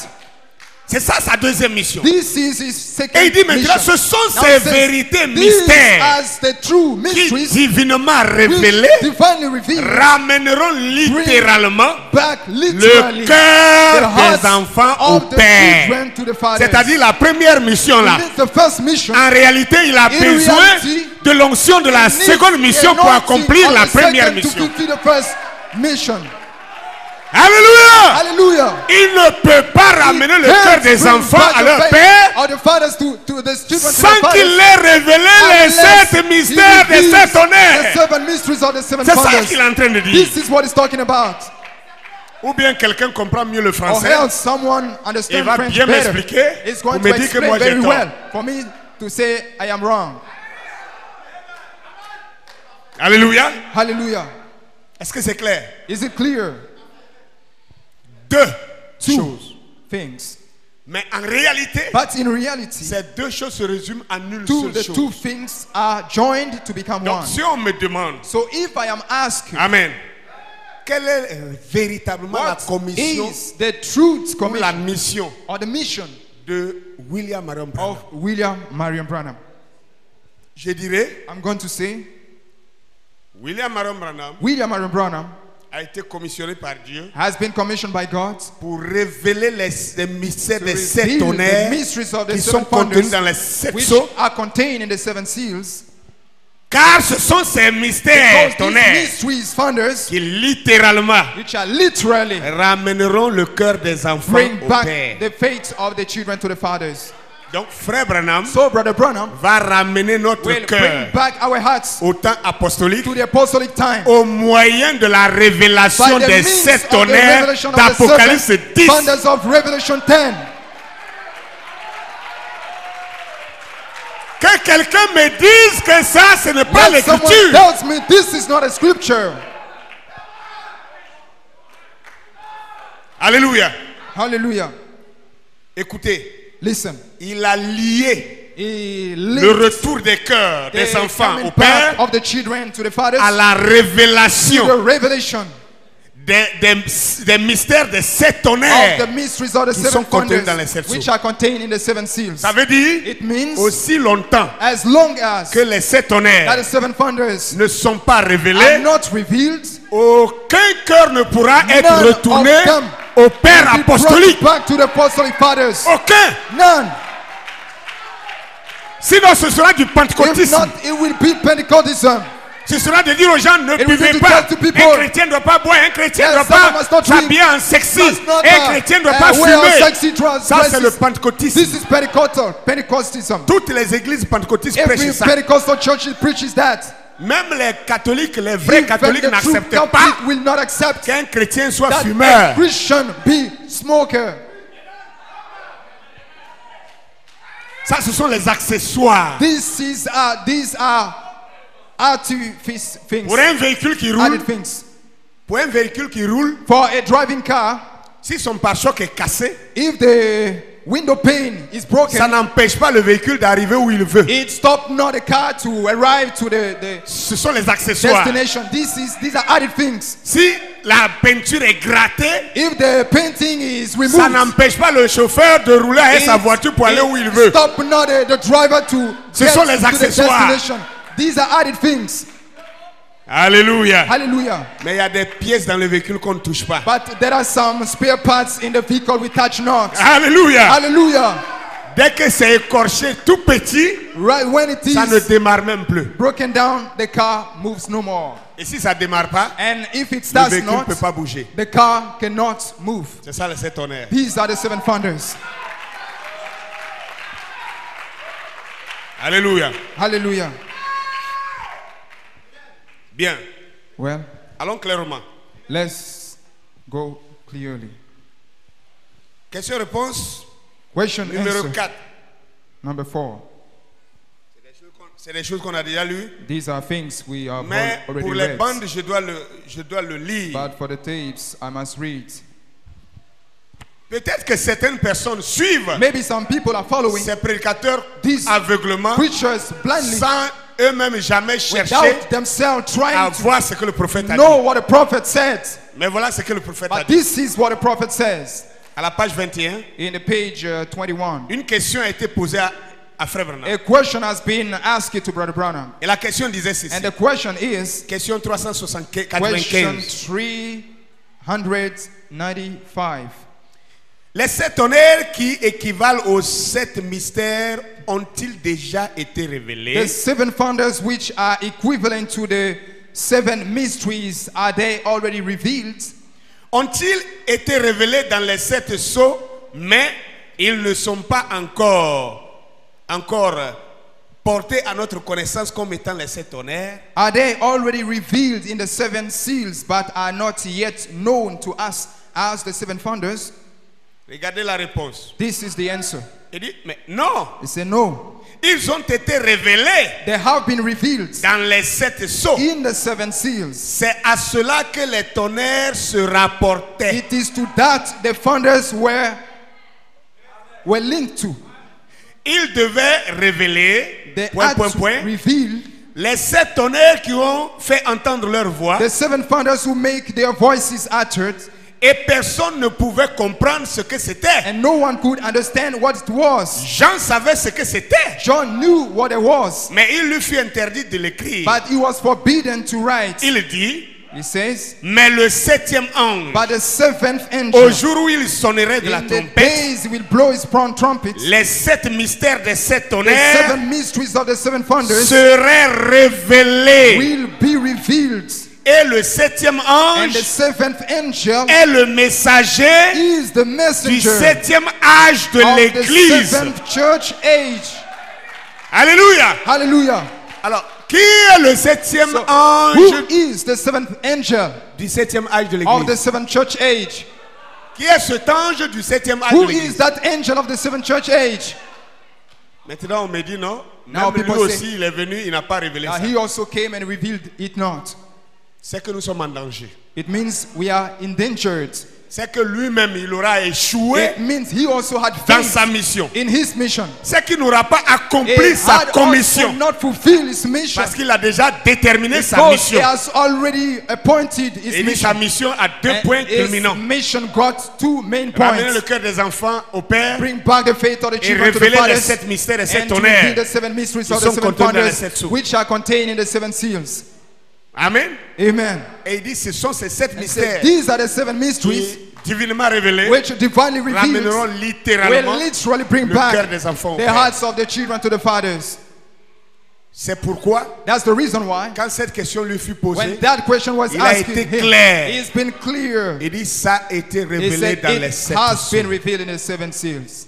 Speaker 1: C'est ça sa deuxième mission.
Speaker 2: This is His second
Speaker 1: Et il dit maintenant,
Speaker 2: mission.
Speaker 1: ce sont
Speaker 2: Now
Speaker 1: ces
Speaker 2: it says,
Speaker 1: vérités
Speaker 2: these
Speaker 1: mystères
Speaker 2: as the true
Speaker 1: qui
Speaker 2: mysteries
Speaker 1: divinement
Speaker 2: which
Speaker 1: révélées
Speaker 2: divinely revealed
Speaker 1: ramèneront littéralement
Speaker 2: back
Speaker 1: le
Speaker 2: literally the
Speaker 1: cœur
Speaker 2: hearts
Speaker 1: des enfants au
Speaker 2: of the
Speaker 1: Père.
Speaker 2: children to the fathers.
Speaker 1: C'est-à-dire la première mission là.
Speaker 2: The first mission,
Speaker 1: En réalité, il a
Speaker 2: In
Speaker 1: besoin
Speaker 2: reality,
Speaker 1: de l'onction de la
Speaker 2: needs
Speaker 1: seconde mission pour
Speaker 2: anointing
Speaker 1: accomplir
Speaker 2: of
Speaker 1: la
Speaker 2: the
Speaker 1: première
Speaker 2: second to
Speaker 1: mission.
Speaker 2: fulfill the first mission.
Speaker 1: Alléluia!
Speaker 2: Hallelujah.
Speaker 1: Il ne peut pas ramener le cœur des enfants à leur père
Speaker 2: or the fathers to the children
Speaker 1: sans
Speaker 2: to the
Speaker 1: qu'il
Speaker 2: fathers,
Speaker 1: ait révélé les
Speaker 2: unless
Speaker 1: sept
Speaker 2: he
Speaker 1: mystères des
Speaker 2: reveals
Speaker 1: sept
Speaker 2: the
Speaker 1: honneurs.
Speaker 2: seven mysteries of the seven
Speaker 1: C'est ça
Speaker 2: thunders.
Speaker 1: qu'il est en train de dire.
Speaker 2: This is what he's talking about.
Speaker 1: Ou bien quelqu'un comprend mieux le
Speaker 2: Or
Speaker 1: français.
Speaker 2: else someone
Speaker 1: Il
Speaker 2: understands
Speaker 1: va
Speaker 2: French
Speaker 1: bien
Speaker 2: better.
Speaker 1: m'expliquer
Speaker 2: It's
Speaker 1: pour
Speaker 2: going
Speaker 1: me
Speaker 2: to
Speaker 1: dire que
Speaker 2: explain
Speaker 1: moi j'ai
Speaker 2: very
Speaker 1: tort.
Speaker 2: well for me to say I am wrong.
Speaker 1: Alléluia.
Speaker 2: Hallelujah.
Speaker 1: Est-ce que c'est clair?
Speaker 2: Is it clear?
Speaker 1: Deux
Speaker 2: Two
Speaker 1: choses.
Speaker 2: things.
Speaker 1: Mais en réalité,
Speaker 2: But in reality,
Speaker 1: ces deux choses se résument en une
Speaker 2: the
Speaker 1: seule
Speaker 2: two
Speaker 1: chose.
Speaker 2: things are joined to become
Speaker 1: Donc
Speaker 2: one.
Speaker 1: si on me demande,
Speaker 2: So if I am asked,
Speaker 1: Amen, quelle est véritablement la
Speaker 2: what
Speaker 1: commission
Speaker 2: is the truth
Speaker 1: ou la
Speaker 2: commission
Speaker 1: mission
Speaker 2: or the mission
Speaker 1: de William Marion Branham?
Speaker 2: of William Marion Branham?
Speaker 1: Je dirais,
Speaker 2: I'm going to say
Speaker 1: William Marion Branham
Speaker 2: William Marion Branham
Speaker 1: a été commissionné par Dieu
Speaker 2: has been commissioned by God
Speaker 1: pour révéler les mystères
Speaker 2: to
Speaker 1: des sept
Speaker 2: reveal the
Speaker 1: tonnerres
Speaker 2: mysteries of the
Speaker 1: qui
Speaker 2: seven
Speaker 1: sont contenus
Speaker 2: thunders
Speaker 1: dans les sept
Speaker 2: which
Speaker 1: sceaux.
Speaker 2: are contained in the seven seals.
Speaker 1: Car ce sont ces mystères
Speaker 2: Because these
Speaker 1: tonnerres
Speaker 2: mysteries, thunders,
Speaker 1: qui littéralement
Speaker 2: which are literally
Speaker 1: ramèneront le cœur des enfants
Speaker 2: bring
Speaker 1: au
Speaker 2: back
Speaker 1: Père.
Speaker 2: the faith of the children to the fathers.
Speaker 1: Donc frère Branham
Speaker 2: So Brother Branham
Speaker 1: va ramener notre
Speaker 2: will
Speaker 1: cœur
Speaker 2: bring back our hearts
Speaker 1: au temps apostolique
Speaker 2: to the apostolic time
Speaker 1: au moyen de la révélation
Speaker 2: by the
Speaker 1: des
Speaker 2: means
Speaker 1: sept
Speaker 2: of the
Speaker 1: tonnerres
Speaker 2: revelation of the
Speaker 1: d'Apocalypse
Speaker 2: seven
Speaker 1: 10.
Speaker 2: thunders of Revelation 10.
Speaker 1: Que quelqu'un me dise que ça, ce n'est pas
Speaker 2: When someone
Speaker 1: l'écriture.
Speaker 2: tells me this is not a scripture.
Speaker 1: Alléluia.
Speaker 2: Hallelujah.
Speaker 1: Écoutez,
Speaker 2: Listen.
Speaker 1: il a lié
Speaker 2: He
Speaker 1: le
Speaker 2: linked
Speaker 1: retour des cœurs des
Speaker 2: the
Speaker 1: enfants
Speaker 2: coming
Speaker 1: au Père
Speaker 2: back of the children to the fathers
Speaker 1: à la
Speaker 2: to the
Speaker 1: révélation
Speaker 2: revelation
Speaker 1: des mystères des 7 tonnerres
Speaker 2: of the mysteries of the
Speaker 1: qui sont
Speaker 2: seven
Speaker 1: contenus dans les
Speaker 2: thunders,
Speaker 1: 7
Speaker 2: which
Speaker 1: sceaux.
Speaker 2: are contained in the seven seals.
Speaker 1: Ça veut dire
Speaker 2: It means
Speaker 1: aussi longtemps
Speaker 2: as long as
Speaker 1: que les 7
Speaker 2: that
Speaker 1: tonnerres
Speaker 2: the seven thunders
Speaker 1: ne sont pas
Speaker 2: are
Speaker 1: révélés,
Speaker 2: not revealed,
Speaker 1: aucun cœur ne pourra être
Speaker 2: none
Speaker 1: retourné
Speaker 2: of them
Speaker 1: au Père
Speaker 2: will be
Speaker 1: apostolique.
Speaker 2: brought back to the apostolic fathers.
Speaker 1: Aucun.
Speaker 2: None.
Speaker 1: Sinon, ce sera du
Speaker 2: If
Speaker 1: pentecôtisme.
Speaker 2: not, it will be Pentecostism.
Speaker 1: Ce sera de dire aux gens, ne
Speaker 2: It will be
Speaker 1: buvez
Speaker 2: to
Speaker 1: pas.
Speaker 2: tell to people,
Speaker 1: Un chrétien ne doit pas boire, un chrétien ne
Speaker 2: yes,
Speaker 1: doit
Speaker 2: someone must
Speaker 1: pas
Speaker 2: not drink,
Speaker 1: s'habiller en sexy,
Speaker 2: must not,
Speaker 1: un chrétien ne doit pas
Speaker 2: wear
Speaker 1: fumer.
Speaker 2: sexy dresses.
Speaker 1: Ça, c'est le pentecôtisme.
Speaker 2: This is Pentecostalism.
Speaker 1: Toutes les églises pentecôtistes
Speaker 2: Every
Speaker 1: prêchent ça.
Speaker 2: Pentecostal church preaches that.
Speaker 1: Même les catholiques, les vrais
Speaker 2: Even
Speaker 1: catholiques
Speaker 2: the true
Speaker 1: n'acceptent pas
Speaker 2: Catholic will not accept
Speaker 1: qu'un chrétien soit
Speaker 2: that
Speaker 1: fumeur.
Speaker 2: a Christian be smoker.
Speaker 1: Ça, ce sont les accessoires.
Speaker 2: These are artifice things.
Speaker 1: Pour un véhicule qui roule,
Speaker 2: Added things. For a driving car,
Speaker 1: si son pare-choc est cassé,
Speaker 2: if the window pane is broken,
Speaker 1: ça n'empêche pas le véhicule d'arriver où il veut.
Speaker 2: it stops not the car to arrive to the
Speaker 1: Ce sont les accessoires.
Speaker 2: destination. These are added things.
Speaker 1: Si la peinture est grattée,
Speaker 2: If the painting is removed,
Speaker 1: ça n'empêche pas le chauffeur de rouler avec sa voiture pour aller où il veut.
Speaker 2: stop not the driver to
Speaker 1: Ce
Speaker 2: get
Speaker 1: sont les
Speaker 2: to the
Speaker 1: accessoires.
Speaker 2: destination. These are added things.
Speaker 1: Alléluia.
Speaker 2: Hallelujah.
Speaker 1: Mais il y a des pièces dans le véhicule qu'on ne touche pas.
Speaker 2: But there are some spare parts in the vehicle we touch not.
Speaker 1: Alléluia.
Speaker 2: Hallelujah.
Speaker 1: Dès que c'est écorché tout petit,
Speaker 2: Right when it
Speaker 1: ça ne
Speaker 2: is
Speaker 1: démarre même plus.
Speaker 2: broken down, the car moves no more.
Speaker 1: Et si ça ne démarre pas,
Speaker 2: And if it
Speaker 1: le
Speaker 2: starts
Speaker 1: véhicule ne
Speaker 2: not,
Speaker 1: peut pas bouger.
Speaker 2: the car cannot move.
Speaker 1: C'est ça le 7 tonnerres.
Speaker 2: These are the seven thunders.
Speaker 1: Alléluia.
Speaker 2: Hallelujah.
Speaker 1: Bien.
Speaker 2: Well,
Speaker 1: Allons clairement.
Speaker 2: let's go clearly.
Speaker 1: Question-réponse
Speaker 2: Question
Speaker 1: numéro
Speaker 2: answer
Speaker 1: 4.
Speaker 2: number 4.
Speaker 1: C'est des choses qu'on a déjà lues.
Speaker 2: These are things we have
Speaker 1: Mais
Speaker 2: already
Speaker 1: pour les
Speaker 2: read.
Speaker 1: bandes, je dois le lire.
Speaker 2: But for the tapes, I must read.
Speaker 1: Peut-être que certaines personnes suivent
Speaker 2: Maybe some people are following
Speaker 1: ces prédicateurs
Speaker 2: these
Speaker 1: aveuglement
Speaker 2: preachers blindly
Speaker 1: sans eux-mêmes jamais chercher
Speaker 2: without themselves
Speaker 1: à
Speaker 2: trying to
Speaker 1: voir ce que le prophète a
Speaker 2: know
Speaker 1: dit.
Speaker 2: what the prophet said.
Speaker 1: Mais voilà ce que le prophète a
Speaker 2: But
Speaker 1: dit.
Speaker 2: this is what the prophet says
Speaker 1: À la page 21,
Speaker 2: in the page 21.
Speaker 1: une question a été posée à Frère Branham.
Speaker 2: A question has been asked to Brother Branham.
Speaker 1: Et la question disait ceci.
Speaker 2: And the question is,
Speaker 1: Question
Speaker 2: question
Speaker 1: 395.
Speaker 2: 395.
Speaker 1: Les 7 tonnerres qui équivalent aux 7 mystères ont-ils déjà été
Speaker 2: The
Speaker 1: révélés?
Speaker 2: seven thunders which are equivalent to the seven mysteries, are they already revealed?
Speaker 1: Ont-ils été révélés dans les 7 sceaux, mais ils ne sont pas encore portés à notre connaissance comme étant les 7 tonnerres?
Speaker 2: Are they already revealed in the seven seals, but are not yet known to us as the seven thunders?
Speaker 1: Regardez la réponse.
Speaker 2: This is the answer.
Speaker 1: Il dit, mais non,
Speaker 2: They say no.
Speaker 1: ils ont été révélés
Speaker 2: They have been revealed
Speaker 1: dans les 7 sceaux.
Speaker 2: in the seven seals.
Speaker 1: C'est à cela que les tonnerres se rapportaient.
Speaker 2: It is to that the thunders were linked to.
Speaker 1: Ils devaient révéler,
Speaker 2: They
Speaker 1: point,
Speaker 2: had
Speaker 1: point,
Speaker 2: to
Speaker 1: point,
Speaker 2: reveal
Speaker 1: les 7 tonnerres qui ont fait entendre leur voix.
Speaker 2: the seven thunders who make their voices uttered,
Speaker 1: Et personne ne pouvait comprendre ce que c'était.
Speaker 2: and no one could understand what it was.
Speaker 1: Jean savait ce que c'était,
Speaker 2: John knew what it was,
Speaker 1: mais il lui fut interdit de l'écrire.
Speaker 2: but he was forbidden to write.
Speaker 1: Il dit,
Speaker 2: He says,
Speaker 1: mais le 7e ange,
Speaker 2: but the seventh
Speaker 1: au
Speaker 2: angel,
Speaker 1: jour où il sonnerait de la
Speaker 2: in the
Speaker 1: trompette,
Speaker 2: days will blow his trumpet,
Speaker 1: les 7 mystères des 7
Speaker 2: the
Speaker 1: tonnerres
Speaker 2: seven mysteries of the seven thunders
Speaker 1: seraient révélés.
Speaker 2: will be revealed.
Speaker 1: Et le 7e
Speaker 2: And the
Speaker 1: ange
Speaker 2: seventh angel
Speaker 1: est le messager
Speaker 2: is the
Speaker 1: du
Speaker 2: messenger
Speaker 1: 7e âge de
Speaker 2: of the
Speaker 1: l'église.
Speaker 2: seventh church age.
Speaker 1: Alléluia.
Speaker 2: Hallelujah.
Speaker 1: Alors, qui est le 7e
Speaker 2: So,
Speaker 1: ange
Speaker 2: who is the seventh angel
Speaker 1: du 7e âge de
Speaker 2: of the
Speaker 1: l'église?
Speaker 2: seventh church age?
Speaker 1: Qui est cet ange du 7e âge
Speaker 2: Who
Speaker 1: de
Speaker 2: is
Speaker 1: l'église?
Speaker 2: that angel of the seventh church age?
Speaker 1: Maintenant, on me dit non.
Speaker 2: Now
Speaker 1: Même lui
Speaker 2: people say,
Speaker 1: aussi, il est venu, il n'a pas révélé ça.
Speaker 2: He also came and revealed it not.
Speaker 1: C'est que nous sommes en danger.
Speaker 2: It means we are endangered.
Speaker 1: c'est que lui-même il aura échoué
Speaker 2: it means he also had
Speaker 1: dans
Speaker 2: failed
Speaker 1: sa mission.
Speaker 2: in his mission.
Speaker 1: C'est qu'il n'aura pas accompli
Speaker 2: He
Speaker 1: sa
Speaker 2: had
Speaker 1: commission
Speaker 2: also not fulfilled his mission
Speaker 1: parce qu'il a déjà déterminé sa
Speaker 2: because
Speaker 1: mission.
Speaker 2: he has already appointed his
Speaker 1: Et dit sa
Speaker 2: mission.
Speaker 1: mission a deux points
Speaker 2: And his
Speaker 1: culminants.
Speaker 2: mission got two main
Speaker 1: Ramener le
Speaker 2: points.
Speaker 1: cœur des enfants au Père
Speaker 2: Bring back the faith of the
Speaker 1: et
Speaker 2: children to the
Speaker 1: révéler les
Speaker 2: fathers,
Speaker 1: 7 mystères et 7
Speaker 2: and to reveal
Speaker 1: tonnerres
Speaker 2: the seven mysteries
Speaker 1: qui
Speaker 2: of the
Speaker 1: sont
Speaker 2: seven
Speaker 1: contenus dans les
Speaker 2: thunders,
Speaker 1: 7 sceaux.
Speaker 2: which are contained in the seven seals.
Speaker 1: Amen.
Speaker 2: Amen.
Speaker 1: Et il dit ce sont ces 7
Speaker 2: And
Speaker 1: mystères
Speaker 2: says, these are the seven mysteries
Speaker 1: qui divinement révélés
Speaker 2: which divinely
Speaker 1: ramèneront
Speaker 2: revealed
Speaker 1: littéralement
Speaker 2: will literally bring
Speaker 1: le cœur
Speaker 2: back
Speaker 1: des enfants au
Speaker 2: the
Speaker 1: Père.
Speaker 2: hearts of the children to the fathers.
Speaker 1: C'est pourquoi
Speaker 2: That's the reason why
Speaker 1: quand cette question lui fut
Speaker 2: when
Speaker 1: posée,
Speaker 2: that question was
Speaker 1: il a
Speaker 2: asked
Speaker 1: été
Speaker 2: him,
Speaker 1: clair.
Speaker 2: it's been clear.
Speaker 1: Il dit ça a été
Speaker 2: He
Speaker 1: révélé
Speaker 2: said
Speaker 1: dans les
Speaker 2: it
Speaker 1: 7
Speaker 2: has
Speaker 1: sceaux.
Speaker 2: been revealed in the seven seals.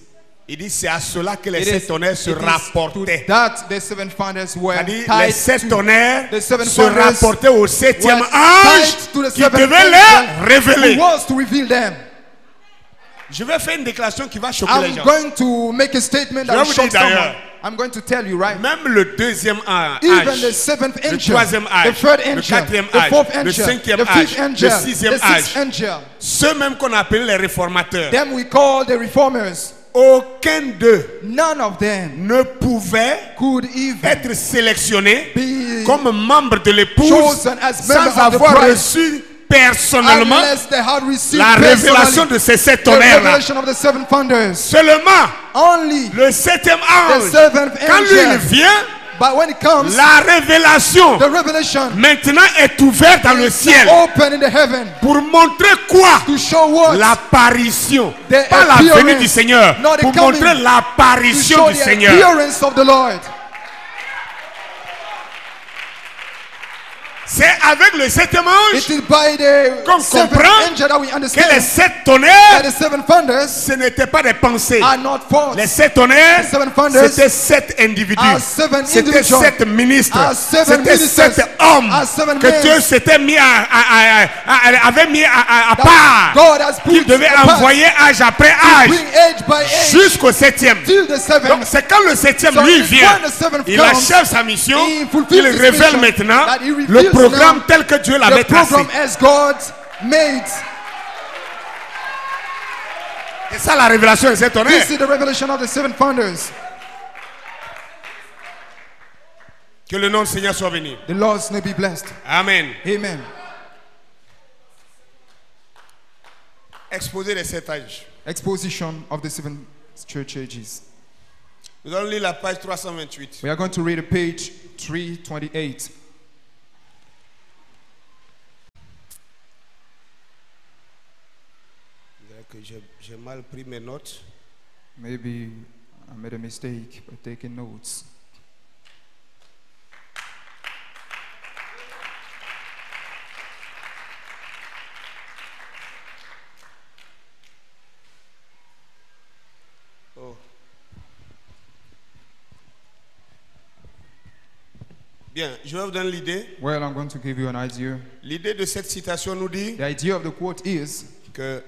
Speaker 1: Il dit c'est à cela que les
Speaker 2: It
Speaker 1: 7
Speaker 2: is-
Speaker 1: tonnerres se
Speaker 2: it is
Speaker 1: rapportaient.
Speaker 2: to that the seven thunders were
Speaker 1: C'est-à-dire
Speaker 2: tied
Speaker 1: les 7
Speaker 2: to
Speaker 1: tonnerres
Speaker 2: the seven
Speaker 1: se
Speaker 2: thunders
Speaker 1: rapportaient au 7e
Speaker 2: were
Speaker 1: ange
Speaker 2: tied to the
Speaker 1: qui
Speaker 2: seventh
Speaker 1: devait les
Speaker 2: angel
Speaker 1: révéler.
Speaker 2: who was to reveal them.
Speaker 1: Je vais faire une déclaration qui va choquer les
Speaker 2: I'm
Speaker 1: gens.
Speaker 2: going to make a statement
Speaker 1: Je
Speaker 2: that
Speaker 1: vais
Speaker 2: will
Speaker 1: vous
Speaker 2: shock
Speaker 1: dire d'ailleurs,
Speaker 2: someone. I'm going to tell you, right?
Speaker 1: Même le 2e
Speaker 2: Even the
Speaker 1: âge,
Speaker 2: seventh
Speaker 1: le
Speaker 2: angel,
Speaker 1: 3e
Speaker 2: the
Speaker 1: âge,
Speaker 2: third
Speaker 1: le
Speaker 2: angel,
Speaker 1: 4e
Speaker 2: the fourth
Speaker 1: âge, le
Speaker 2: angel,
Speaker 1: 5e
Speaker 2: the fifth
Speaker 1: âge, le
Speaker 2: angel,
Speaker 1: 6e
Speaker 2: the
Speaker 1: âge,
Speaker 2: sixth angel,
Speaker 1: ceux même qu'on appelait les réformateurs,
Speaker 2: them we call the reformers.
Speaker 1: aucun d'eux
Speaker 2: None of them
Speaker 1: ne pouvait
Speaker 2: could even
Speaker 1: être sélectionné
Speaker 2: be
Speaker 1: comme membre de l'épouse
Speaker 2: chosen as member
Speaker 1: sans
Speaker 2: of the
Speaker 1: avoir
Speaker 2: bride
Speaker 1: reçu personnellement
Speaker 2: unless they had received
Speaker 1: la révélation
Speaker 2: personally
Speaker 1: de ces 7
Speaker 2: the
Speaker 1: tonnerres-là.
Speaker 2: revelation of the seven thunders.
Speaker 1: Seulement
Speaker 2: Only
Speaker 1: le 7e
Speaker 2: the
Speaker 1: ange,
Speaker 2: seventh
Speaker 1: quand lui il
Speaker 2: angel.
Speaker 1: vient,
Speaker 2: But when it comes,
Speaker 1: la révélation
Speaker 2: the revelation
Speaker 1: maintenant est ouverte dans le
Speaker 2: is
Speaker 1: ciel
Speaker 2: open in the heaven
Speaker 1: pour montrer quoi?
Speaker 2: to show what?
Speaker 1: L'apparition,
Speaker 2: The
Speaker 1: pas la venue
Speaker 2: appearance,
Speaker 1: du Seigneur,
Speaker 2: not the
Speaker 1: pour
Speaker 2: coming,
Speaker 1: montrer
Speaker 2: to
Speaker 1: l'apparition
Speaker 2: show
Speaker 1: du
Speaker 2: the
Speaker 1: Seigneur.
Speaker 2: appearance of the Lord.
Speaker 1: C'est avec le 7e ange
Speaker 2: It is by the
Speaker 1: qu'on
Speaker 2: seventh
Speaker 1: comprend
Speaker 2: angel that we
Speaker 1: que les
Speaker 2: understand
Speaker 1: 7
Speaker 2: that
Speaker 1: tonnerres,
Speaker 2: the seven thunders
Speaker 1: ce n'étaient pas des pensées.
Speaker 2: are not false.
Speaker 1: Les 7 tonnerres,
Speaker 2: The seven thunders
Speaker 1: c'était 7 individus.
Speaker 2: are seven
Speaker 1: C'était
Speaker 2: individuals,
Speaker 1: 7 ministres.
Speaker 2: are seven
Speaker 1: C'était
Speaker 2: ministers,
Speaker 1: 7 hommes
Speaker 2: are seven
Speaker 1: que
Speaker 2: men
Speaker 1: Dieu s'était mis avait mis à
Speaker 2: that
Speaker 1: part.
Speaker 2: God has
Speaker 1: Qu'il
Speaker 2: put
Speaker 1: devait
Speaker 2: apart
Speaker 1: envoyer âge après
Speaker 2: to
Speaker 1: âge
Speaker 2: bring age by age
Speaker 1: jusqu'au 7e.
Speaker 2: till the
Speaker 1: Donc
Speaker 2: seventh.
Speaker 1: c'est quand le 7e
Speaker 2: So
Speaker 1: lui
Speaker 2: it's
Speaker 1: vient,
Speaker 2: when the seventh
Speaker 1: il
Speaker 2: comes,
Speaker 1: achève sa mission,
Speaker 2: he fulfills
Speaker 1: il
Speaker 2: his
Speaker 1: révèle
Speaker 2: mission,
Speaker 1: maintenant
Speaker 2: that he
Speaker 1: le
Speaker 2: reveals
Speaker 1: programme
Speaker 2: now
Speaker 1: tel que Dieu l'avait
Speaker 2: the
Speaker 1: tracé.
Speaker 2: program as God made.
Speaker 1: C'est ça la révélation de cet honneur.
Speaker 2: This is the revelation of the seven thunders.
Speaker 1: Que le nom du Seigneur soit béni.
Speaker 2: The Lord's name be blessed.
Speaker 1: Amen.
Speaker 2: Amen.
Speaker 1: Exposé les 7 âges.
Speaker 2: Exposition of the seven church ages.
Speaker 1: Nous allons lire la page 328.
Speaker 2: We are going to read page 328.
Speaker 1: Que j'ai mal pris mes notes.
Speaker 2: Maybe I made a mistake by taking notes.
Speaker 1: Oh. Bien, je vais vous donner l'idée.
Speaker 2: Well, I'm going to give you an idea.
Speaker 1: L'idée de cette citation nous dit
Speaker 2: The idea of the quote is
Speaker 1: que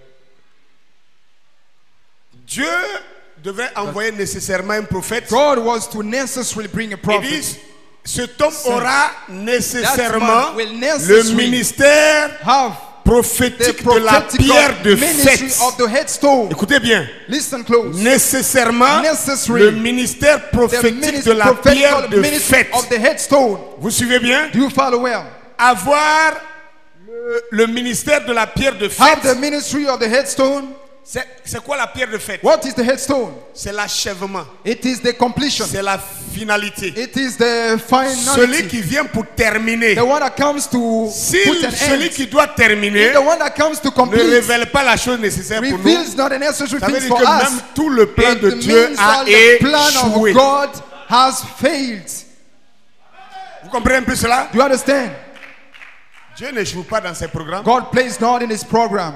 Speaker 1: Dieu devrait envoyer nécessairement un prophète.
Speaker 2: God was to necessarily bring a
Speaker 1: Il
Speaker 2: prophet.
Speaker 1: dit, cet homme aura nécessairement
Speaker 2: That man will
Speaker 1: le
Speaker 2: necessarily
Speaker 1: ministère
Speaker 2: have the
Speaker 1: prophétique de la pierre de
Speaker 2: ministry
Speaker 1: fête.
Speaker 2: of the headstone.
Speaker 1: Écoutez bien.
Speaker 2: Listen close.
Speaker 1: Nécessairement
Speaker 2: Necessary.
Speaker 1: le ministère
Speaker 2: The
Speaker 1: prophétique de la pierre
Speaker 2: prophetical
Speaker 1: de
Speaker 2: ministry
Speaker 1: fête.
Speaker 2: of the headstone.
Speaker 1: Vous suivez bien?
Speaker 2: Do you follow well?
Speaker 1: Avoir le ministère de la pierre de
Speaker 2: Have the
Speaker 1: fête.
Speaker 2: ministry of the headstone.
Speaker 1: C'est quoi la pierre de fête?
Speaker 2: What is the headstone?
Speaker 1: C'est l'achèvement.
Speaker 2: It is the completion.
Speaker 1: C'est la finalité.
Speaker 2: It is the
Speaker 1: Celui
Speaker 2: finality.
Speaker 1: qui vient pour terminer.
Speaker 2: The one that comes to
Speaker 1: Si
Speaker 2: put an
Speaker 1: celui
Speaker 2: end.
Speaker 1: qui doit terminer
Speaker 2: The one that comes to
Speaker 1: ne
Speaker 2: complete
Speaker 1: révèle pas la chose nécessaire pour nous,
Speaker 2: reveals not the necessary
Speaker 1: ça veut
Speaker 2: things
Speaker 1: dire
Speaker 2: for
Speaker 1: que
Speaker 2: us.
Speaker 1: même tout le plan de
Speaker 2: It
Speaker 1: Dieu
Speaker 2: means
Speaker 1: a
Speaker 2: that the plan
Speaker 1: échoué.
Speaker 2: of God has failed.
Speaker 1: Vous comprenez un peu cela?
Speaker 2: Do you understand?
Speaker 1: Dieu n'échoue pas dans ses programmes.
Speaker 2: God plays not in his program.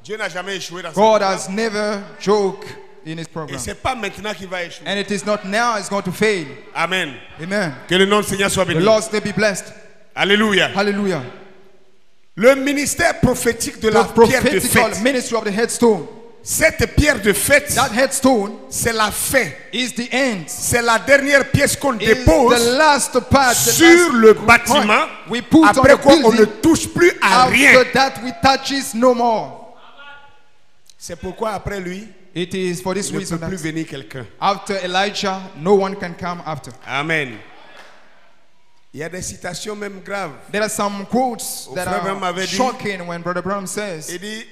Speaker 1: Dieu n'a jamais échoué dans ses
Speaker 2: God
Speaker 1: programmes.
Speaker 2: has never joked in his
Speaker 1: Et
Speaker 2: program.
Speaker 1: c'est pas maintenant qu'il va échouer.
Speaker 2: And it is not now it's going to fail.
Speaker 1: Amen.
Speaker 2: Amen.
Speaker 1: Que le nom du Seigneur soit
Speaker 2: The
Speaker 1: béni.
Speaker 2: Lord's name be blessed.
Speaker 1: Alléluia.
Speaker 2: Hallelujah.
Speaker 1: Le ministère prophétique de la
Speaker 2: The
Speaker 1: pierre de
Speaker 2: prophetical
Speaker 1: fête.
Speaker 2: ministry of the headstone.
Speaker 1: Cette pierre de fête,
Speaker 2: That headstone
Speaker 1: c'est la fin.
Speaker 2: is the end.
Speaker 1: C'est la dernière pièce qu'on
Speaker 2: Is
Speaker 1: dépose
Speaker 2: the last part, the
Speaker 1: sur
Speaker 2: last
Speaker 1: le
Speaker 2: point
Speaker 1: bâtiment.
Speaker 2: we put
Speaker 1: Après
Speaker 2: on the
Speaker 1: quoi, on ne
Speaker 2: building.
Speaker 1: touche plus à rien.
Speaker 2: After that, we touches no more.
Speaker 1: C'est pourquoi après lui,
Speaker 2: It is for this
Speaker 1: il ne
Speaker 2: reason
Speaker 1: peut plus
Speaker 2: that
Speaker 1: venir quelqu'un.
Speaker 2: after Elijah, no one can come after.
Speaker 1: Amen. Il y a des citations même graves.
Speaker 2: There are some quotes that
Speaker 1: Frère Branham
Speaker 2: are
Speaker 1: avait dit-
Speaker 2: shocking when Brother Branham says,
Speaker 1: Il dit,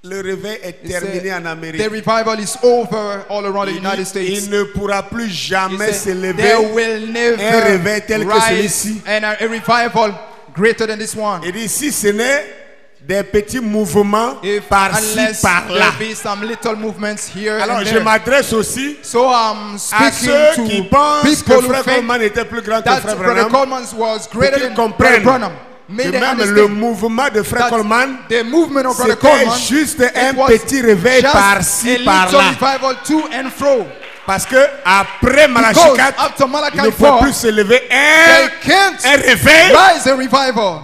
Speaker 1: le réveil est
Speaker 2: he
Speaker 1: terminé
Speaker 2: said,
Speaker 1: en Amérique.
Speaker 2: the revival is over all around the
Speaker 1: Il
Speaker 2: United
Speaker 1: dit,
Speaker 2: States.
Speaker 1: il ne pourra plus
Speaker 2: He
Speaker 1: jamais
Speaker 2: said,
Speaker 1: s'élever
Speaker 2: there will
Speaker 1: un
Speaker 2: never
Speaker 1: réveil tel que
Speaker 2: rise
Speaker 1: celui-ci.
Speaker 2: and a revival greater than this one.
Speaker 1: Il dit, si ce n'est des petits mouvements par-ci,
Speaker 2: Unless
Speaker 1: par-là.
Speaker 2: there be some little movements here
Speaker 1: Alors,
Speaker 2: and
Speaker 1: je
Speaker 2: there.
Speaker 1: m'adresse aussi
Speaker 2: So I'm
Speaker 1: à
Speaker 2: speaking
Speaker 1: ceux qui
Speaker 2: to
Speaker 1: pensent que
Speaker 2: people who
Speaker 1: Frère
Speaker 2: think
Speaker 1: Coleman était plus grand que
Speaker 2: that
Speaker 1: Frère
Speaker 2: Brother
Speaker 1: Branham.
Speaker 2: Coleman was greater
Speaker 1: qu'ils
Speaker 2: than
Speaker 1: comprennent
Speaker 2: Brother Branham.
Speaker 1: Que
Speaker 2: May they
Speaker 1: même le
Speaker 2: understand
Speaker 1: mouvement de Frère
Speaker 2: that
Speaker 1: Coleman,
Speaker 2: the movement of Brother
Speaker 1: c'était
Speaker 2: Coleman
Speaker 1: juste
Speaker 2: it
Speaker 1: un
Speaker 2: was
Speaker 1: petit réveil
Speaker 2: just
Speaker 1: par-ci,
Speaker 2: a little
Speaker 1: par-là.
Speaker 2: revival to and fro.
Speaker 1: Parce que après Malachi
Speaker 2: Because
Speaker 1: 4,
Speaker 2: after
Speaker 1: il
Speaker 2: Malachi
Speaker 1: ne peut
Speaker 2: 4,
Speaker 1: plus s'élever
Speaker 2: they can't
Speaker 1: un réveil
Speaker 2: rise a revival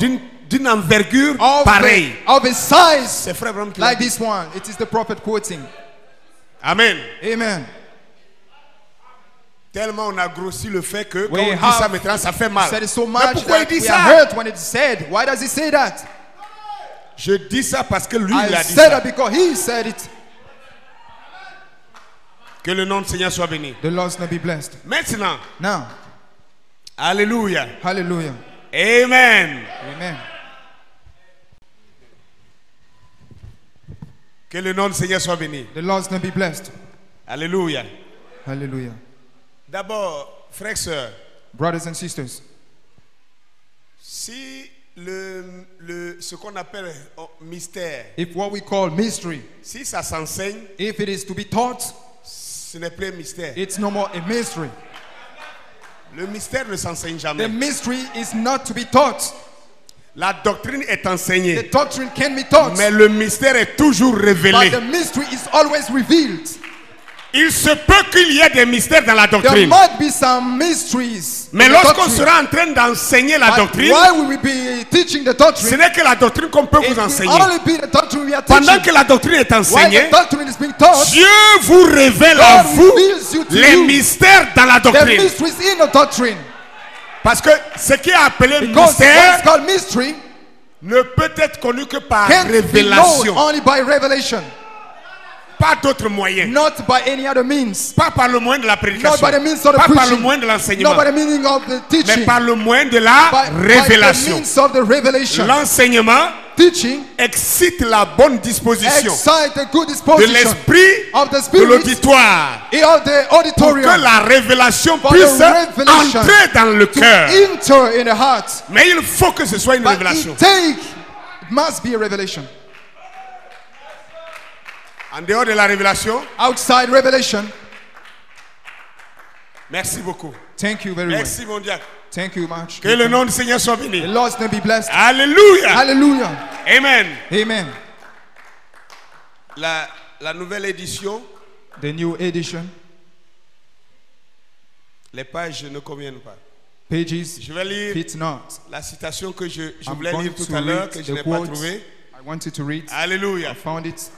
Speaker 1: d'une envergure
Speaker 2: of
Speaker 1: pareille.
Speaker 2: of a size
Speaker 1: C'est Frère Branham qui l'a
Speaker 2: like
Speaker 1: dit.
Speaker 2: this one. It is the prophet quoting.
Speaker 1: Amen.
Speaker 2: Amen.
Speaker 1: Tellement on a grossi le fait que quand
Speaker 2: We
Speaker 1: on dit
Speaker 2: have
Speaker 1: ça maintenant, ça fait mal.
Speaker 2: said it so
Speaker 1: Mais
Speaker 2: much
Speaker 1: pourquoi il
Speaker 2: that
Speaker 1: dit
Speaker 2: we
Speaker 1: ça?
Speaker 2: are hurt when it's said. Why does he say that?
Speaker 1: Je dis ça parce que lui, il
Speaker 2: I
Speaker 1: a dit
Speaker 2: said
Speaker 1: ça.
Speaker 2: that because he said it.
Speaker 1: Que le nom du Seigneur soit béni.
Speaker 2: The Lord's name be blessed.
Speaker 1: Maintenant,
Speaker 2: Now,
Speaker 1: alléluia.
Speaker 2: hallelujah.
Speaker 1: Amen.
Speaker 2: Amen.
Speaker 1: Que le nom du Seigneur soit béni.
Speaker 2: The Lord's name be blessed.
Speaker 1: Alléluia.
Speaker 2: Hallelujah.
Speaker 1: D'abord, frères et sœurs,
Speaker 2: Brothers and sisters,
Speaker 1: si ce qu'on appelle mystère,
Speaker 2: if what we call mystery,
Speaker 1: si ça s'enseigne,
Speaker 2: if it is to be taught,
Speaker 1: ce n'est plus un mystère.
Speaker 2: it's no more a mystery.
Speaker 1: Le mystère ne s'enseigne
Speaker 2: The
Speaker 1: jamais.
Speaker 2: mystery is not to be taught.
Speaker 1: La doctrine est
Speaker 2: The
Speaker 1: enseignée,
Speaker 2: doctrine can be taught,
Speaker 1: mais le mystère est toujours
Speaker 2: but
Speaker 1: révélé.
Speaker 2: the mystery is always revealed.
Speaker 1: Il se peut qu'il y ait des mystères dans la
Speaker 2: There
Speaker 1: doctrine.
Speaker 2: might be some mysteries.
Speaker 1: Mais
Speaker 2: in the
Speaker 1: lorsqu'on
Speaker 2: doctrine,
Speaker 1: sera en train d'enseigner la
Speaker 2: but
Speaker 1: doctrine,
Speaker 2: why will we be teaching the
Speaker 1: ce
Speaker 2: doctrine?
Speaker 1: n'est que la doctrine qu'on peut
Speaker 2: It
Speaker 1: vous
Speaker 2: will
Speaker 1: enseigner.
Speaker 2: only be the doctrine we are
Speaker 1: Pendant
Speaker 2: teaching.
Speaker 1: que la doctrine est
Speaker 2: While
Speaker 1: enseignée,
Speaker 2: the doctrine is being taught,
Speaker 1: Dieu vous révèle à
Speaker 2: God
Speaker 1: vous
Speaker 2: reveals you to
Speaker 1: les
Speaker 2: you
Speaker 1: mystères dans la
Speaker 2: the
Speaker 1: doctrine.
Speaker 2: mysteries in the doctrine.
Speaker 1: Parce que ce qui est appelé
Speaker 2: Because what is
Speaker 1: mystère
Speaker 2: called mystery
Speaker 1: ne peut être connu que par
Speaker 2: can't be known
Speaker 1: révélation.
Speaker 2: only by revelation,
Speaker 1: Pas d'autres moyens.
Speaker 2: not by any other means,
Speaker 1: Pas par le moyen de la
Speaker 2: not
Speaker 1: prédication.
Speaker 2: by the means of the
Speaker 1: Pas par le
Speaker 2: preaching,
Speaker 1: moyen de l'enseignement.
Speaker 2: not by the meaning of the
Speaker 1: Mais
Speaker 2: teaching,
Speaker 1: par le moyen de la
Speaker 2: by the
Speaker 1: révélation.
Speaker 2: means of the revelation.
Speaker 1: L'enseignement
Speaker 2: Teaching
Speaker 1: excite la bonne disposition
Speaker 2: excite the good
Speaker 1: de
Speaker 2: disposition
Speaker 1: l'esprit
Speaker 2: of the
Speaker 1: de
Speaker 2: spirit
Speaker 1: l'auditoire
Speaker 2: of the
Speaker 1: pour
Speaker 2: auditorium
Speaker 1: que la révélation
Speaker 2: for
Speaker 1: puisse
Speaker 2: the revelation
Speaker 1: entrer dans le
Speaker 2: to
Speaker 1: cœur.
Speaker 2: enter in the heart.
Speaker 1: Mais il faut que ce soit une
Speaker 2: But
Speaker 1: révélation.
Speaker 2: it must be a revelation.
Speaker 1: En dehors de la révélation,
Speaker 2: Outside revelation,
Speaker 1: merci beaucoup.
Speaker 2: thank you very much.
Speaker 1: Merci mon diacre.
Speaker 2: Thank you much.
Speaker 1: Que le nom du Seigneur soit
Speaker 2: The
Speaker 1: béni.
Speaker 2: Lord's name be blessed.
Speaker 1: Alléluia.
Speaker 2: Hallelujah.
Speaker 1: Amen.
Speaker 2: Amen.
Speaker 1: La nouvelle édition,
Speaker 2: The new edition,
Speaker 1: les pages ne conviennent pas.
Speaker 2: pages
Speaker 1: Je vais lire
Speaker 2: fit not.
Speaker 1: la citation que je
Speaker 2: I'm
Speaker 1: voulais
Speaker 2: going
Speaker 1: lire tout
Speaker 2: to
Speaker 1: à l'heure,
Speaker 2: read
Speaker 1: que je
Speaker 2: the
Speaker 1: n'ai pas
Speaker 2: quotes
Speaker 1: trouvé.
Speaker 2: I wanted to read.
Speaker 1: Alléluia.
Speaker 2: I found it.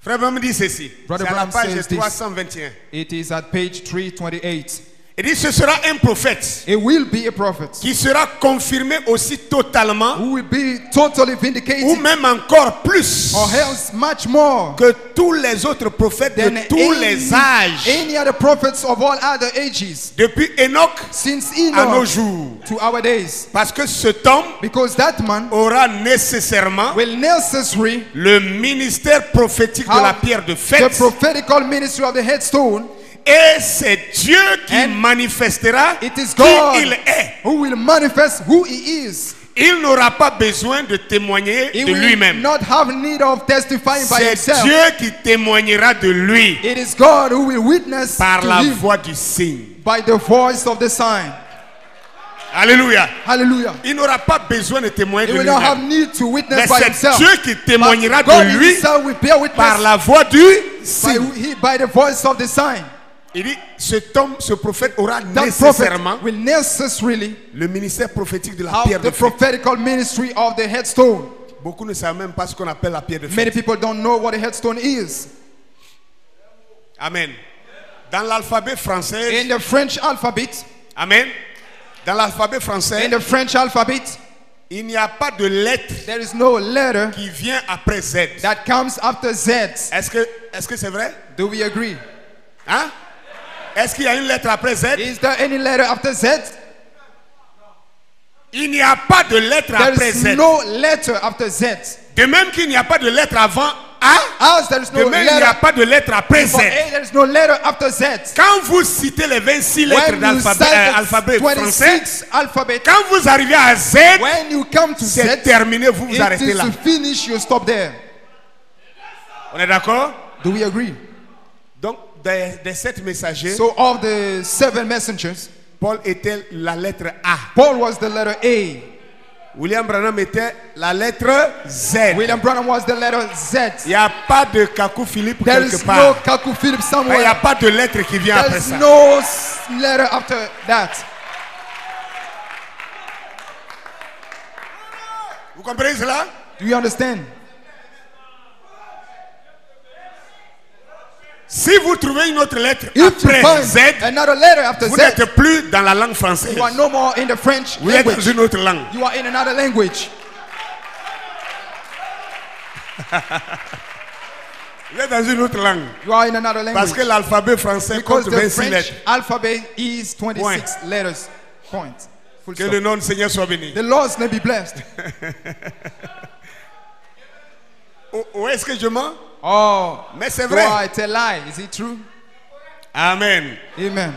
Speaker 1: Frère Branham dit ceci.
Speaker 2: Brother
Speaker 1: C'est à la
Speaker 2: Branham
Speaker 1: page
Speaker 2: says this.
Speaker 1: 321.
Speaker 2: It is at page 328.
Speaker 1: Il dit ce sera un prophète
Speaker 2: It will be a prophet
Speaker 1: qui sera confirmé aussi totalement
Speaker 2: who will be totally
Speaker 1: ou
Speaker 2: vindicated,
Speaker 1: même encore plus
Speaker 2: or else much more
Speaker 1: que tous les autres prophètes
Speaker 2: than
Speaker 1: de tous les âges
Speaker 2: any other prophets of all other ages,
Speaker 1: depuis Enoch
Speaker 2: since
Speaker 1: à nos
Speaker 2: Enoch
Speaker 1: jours.
Speaker 2: to our days.
Speaker 1: Parce que cet homme
Speaker 2: Because that man
Speaker 1: aura nécessairement
Speaker 2: will necessarily
Speaker 1: le ministère prophétique de la
Speaker 2: have
Speaker 1: pierre de
Speaker 2: the
Speaker 1: fête.
Speaker 2: prophetical ministry of the headstone.
Speaker 1: Et c'est Dieu qui
Speaker 2: And
Speaker 1: manifestera
Speaker 2: it is
Speaker 1: qui
Speaker 2: God
Speaker 1: il est.
Speaker 2: who will manifest who he is.
Speaker 1: Il n'aura pas besoin de témoigner
Speaker 2: He
Speaker 1: de
Speaker 2: will
Speaker 1: lui-même.
Speaker 2: not have need of testifying by
Speaker 1: C'est
Speaker 2: himself.
Speaker 1: Dieu qui témoignera de lui
Speaker 2: It is God who will witness
Speaker 1: par
Speaker 2: to
Speaker 1: la
Speaker 2: him
Speaker 1: voix du signe.
Speaker 2: by the voice of the sign.
Speaker 1: Alléluia.
Speaker 2: Hallelujah.
Speaker 1: Il n'aura pas besoin de témoigner
Speaker 2: He
Speaker 1: de
Speaker 2: will not have
Speaker 1: lui-même.
Speaker 2: need to
Speaker 1: Mais
Speaker 2: witness by
Speaker 1: c'est
Speaker 2: himself.
Speaker 1: Dieu qui témoignera
Speaker 2: But God
Speaker 1: de lui
Speaker 2: himself will bear witness
Speaker 1: par la voix du signe.
Speaker 2: by the voice of the sign.
Speaker 1: Il dit, cet homme, ce prophète aura
Speaker 2: That
Speaker 1: nécessairement
Speaker 2: prophet will necessarily
Speaker 1: le ministère prophétique de la
Speaker 2: have
Speaker 1: pierre de
Speaker 2: the
Speaker 1: fête.
Speaker 2: prophetical ministry of the headstone.
Speaker 1: Beaucoup ne savent même pas ce qu'on appelle la pierre de
Speaker 2: Many
Speaker 1: fête.
Speaker 2: people don't know what a headstone is.
Speaker 1: Amen. Dans l'alphabet français,
Speaker 2: In the French alphabet,
Speaker 1: amen. Dans l'alphabet français,
Speaker 2: in the French alphabet,
Speaker 1: Il n'y a pas de lettre
Speaker 2: There is no letter
Speaker 1: qui vient après Z.
Speaker 2: that comes after Z.
Speaker 1: Est-ce que c'est vrai?
Speaker 2: Do we agree?
Speaker 1: Hein? Est-ce qu'il y a une lettre après Z?
Speaker 2: Is there any letter after Z?
Speaker 1: Il n'y a pas de lettre
Speaker 2: There
Speaker 1: après
Speaker 2: is
Speaker 1: Z.
Speaker 2: no letter after Z.
Speaker 1: De même qu'il n'y a pas de lettre avant A,
Speaker 2: As there is
Speaker 1: de
Speaker 2: no
Speaker 1: même il n'y a
Speaker 2: letter
Speaker 1: pas de lettre après Z.
Speaker 2: for A, there is no letter after Z.
Speaker 1: Quand vous citez les 26 lettres
Speaker 2: When you
Speaker 1: d'alphabet
Speaker 2: cite
Speaker 1: français,
Speaker 2: 26 alphabet,
Speaker 1: quand vous arrivez à Z,
Speaker 2: when you come to
Speaker 1: c'est
Speaker 2: Z,
Speaker 1: terminé, vous vous
Speaker 2: it
Speaker 1: arrêtez
Speaker 2: is
Speaker 1: là.
Speaker 2: to finish, you stop there.
Speaker 1: On est d'accord?
Speaker 2: Do we agree?
Speaker 1: Donc, des 7 messagers,
Speaker 2: So of the 7 messengers,
Speaker 1: Paul était la lettre A.
Speaker 2: Paul was the letter A.
Speaker 1: William Branham était la lettre Z.
Speaker 2: William Branham was the letter Z.
Speaker 1: Il n'y a pas de Kakou Philippe
Speaker 2: There
Speaker 1: quelque
Speaker 2: is
Speaker 1: part.
Speaker 2: no Kaku Philip
Speaker 1: Il n'y
Speaker 2: somewhere.
Speaker 1: a pas de lettre qui vient
Speaker 2: There
Speaker 1: après
Speaker 2: is
Speaker 1: ça.
Speaker 2: no letter after that.
Speaker 1: Vous comprenez cela?
Speaker 2: Do you understand?
Speaker 1: Si vous trouvez une autre lettre
Speaker 2: If you
Speaker 1: après
Speaker 2: find
Speaker 1: Z,
Speaker 2: another letter after
Speaker 1: vous
Speaker 2: Z,
Speaker 1: n'êtes plus dans la langue française.
Speaker 2: you are no more in the French
Speaker 1: Vous êtes dans
Speaker 2: language.
Speaker 1: une autre langue.
Speaker 2: You are in another language.
Speaker 1: Vous êtes dans une autre langue.
Speaker 2: You are in another
Speaker 1: Parce que
Speaker 2: language.
Speaker 1: l'alphabet français
Speaker 2: Because
Speaker 1: compte
Speaker 2: the
Speaker 1: 26
Speaker 2: French
Speaker 1: lettres.
Speaker 2: alphabet is 26
Speaker 1: Point.
Speaker 2: letters. Point. Full
Speaker 1: Que
Speaker 2: stop.
Speaker 1: le nom du Seigneur soit béni.
Speaker 2: The Lord's name be blessed.
Speaker 1: Où est-ce que je mens?
Speaker 2: Oh,
Speaker 1: Mais c'est
Speaker 2: do
Speaker 1: vrai.
Speaker 2: I tell lie? Is it true?
Speaker 1: Amen.
Speaker 2: Amen.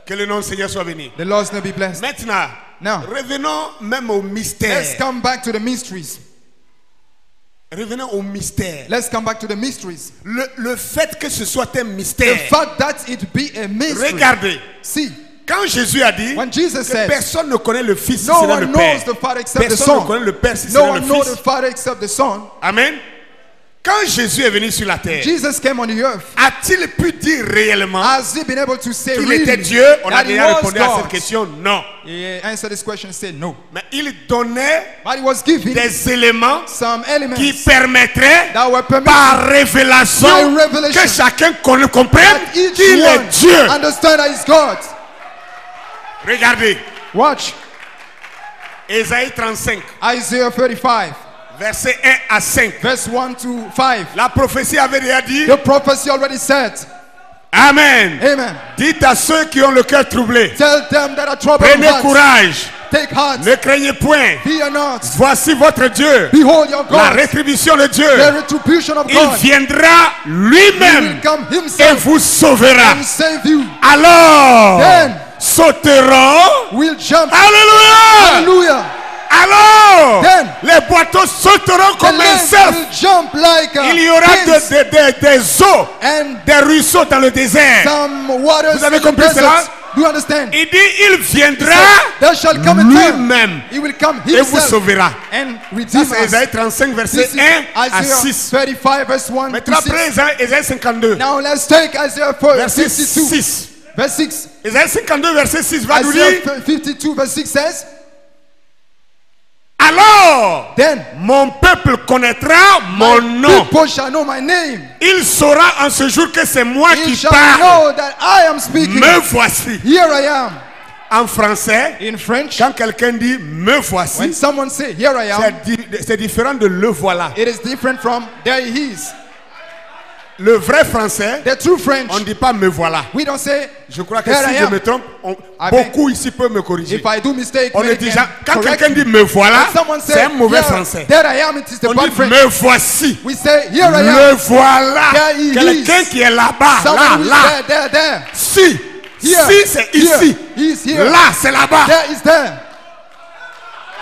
Speaker 1: Que le nom du Seigneur soit béni.
Speaker 2: The Lord's name be blessed.
Speaker 1: Maintenant,
Speaker 2: Now,
Speaker 1: revenons même au mystère.
Speaker 2: let's come back to the mysteries.
Speaker 1: Revenons au mystère.
Speaker 2: Let's come back to the mysteries.
Speaker 1: Le fait que ce soit un
Speaker 2: The
Speaker 1: mystère.
Speaker 2: fact that it be a mystery.
Speaker 1: Regardez.
Speaker 2: See,
Speaker 1: Quand Jésus a dit
Speaker 2: when Jesus
Speaker 1: que
Speaker 2: said,
Speaker 1: personne ne connaît le Fils si
Speaker 2: no
Speaker 1: ce n'est
Speaker 2: one
Speaker 1: le
Speaker 2: knows
Speaker 1: Père.
Speaker 2: the Father except the
Speaker 1: Personne ne
Speaker 2: Son.
Speaker 1: connaît le Père si ce
Speaker 2: No
Speaker 1: n'est
Speaker 2: one
Speaker 1: le
Speaker 2: knows the
Speaker 1: Fils.
Speaker 2: Father except the Son.
Speaker 1: Amen. Quand Jésus est venu sur la terre,
Speaker 2: Jesus came on the earth.
Speaker 1: a-t-il pu dire réellement
Speaker 2: Has he been able to say
Speaker 1: qu'il
Speaker 2: really
Speaker 1: était Dieu? On a
Speaker 2: that he
Speaker 1: déjà
Speaker 2: was
Speaker 1: répondu à cette
Speaker 2: God?
Speaker 1: question. Non.
Speaker 2: He answered this question and said no.
Speaker 1: Mais il donnait
Speaker 2: But he was given
Speaker 1: des éléments
Speaker 2: some elements
Speaker 1: qui permettraient
Speaker 2: that were permitted
Speaker 1: par révélation
Speaker 2: by revelation
Speaker 1: que chacun comprenne
Speaker 2: that each
Speaker 1: qu'il est
Speaker 2: one
Speaker 1: Dieu.
Speaker 2: understand that he's God.
Speaker 1: Regardez,
Speaker 2: Watch.
Speaker 1: Ésaïe 35,
Speaker 2: Isaiah 35,
Speaker 1: versets 1 à 5.
Speaker 2: verse 1 to 5.
Speaker 1: La prophétie avait déjà dit,
Speaker 2: The prophecy already said,
Speaker 1: Amen.
Speaker 2: Amen.
Speaker 1: Dites à ceux qui ont le cœur troublé,
Speaker 2: Tell them that are troubled in
Speaker 1: prenez
Speaker 2: heart,
Speaker 1: courage,
Speaker 2: take heart,
Speaker 1: ne craignez point.
Speaker 2: fear not.
Speaker 1: Voici votre Dieu,
Speaker 2: Behold your
Speaker 1: la
Speaker 2: God,
Speaker 1: rétribution de Dieu.
Speaker 2: the retribution of
Speaker 1: Il
Speaker 2: God.
Speaker 1: viendra
Speaker 2: He
Speaker 1: lui-même
Speaker 2: will come
Speaker 1: et
Speaker 2: himself
Speaker 1: vous sauvera.
Speaker 2: and save you.
Speaker 1: Alors,
Speaker 2: Then
Speaker 1: sauteront.
Speaker 2: we'll jump.
Speaker 1: Alléluia.
Speaker 2: Hallelujah.
Speaker 1: Alors,
Speaker 2: Then
Speaker 1: les boiteaux sauteront
Speaker 2: The
Speaker 1: comme un
Speaker 2: lame
Speaker 1: cerf.
Speaker 2: will jump like
Speaker 1: Il y aura
Speaker 2: kings,
Speaker 1: des eaux,
Speaker 2: and
Speaker 1: des ruisseaux dans le désert.
Speaker 2: some waters
Speaker 1: Vous avez
Speaker 2: in the
Speaker 1: compris cela?
Speaker 2: desert. Do you understand?
Speaker 1: Il dit, il viendra
Speaker 2: There shall come a time.
Speaker 1: lui-même
Speaker 2: He will come
Speaker 1: et vous
Speaker 2: himself
Speaker 1: sauvera.
Speaker 2: and
Speaker 1: Ça,
Speaker 2: redeem
Speaker 1: c'est
Speaker 2: us.
Speaker 1: Ésaïe 35, verset
Speaker 2: This is
Speaker 1: 1 à
Speaker 2: Isaiah
Speaker 1: 6.
Speaker 2: 35 verse 1
Speaker 1: Maintenant,
Speaker 2: to 6.
Speaker 1: après Ésaïe 52,
Speaker 2: Now let's take Isaiah
Speaker 1: verset
Speaker 2: 52
Speaker 1: 6.
Speaker 2: verse 6.
Speaker 1: Ésaïe 52, verset 6 va nous
Speaker 2: Isaiah
Speaker 1: dire,
Speaker 2: 52 verse 6 says,
Speaker 1: alors,
Speaker 2: then
Speaker 1: mon peuple connaîtra mon
Speaker 2: my
Speaker 1: nom.
Speaker 2: people shall know my name.
Speaker 1: Il saura en ce jour que c'est moi
Speaker 2: He
Speaker 1: qui
Speaker 2: shall
Speaker 1: parle.
Speaker 2: know that I am speaking.
Speaker 1: Me voici.
Speaker 2: Here I am.
Speaker 1: En français,
Speaker 2: In French,
Speaker 1: quand quelqu'un dit me
Speaker 2: when
Speaker 1: voici,
Speaker 2: someone say here I am,
Speaker 1: c'est différent de le voilà.
Speaker 2: it is different from there he is.
Speaker 1: Le vrai français,
Speaker 2: The true French,
Speaker 1: on ne dit pas me voilà.
Speaker 2: we don't say
Speaker 1: Je crois que
Speaker 2: here
Speaker 1: si
Speaker 2: I
Speaker 1: je
Speaker 2: am.
Speaker 1: me trompe,
Speaker 2: I
Speaker 1: beaucoup ici peuvent me corriger.
Speaker 2: If I do mistake,
Speaker 1: On ne
Speaker 2: many
Speaker 1: dit
Speaker 2: can
Speaker 1: jamais, quand
Speaker 2: correct
Speaker 1: quelqu'un
Speaker 2: me.
Speaker 1: dit me voilà,
Speaker 2: When someone
Speaker 1: c'est
Speaker 2: say
Speaker 1: un mauvais
Speaker 2: here,
Speaker 1: français.
Speaker 2: there I am, it is the
Speaker 1: On
Speaker 2: bad
Speaker 1: dit
Speaker 2: French.
Speaker 1: me voici.
Speaker 2: We say here I am.
Speaker 1: Le voilà.
Speaker 2: There he
Speaker 1: Quelqu'un
Speaker 2: is.
Speaker 1: qui est là-bas,
Speaker 2: Someone who is
Speaker 1: là.
Speaker 2: there.
Speaker 1: Si.
Speaker 2: Here.
Speaker 1: Si, c'est
Speaker 2: Here.
Speaker 1: ici.
Speaker 2: He is here.
Speaker 1: Là, c'est là-bas.
Speaker 2: There is there.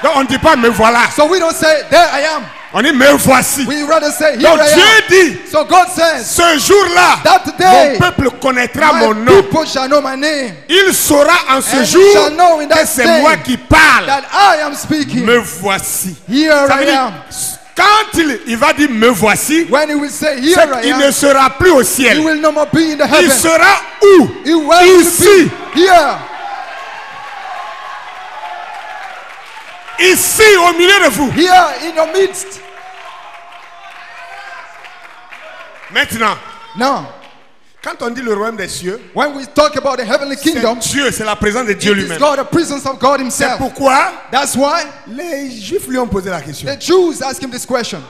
Speaker 1: Donc on ne dit pas me voilà.
Speaker 2: So we don't say there I am.
Speaker 1: On dit me voici.
Speaker 2: We rather say here
Speaker 1: Donc
Speaker 2: I
Speaker 1: Dieu
Speaker 2: am.
Speaker 1: dit,
Speaker 2: So God says,
Speaker 1: ce jour-là,
Speaker 2: that day,
Speaker 1: mon peuple connaîtra
Speaker 2: my
Speaker 1: mon nom.
Speaker 2: people shall know my name.
Speaker 1: Il saura en ce
Speaker 2: And
Speaker 1: jour
Speaker 2: he shall know in
Speaker 1: que
Speaker 2: that
Speaker 1: c'est
Speaker 2: day
Speaker 1: moi qui parle.
Speaker 2: That I am speaking.
Speaker 1: Me voici.
Speaker 2: Here
Speaker 1: Ça veut
Speaker 2: I
Speaker 1: dire,
Speaker 2: am.
Speaker 1: quand il va dire me voici,
Speaker 2: When he will say here
Speaker 1: c'est
Speaker 2: I
Speaker 1: qu'il
Speaker 2: am,
Speaker 1: ne sera plus au
Speaker 2: he
Speaker 1: ciel.
Speaker 2: will no more be in the
Speaker 1: Il
Speaker 2: heaven.
Speaker 1: sera où?
Speaker 2: He will
Speaker 1: Ici.
Speaker 2: be here.
Speaker 1: Ici, au milieu de vous.
Speaker 2: Here in your midst.
Speaker 1: Maintenant,
Speaker 2: Now,
Speaker 1: Quand on dit le royaume des cieux,
Speaker 2: When we talk about the heavenly kingdom,
Speaker 1: c'est Dieu, c'est la présence de Dieu
Speaker 2: it is
Speaker 1: lui-même.
Speaker 2: God, the presence of God
Speaker 1: C'est
Speaker 2: himself.
Speaker 1: pourquoi
Speaker 2: That's why
Speaker 1: les Juifs lui ont posé la question.
Speaker 2: the Jews ask him this question.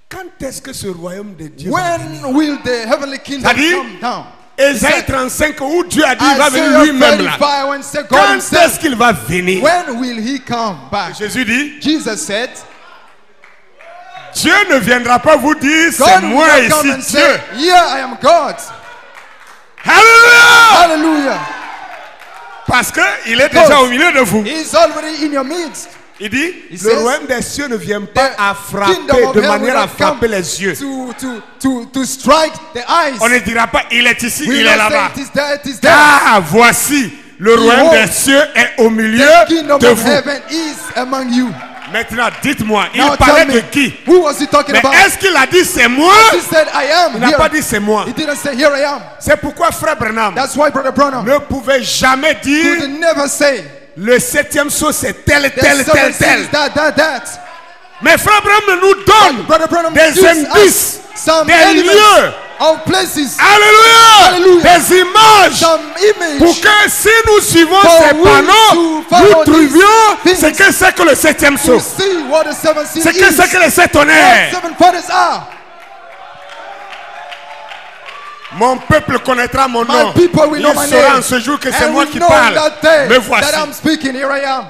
Speaker 1: Quand est-ce que ce royaume de Dieu va venir?
Speaker 2: When will the heavenly kingdom
Speaker 1: C'est-à-dire,
Speaker 2: come down?
Speaker 1: Ésaïe 35 où Dieu a dit il va venir
Speaker 2: Isaiah
Speaker 1: lui-même là.
Speaker 2: 35, when said God
Speaker 1: Quand
Speaker 2: himself,
Speaker 1: est-ce qu'il va venir?
Speaker 2: when will he come back?
Speaker 1: Jésus dit,
Speaker 2: Jesus said,
Speaker 1: Dieu ne viendra pas vous dire c'est
Speaker 2: God will
Speaker 1: moi
Speaker 2: not come and
Speaker 1: ici
Speaker 2: say,
Speaker 1: Dieu.
Speaker 2: yeah, I am God.
Speaker 1: Alléluia!
Speaker 2: Hallelujah.
Speaker 1: Parce qu'il est déjà au milieu de vous.
Speaker 2: He is already in your midst.
Speaker 1: Il dit,
Speaker 2: He
Speaker 1: le
Speaker 2: says,
Speaker 1: royaume des cieux ne vient pas
Speaker 2: The
Speaker 1: à frapper
Speaker 2: kingdom of
Speaker 1: de
Speaker 2: heaven
Speaker 1: manière
Speaker 2: will
Speaker 1: à
Speaker 2: not come
Speaker 1: frapper les yeux.
Speaker 2: to strike the eyes.
Speaker 1: On ne dira pas il est ici,
Speaker 2: We
Speaker 1: il
Speaker 2: will
Speaker 1: est
Speaker 2: not
Speaker 1: là-bas.
Speaker 2: say it is there, it is there.
Speaker 1: Ah, voici, le royaume des cieux est au milieu
Speaker 2: The kingdom
Speaker 1: de
Speaker 2: of
Speaker 1: vous.
Speaker 2: heaven is among you.
Speaker 1: Maintenant, dites-moi, il
Speaker 2: Now
Speaker 1: parlait
Speaker 2: tell
Speaker 1: de
Speaker 2: me,
Speaker 1: qui?
Speaker 2: who was he talking
Speaker 1: Mais
Speaker 2: about?
Speaker 1: est-ce qu'il a dit c'est moi?
Speaker 2: He said, I am
Speaker 1: Il n'a
Speaker 2: here.
Speaker 1: pas dit c'est moi.
Speaker 2: He didn't say, here I am.
Speaker 1: C'est pourquoi frère Branham
Speaker 2: That's why Brother Branham
Speaker 1: ne pouvait jamais dire
Speaker 2: could never say,
Speaker 1: le septième sceau c'est tel,
Speaker 2: the
Speaker 1: tel,
Speaker 2: seven
Speaker 1: tel, tel.
Speaker 2: seals, that.
Speaker 1: Mais frère Branham nous donne
Speaker 2: Brother Branham
Speaker 1: des
Speaker 2: gives
Speaker 1: indices,
Speaker 2: us some
Speaker 1: des
Speaker 2: elements
Speaker 1: lieux,
Speaker 2: of places,
Speaker 1: alléluia,
Speaker 2: Hallelujah.
Speaker 1: des images,
Speaker 2: some image.
Speaker 1: pour que si nous suivons
Speaker 2: For
Speaker 1: ces
Speaker 2: we
Speaker 1: panneaux,
Speaker 2: to follow
Speaker 1: nous trouvions
Speaker 2: these
Speaker 1: ce que c'est que le septième
Speaker 2: To
Speaker 1: sceau,
Speaker 2: see what the seven seals
Speaker 1: ce que c'est que les sept
Speaker 2: what
Speaker 1: tonnerres.
Speaker 2: seven fathers are.
Speaker 1: Mon peuple connaîtra mon
Speaker 2: My
Speaker 1: nom.
Speaker 2: people will
Speaker 1: Il
Speaker 2: know my
Speaker 1: saura
Speaker 2: name.
Speaker 1: en ce jour que c'est
Speaker 2: And
Speaker 1: moi
Speaker 2: we
Speaker 1: qui
Speaker 2: know
Speaker 1: parle.
Speaker 2: that day
Speaker 1: Me voici.
Speaker 2: that I'm speaking, here I am.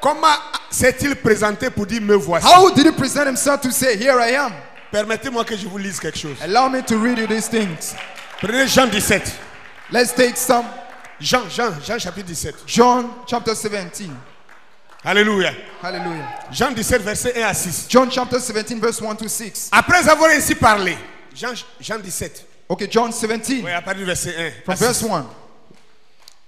Speaker 1: Comment s'est-il présenté pour dire me voici?
Speaker 2: How did he present himself to say, here I am?
Speaker 1: Permettez-moi que je vous lise quelque chose.
Speaker 2: Allow me to read you these things.
Speaker 1: Prenez Jean 17.
Speaker 2: Let's take some.
Speaker 1: Jean chapitre 17.
Speaker 2: John chapter 17.
Speaker 1: Alléluia.
Speaker 2: Hallelujah.
Speaker 1: Jean 17, verset 1 à 6.
Speaker 2: John chapter 17, verse 1 to 6.
Speaker 1: Après avoir ainsi parlé, Jean 17.
Speaker 2: Okay, John 17,
Speaker 1: Oui, à partir du verset 1.
Speaker 2: from
Speaker 1: à
Speaker 2: verse
Speaker 1: 6.
Speaker 2: 1.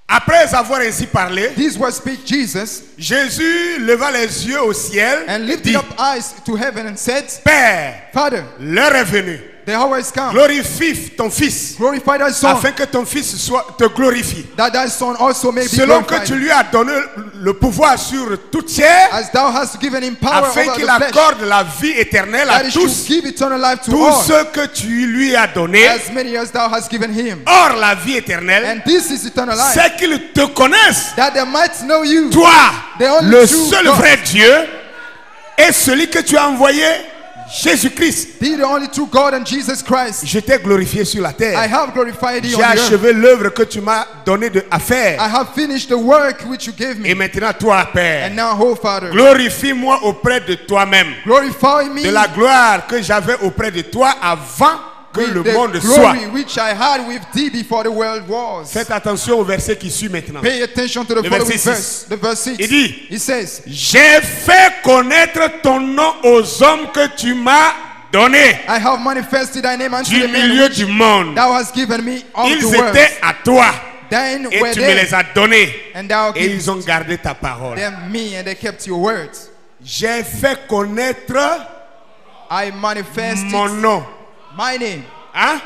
Speaker 1: Après avoir ainsi parlé,
Speaker 2: These words speak Jesus,
Speaker 1: Jésus leva les yeux au ciel
Speaker 2: and
Speaker 1: et
Speaker 2: lifted
Speaker 1: dit,
Speaker 2: up eyes to heaven and said,
Speaker 1: Père,
Speaker 2: Father,
Speaker 1: l'heure est venue.
Speaker 2: the hour is come.
Speaker 1: Glorifie ton Fils,
Speaker 2: Glorify thy Son,
Speaker 1: afin que ton Fils te glorifie.
Speaker 2: that thy Son also may be
Speaker 1: Selon que
Speaker 2: glorified.
Speaker 1: tu lui as donné le pouvoir sur toute chair,
Speaker 2: As thou hast given him power
Speaker 1: afin
Speaker 2: over
Speaker 1: qu'il
Speaker 2: the flesh,
Speaker 1: accorde la vie éternelle à
Speaker 2: that is to
Speaker 1: tous,
Speaker 2: give eternal life to
Speaker 1: tous
Speaker 2: all,
Speaker 1: ceux que tu lui as donnés.
Speaker 2: as many as thou hast given him.
Speaker 1: Or, la vie éternelle,
Speaker 2: And this is eternal life,
Speaker 1: c'est qu'ils te connaissent,
Speaker 2: that they might know you,
Speaker 1: toi,
Speaker 2: the only
Speaker 1: le
Speaker 2: true
Speaker 1: seul
Speaker 2: God,
Speaker 1: vrai Dieu, et celui que tu as envoyé, Jésus-Christ.
Speaker 2: thee the only true God and Jesus Christ.
Speaker 1: Je t'ai glorifié sur la
Speaker 2: I
Speaker 1: terre.
Speaker 2: have glorified thee
Speaker 1: J'ai
Speaker 2: on the earth.
Speaker 1: achevé l'œuvre que tu m'as donné à faire.
Speaker 2: I have finished the work which you gave
Speaker 1: Et
Speaker 2: me.
Speaker 1: maintenant, toi, Père,
Speaker 2: And now, oh Father,
Speaker 1: glorifie-moi auprès de toi-même,
Speaker 2: glorify me
Speaker 1: de la gloire que j'avais auprès de toi avant que
Speaker 2: with
Speaker 1: le
Speaker 2: the
Speaker 1: monde soit.
Speaker 2: glory which I had with thee before the world was.
Speaker 1: Faites attention au verset qui suit maintenant.
Speaker 2: Pay attention to the
Speaker 1: Le
Speaker 2: following
Speaker 1: verset
Speaker 2: verse. The verse 6.
Speaker 1: Il dit,
Speaker 2: He says,
Speaker 1: j'ai fait connaître ton nom aux hommes que tu m'as donnés
Speaker 2: I have manifested thy name unto
Speaker 1: du
Speaker 2: the men
Speaker 1: milieu
Speaker 2: which
Speaker 1: du monde.
Speaker 2: thou hast given me of
Speaker 1: Ils
Speaker 2: the world.
Speaker 1: étaient à toi
Speaker 2: Thine
Speaker 1: et
Speaker 2: were
Speaker 1: tu me
Speaker 2: they,
Speaker 1: les as donnés
Speaker 2: and thou
Speaker 1: et
Speaker 2: givest
Speaker 1: ils ont gardé ta parole.
Speaker 2: them me, and they kept your words.
Speaker 1: J'ai fait connaître
Speaker 2: I manifested
Speaker 1: mon nom.
Speaker 2: my name.
Speaker 1: Hein?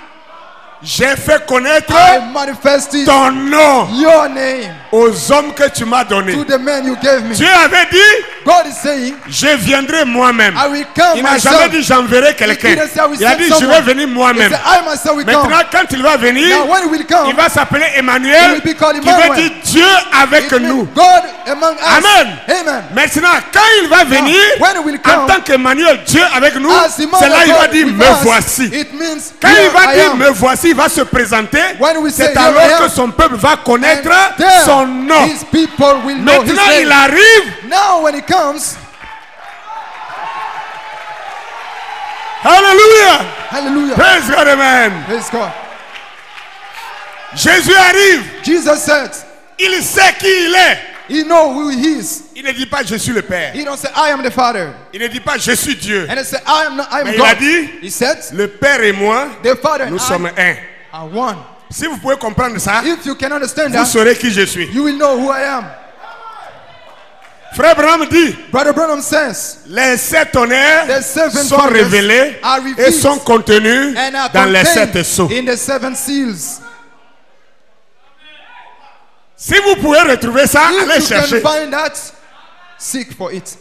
Speaker 1: J'ai fait connaître
Speaker 2: I manifested
Speaker 1: ton nom
Speaker 2: your name
Speaker 1: aux hommes que tu m'as donnés.
Speaker 2: to the men you gave me.
Speaker 1: Dieu avait dit,
Speaker 2: God is saying,
Speaker 1: je viendrai moi-même.
Speaker 2: I will come
Speaker 1: Il n'a
Speaker 2: myself.
Speaker 1: jamais dit j'enverrai quelqu'un.
Speaker 2: He didn't say I will
Speaker 1: Il a
Speaker 2: send
Speaker 1: dit je
Speaker 2: someone.
Speaker 1: vais venir
Speaker 2: He
Speaker 1: moi-même.
Speaker 2: said, I myself will come.
Speaker 1: Maintenant, quand il va venir,
Speaker 2: Now when he will come,
Speaker 1: il va s'appeler
Speaker 2: he
Speaker 1: Emmanuel,
Speaker 2: will be called
Speaker 1: qui veut
Speaker 2: Emmanuel.
Speaker 1: dire Dieu avec
Speaker 2: it means
Speaker 1: nous.
Speaker 2: God among us.
Speaker 1: Amen.
Speaker 2: Amen.
Speaker 1: Maintenant, quand il va venir,
Speaker 2: when he will
Speaker 1: en
Speaker 2: come,
Speaker 1: tant qu'Emmanuel, Dieu avec nous,
Speaker 2: as
Speaker 1: c'est
Speaker 2: Emmanuel
Speaker 1: là il va
Speaker 2: God
Speaker 1: dire
Speaker 2: with
Speaker 1: me
Speaker 2: us,
Speaker 1: voici.
Speaker 2: it means
Speaker 1: Quand
Speaker 2: here
Speaker 1: il va
Speaker 2: I
Speaker 1: dire
Speaker 2: am.
Speaker 1: me voici, il va se présenter.
Speaker 2: When we say
Speaker 1: C'est
Speaker 2: here I
Speaker 1: alors
Speaker 2: am,
Speaker 1: que son peuple va connaître
Speaker 2: and there
Speaker 1: son nom.
Speaker 2: his people will know his
Speaker 1: Maintenant, il
Speaker 2: name.
Speaker 1: arrive.
Speaker 2: Now when he comes,
Speaker 1: Alléluia.
Speaker 2: hallelujah,
Speaker 1: Praise God, amen.
Speaker 2: praise God.
Speaker 1: Jésus arrive.
Speaker 2: Jesus said,
Speaker 1: Il sait qui il est.
Speaker 2: he know who he is.
Speaker 1: Il ne dit pas je suis le Père.
Speaker 2: He don't say, I am the Father.
Speaker 1: Il ne dit pas je suis Dieu.
Speaker 2: And he say, I am
Speaker 1: Mais il a
Speaker 2: God.
Speaker 1: dit,
Speaker 2: He said,
Speaker 1: le Père et moi,
Speaker 2: the Father
Speaker 1: nous
Speaker 2: and
Speaker 1: sommes
Speaker 2: I
Speaker 1: un.
Speaker 2: are one.
Speaker 1: Si vous pouvez comprendre ça,
Speaker 2: If you can understand
Speaker 1: vous
Speaker 2: that,
Speaker 1: saurez qui je suis.
Speaker 2: you will know who I am.
Speaker 1: Frère Branham dit,
Speaker 2: Brother Branham says,
Speaker 1: les sept tonnerres
Speaker 2: the seven
Speaker 1: sont
Speaker 2: wonders
Speaker 1: révélés
Speaker 2: are
Speaker 1: et
Speaker 2: revealed
Speaker 1: sont contenus
Speaker 2: and are
Speaker 1: dans les
Speaker 2: contained
Speaker 1: sept sceaux.
Speaker 2: in the seven seals.
Speaker 1: Si vous pouvez retrouver ça, allez
Speaker 2: If you can
Speaker 1: chercher.
Speaker 2: find that, seek for it.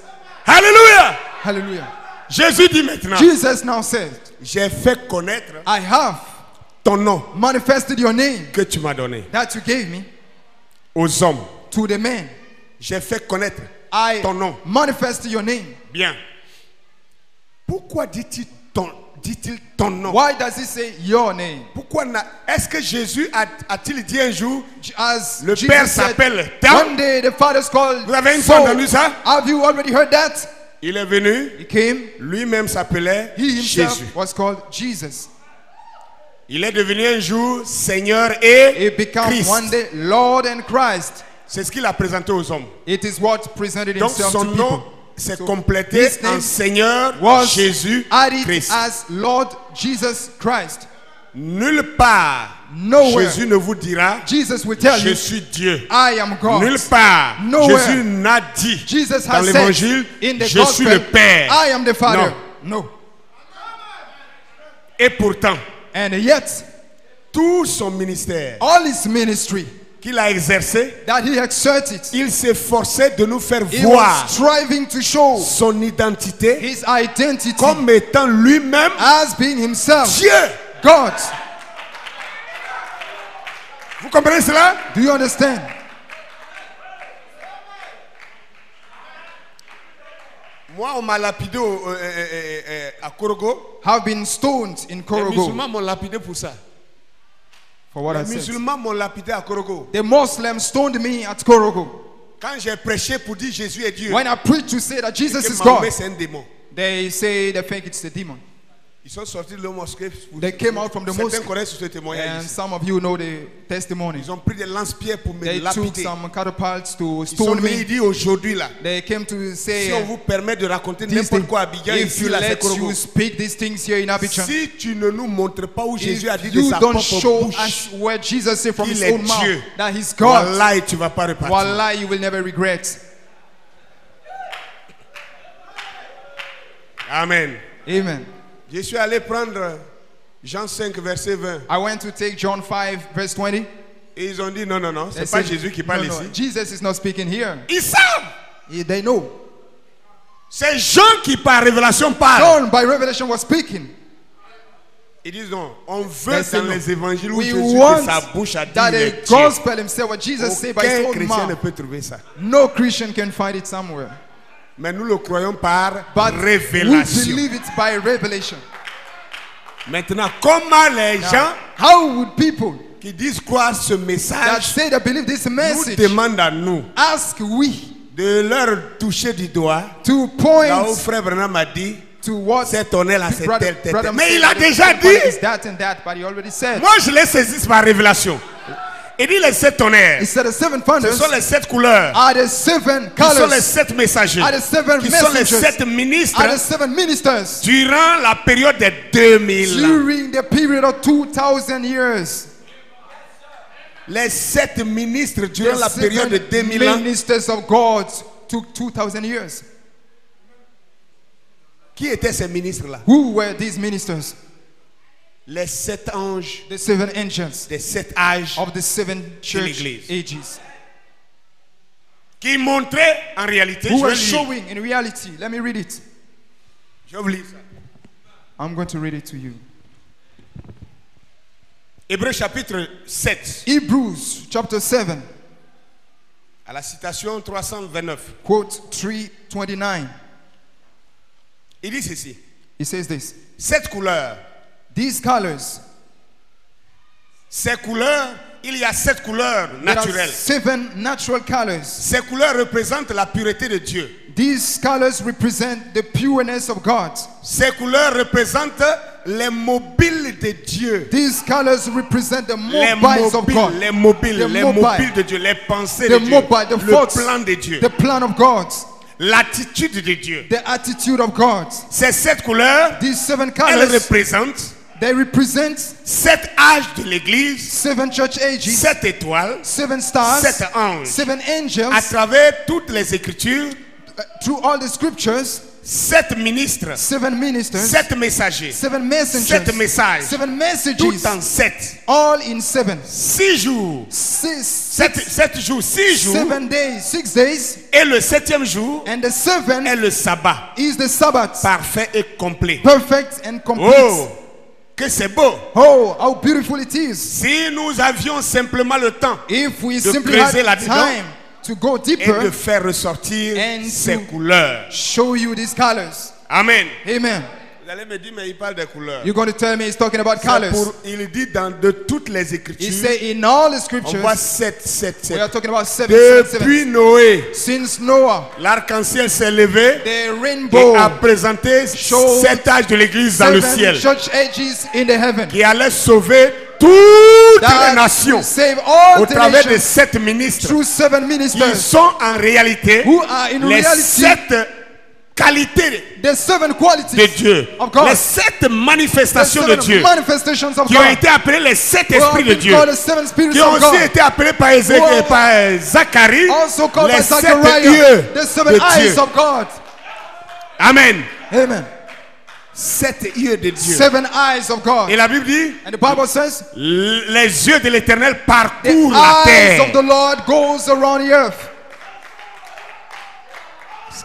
Speaker 1: Alléluia.
Speaker 2: Hallelujah.
Speaker 1: Jésus dit maintenant,
Speaker 2: Jesus now said,
Speaker 1: j'ai fait connaître
Speaker 2: I have
Speaker 1: ton nom
Speaker 2: manifested your name
Speaker 1: que tu m'as donné
Speaker 2: that you gave me
Speaker 1: aux hommes.
Speaker 2: to the men.
Speaker 1: J'ai fait connaître
Speaker 2: I
Speaker 1: ton nom.
Speaker 2: manifested your name.
Speaker 1: Bien. Pourquoi dit-il ton nom?
Speaker 2: Why does he say your name?
Speaker 1: Pourquoi est-ce que Jésus a-t-il dit un jour
Speaker 2: As
Speaker 1: le
Speaker 2: Jesus
Speaker 1: Père
Speaker 2: said,
Speaker 1: s'appelle tant?
Speaker 2: one day the Father's called
Speaker 1: Vous avez une fois
Speaker 2: Saul.
Speaker 1: entendu ça?
Speaker 2: Have you already heard that?
Speaker 1: Il est venu,
Speaker 2: He came.
Speaker 1: lui-même s'appelait
Speaker 2: He himself
Speaker 1: Jésus.
Speaker 2: was called Jesus.
Speaker 1: Il est devenu un jour Seigneur et
Speaker 2: He became
Speaker 1: Christ.
Speaker 2: one day Lord and Christ.
Speaker 1: C'est ce qu'il a présenté aux hommes.
Speaker 2: It is what presented
Speaker 1: Donc
Speaker 2: himself
Speaker 1: son
Speaker 2: to
Speaker 1: nom
Speaker 2: people.
Speaker 1: s'est
Speaker 2: So,
Speaker 1: complété
Speaker 2: his name
Speaker 1: en Seigneur
Speaker 2: was
Speaker 1: Jésus
Speaker 2: added
Speaker 1: Christ.
Speaker 2: as Lord Jesus Christ.
Speaker 1: Nulle part
Speaker 2: Nowhere
Speaker 1: Jésus ne vous dira
Speaker 2: Jesus will tell
Speaker 1: je
Speaker 2: you,
Speaker 1: suis Dieu.
Speaker 2: I am God.
Speaker 1: Nulle part
Speaker 2: Nowhere
Speaker 1: Jésus n'a dit
Speaker 2: Jesus
Speaker 1: dans
Speaker 2: has said
Speaker 1: l'évangile
Speaker 2: in the
Speaker 1: je suis
Speaker 2: gospel,
Speaker 1: le Père.
Speaker 2: I am the Father. No.
Speaker 1: Et pourtant,
Speaker 2: And yet,
Speaker 1: tout son ministère
Speaker 2: all his ministry
Speaker 1: qu'il a exercé,
Speaker 2: that he exerted,
Speaker 1: il s'efforçait de nous faire
Speaker 2: he
Speaker 1: voir
Speaker 2: was striving to show
Speaker 1: son identité
Speaker 2: his identity
Speaker 1: comme étant lui-même
Speaker 2: as being himself,
Speaker 1: Dieu.
Speaker 2: God.
Speaker 1: Vous comprenez cela?
Speaker 2: Do you understand?
Speaker 1: Moi, on m'a lapidé à Korogo.
Speaker 2: Have been stoned in
Speaker 1: Les
Speaker 2: Korogo
Speaker 1: musulmans m'ont lapidé pour ça.
Speaker 2: for what I
Speaker 1: Les
Speaker 2: said.
Speaker 1: musulmans m'ont lapidé à Korogo.
Speaker 2: The Muslims stoned me at Korogo.
Speaker 1: Quand j'ai prêché pour dire Jésus est Dieu,
Speaker 2: When I preach to say that Jesus
Speaker 1: que
Speaker 2: is God,
Speaker 1: Mahomet c'est un démon.
Speaker 2: they say they think it's the demon.
Speaker 1: Ils sont sortis de la mosquée.
Speaker 2: They came out from the
Speaker 1: Certains
Speaker 2: mosque,
Speaker 1: connaissent ce témoignage.
Speaker 2: and
Speaker 1: ici.
Speaker 2: some of you know the testimony.
Speaker 1: Ils ont pris des lance-pierres pour me
Speaker 2: They took
Speaker 1: lapider.
Speaker 2: some catapults to
Speaker 1: Ils sont
Speaker 2: stone
Speaker 1: venus
Speaker 2: me.
Speaker 1: dire aujourd'hui là,
Speaker 2: They came to say,
Speaker 1: si on vous permet de raconter
Speaker 2: these
Speaker 1: n'importe
Speaker 2: things,
Speaker 1: quoi à Abidjan,
Speaker 2: if
Speaker 1: ici
Speaker 2: you
Speaker 1: là c'est
Speaker 2: let
Speaker 1: Korogo.
Speaker 2: you speak these things here in Abidjan,
Speaker 1: Si tu ne nous montres pas où Jésus a dit
Speaker 2: if
Speaker 1: de
Speaker 2: you
Speaker 1: sa
Speaker 2: don't
Speaker 1: propre
Speaker 2: show
Speaker 1: bouche
Speaker 2: us where Jesus said from
Speaker 1: qu'il
Speaker 2: his
Speaker 1: est
Speaker 2: own mouth
Speaker 1: Dieu,
Speaker 2: that he's God,
Speaker 1: wallahi, tu vas pas repartir.
Speaker 2: wallah, you will never regret.
Speaker 1: Amen.
Speaker 2: Amen.
Speaker 1: Je suis allé prendre Jean 5 verset 20
Speaker 2: I went to take John 5 verse 20.
Speaker 1: et ils ont dit non, non, non,
Speaker 2: They
Speaker 1: c'est pas
Speaker 2: said,
Speaker 1: Jésus qui parle
Speaker 2: no, no,
Speaker 1: ici.
Speaker 2: Jesus is not speaking here.
Speaker 1: Ils savent.
Speaker 2: They know.
Speaker 1: C'est Jean qui par révélation parle.
Speaker 2: John by revelation was speaking.
Speaker 1: Ils disent non, on veut
Speaker 2: They said
Speaker 1: dans
Speaker 2: no.
Speaker 1: les évangiles où
Speaker 2: We
Speaker 1: Jésus
Speaker 2: want
Speaker 1: de sa bouche a dit
Speaker 2: that
Speaker 1: il
Speaker 2: the
Speaker 1: est Dieu.
Speaker 2: gospel himself, what Jesus said by his
Speaker 1: Aucun
Speaker 2: own
Speaker 1: chrétien ne
Speaker 2: mouth,
Speaker 1: peut trouver ça.
Speaker 2: no Christian can find it somewhere.
Speaker 1: Mais nous le croyons par
Speaker 2: But we
Speaker 1: révélation.
Speaker 2: believe it by revelation.
Speaker 1: Maintenant, comment les gens
Speaker 2: How would people
Speaker 1: qui disent croire ce
Speaker 2: that
Speaker 1: message
Speaker 2: say they believe this
Speaker 1: nous
Speaker 2: message
Speaker 1: demandent à nous
Speaker 2: ask we
Speaker 1: de leur toucher du doigt
Speaker 2: to
Speaker 1: là où
Speaker 2: point
Speaker 1: frère Branham a dit
Speaker 2: to what
Speaker 1: cet honneur là c'est
Speaker 2: brother,
Speaker 1: tel.
Speaker 2: brother
Speaker 1: Mais
Speaker 2: said
Speaker 1: il a
Speaker 2: that
Speaker 1: déjà
Speaker 2: the temple is
Speaker 1: dit.
Speaker 2: that and that, but he already said.
Speaker 1: Moi je l'ai saisi par révélation. Il dit les 7 tonnerres.
Speaker 2: He said the seven
Speaker 1: Ce
Speaker 2: thunders
Speaker 1: sont les 7 couleurs.
Speaker 2: are the seven
Speaker 1: Qui sont les
Speaker 2: colors,
Speaker 1: 7 messagers.
Speaker 2: are the seven
Speaker 1: Qui sont les
Speaker 2: messengers,
Speaker 1: 7 ministres
Speaker 2: are the seven ministers
Speaker 1: durant la période des 2000 ans.
Speaker 2: during the period of 2,000 years.
Speaker 1: Les 7 ministres durant
Speaker 2: The
Speaker 1: la période de 2000 ans.
Speaker 2: ministers of God took 2,000 years.
Speaker 1: Qui étaient ces ministres-là?
Speaker 2: Who were these ministers?
Speaker 1: Les 7 anges
Speaker 2: The seven angels
Speaker 1: des 7 âges
Speaker 2: of the seven church
Speaker 1: l'Église.
Speaker 2: ages.
Speaker 1: qui montraient en réalité,
Speaker 2: Who
Speaker 1: je
Speaker 2: were
Speaker 1: vais lire.
Speaker 2: showing in reality. Let me read it.
Speaker 1: Je vais vous lire ça.
Speaker 2: I'm going to read it to you.
Speaker 1: Hébreux chapitre 7,
Speaker 2: Hebrews chapter 7,
Speaker 1: à la citation 329.
Speaker 2: quote 329.
Speaker 1: Il dit ceci.
Speaker 2: It says this.
Speaker 1: 7 couleurs.
Speaker 2: These colors,
Speaker 1: Ces couleurs, il y a 7 couleurs
Speaker 2: there are
Speaker 1: naturelles.
Speaker 2: 7 natural colors.
Speaker 1: Ces couleurs représentent la pureté de Dieu.
Speaker 2: These colors represent the pureness of God.
Speaker 1: Ces couleurs représentent les mobiles de Dieu.
Speaker 2: These colors represent the
Speaker 1: Les
Speaker 2: mobiles of God.
Speaker 1: les mobiles,
Speaker 2: The
Speaker 1: les
Speaker 2: mobile.
Speaker 1: mobiles de Dieu, les pensées
Speaker 2: The
Speaker 1: de Dieu,
Speaker 2: mobile, the
Speaker 1: le
Speaker 2: thoughts,
Speaker 1: plan de Dieu,
Speaker 2: the plan of God,
Speaker 1: l'attitude de Dieu.
Speaker 2: the attitude of God.
Speaker 1: Ces 7 couleurs,
Speaker 2: These 7
Speaker 1: elles
Speaker 2: colors,
Speaker 1: représentent
Speaker 2: they represent
Speaker 1: 7 âges de l'Église,
Speaker 2: 7 church ages,
Speaker 1: 7 étoiles,
Speaker 2: 7 stars,
Speaker 1: 7 anges.
Speaker 2: 7
Speaker 1: À
Speaker 2: angels,
Speaker 1: travers toutes les Écritures,
Speaker 2: through all the scriptures,
Speaker 1: 7 ministres,
Speaker 2: 7 ministers,
Speaker 1: 7 messagers,
Speaker 2: 7 messengers,
Speaker 1: 7 messages,
Speaker 2: 7
Speaker 1: tout
Speaker 2: messages,
Speaker 1: en 7.
Speaker 2: all in 7.
Speaker 1: 6 jours, 7 jours, 6 jours,
Speaker 2: 7 days, 6 days,
Speaker 1: et le 7e jour
Speaker 2: and the 7th
Speaker 1: est le sabbat,
Speaker 2: is the Sabbath,
Speaker 1: parfait et complet.
Speaker 2: perfect and complete.
Speaker 1: Oh, que c'est beau.
Speaker 2: Oh, how beautiful it is.
Speaker 1: Si nous avions simplement le temps
Speaker 2: If we
Speaker 1: de
Speaker 2: simply
Speaker 1: creuser
Speaker 2: had
Speaker 1: là-dedans
Speaker 2: time to go
Speaker 1: et de
Speaker 2: deeper
Speaker 1: faire ressortir
Speaker 2: and
Speaker 1: ces
Speaker 2: to
Speaker 1: couleurs.
Speaker 2: show you these colors.
Speaker 1: Amen.
Speaker 2: Amen.
Speaker 1: Vous allez me dire, mais il parle des couleurs.
Speaker 2: You're going to tell me he's talking about
Speaker 1: C'est
Speaker 2: colors.
Speaker 1: il dit de toutes les
Speaker 2: He
Speaker 1: Écritures,
Speaker 2: say in all the
Speaker 1: on
Speaker 2: scriptures,
Speaker 1: voit 7.
Speaker 2: we are talking about seven.
Speaker 1: Depuis Noé,
Speaker 2: Since Noah,
Speaker 1: l'arc-en-ciel s'est levé
Speaker 2: the
Speaker 1: et
Speaker 2: rainbow
Speaker 1: a présenté
Speaker 2: showed
Speaker 1: 7 âges de l'Église dans le
Speaker 2: seven
Speaker 1: ciel
Speaker 2: church ages in the heaven.
Speaker 1: qui allait sauver toutes les
Speaker 2: That
Speaker 1: nations
Speaker 2: will save all
Speaker 1: au
Speaker 2: the
Speaker 1: travers de
Speaker 2: nations
Speaker 1: 7 ministres
Speaker 2: through seven
Speaker 1: qui
Speaker 2: ministers
Speaker 1: sont en réalité
Speaker 2: who are in
Speaker 1: les
Speaker 2: reality
Speaker 1: 7 qualités
Speaker 2: the seven qualities
Speaker 1: de Dieu,
Speaker 2: of God.
Speaker 1: les 7
Speaker 2: The
Speaker 1: manifestations de
Speaker 2: seven
Speaker 1: Dieu
Speaker 2: manifestations of
Speaker 1: qui ont
Speaker 2: God.
Speaker 1: été appelés les 7
Speaker 2: Who have
Speaker 1: esprits de
Speaker 2: been
Speaker 1: Dieu,
Speaker 2: called the seven spirits
Speaker 1: qui ont
Speaker 2: of
Speaker 1: aussi
Speaker 2: God.
Speaker 1: été appelés par, par Zacharie
Speaker 2: Also called by
Speaker 1: les 7
Speaker 2: Zechariah,
Speaker 1: yeux
Speaker 2: the seven
Speaker 1: de
Speaker 2: eyes
Speaker 1: Dieu.
Speaker 2: of God.
Speaker 1: Amen.
Speaker 2: Amen.
Speaker 1: 7 yeux de Dieu.
Speaker 2: Seven eyes of God.
Speaker 1: Et la Bible dit,
Speaker 2: And the Bible says,
Speaker 1: les yeux de l'Éternel
Speaker 2: the
Speaker 1: parcourent la
Speaker 2: eyes
Speaker 1: terre.
Speaker 2: of the Lord goes around the earth.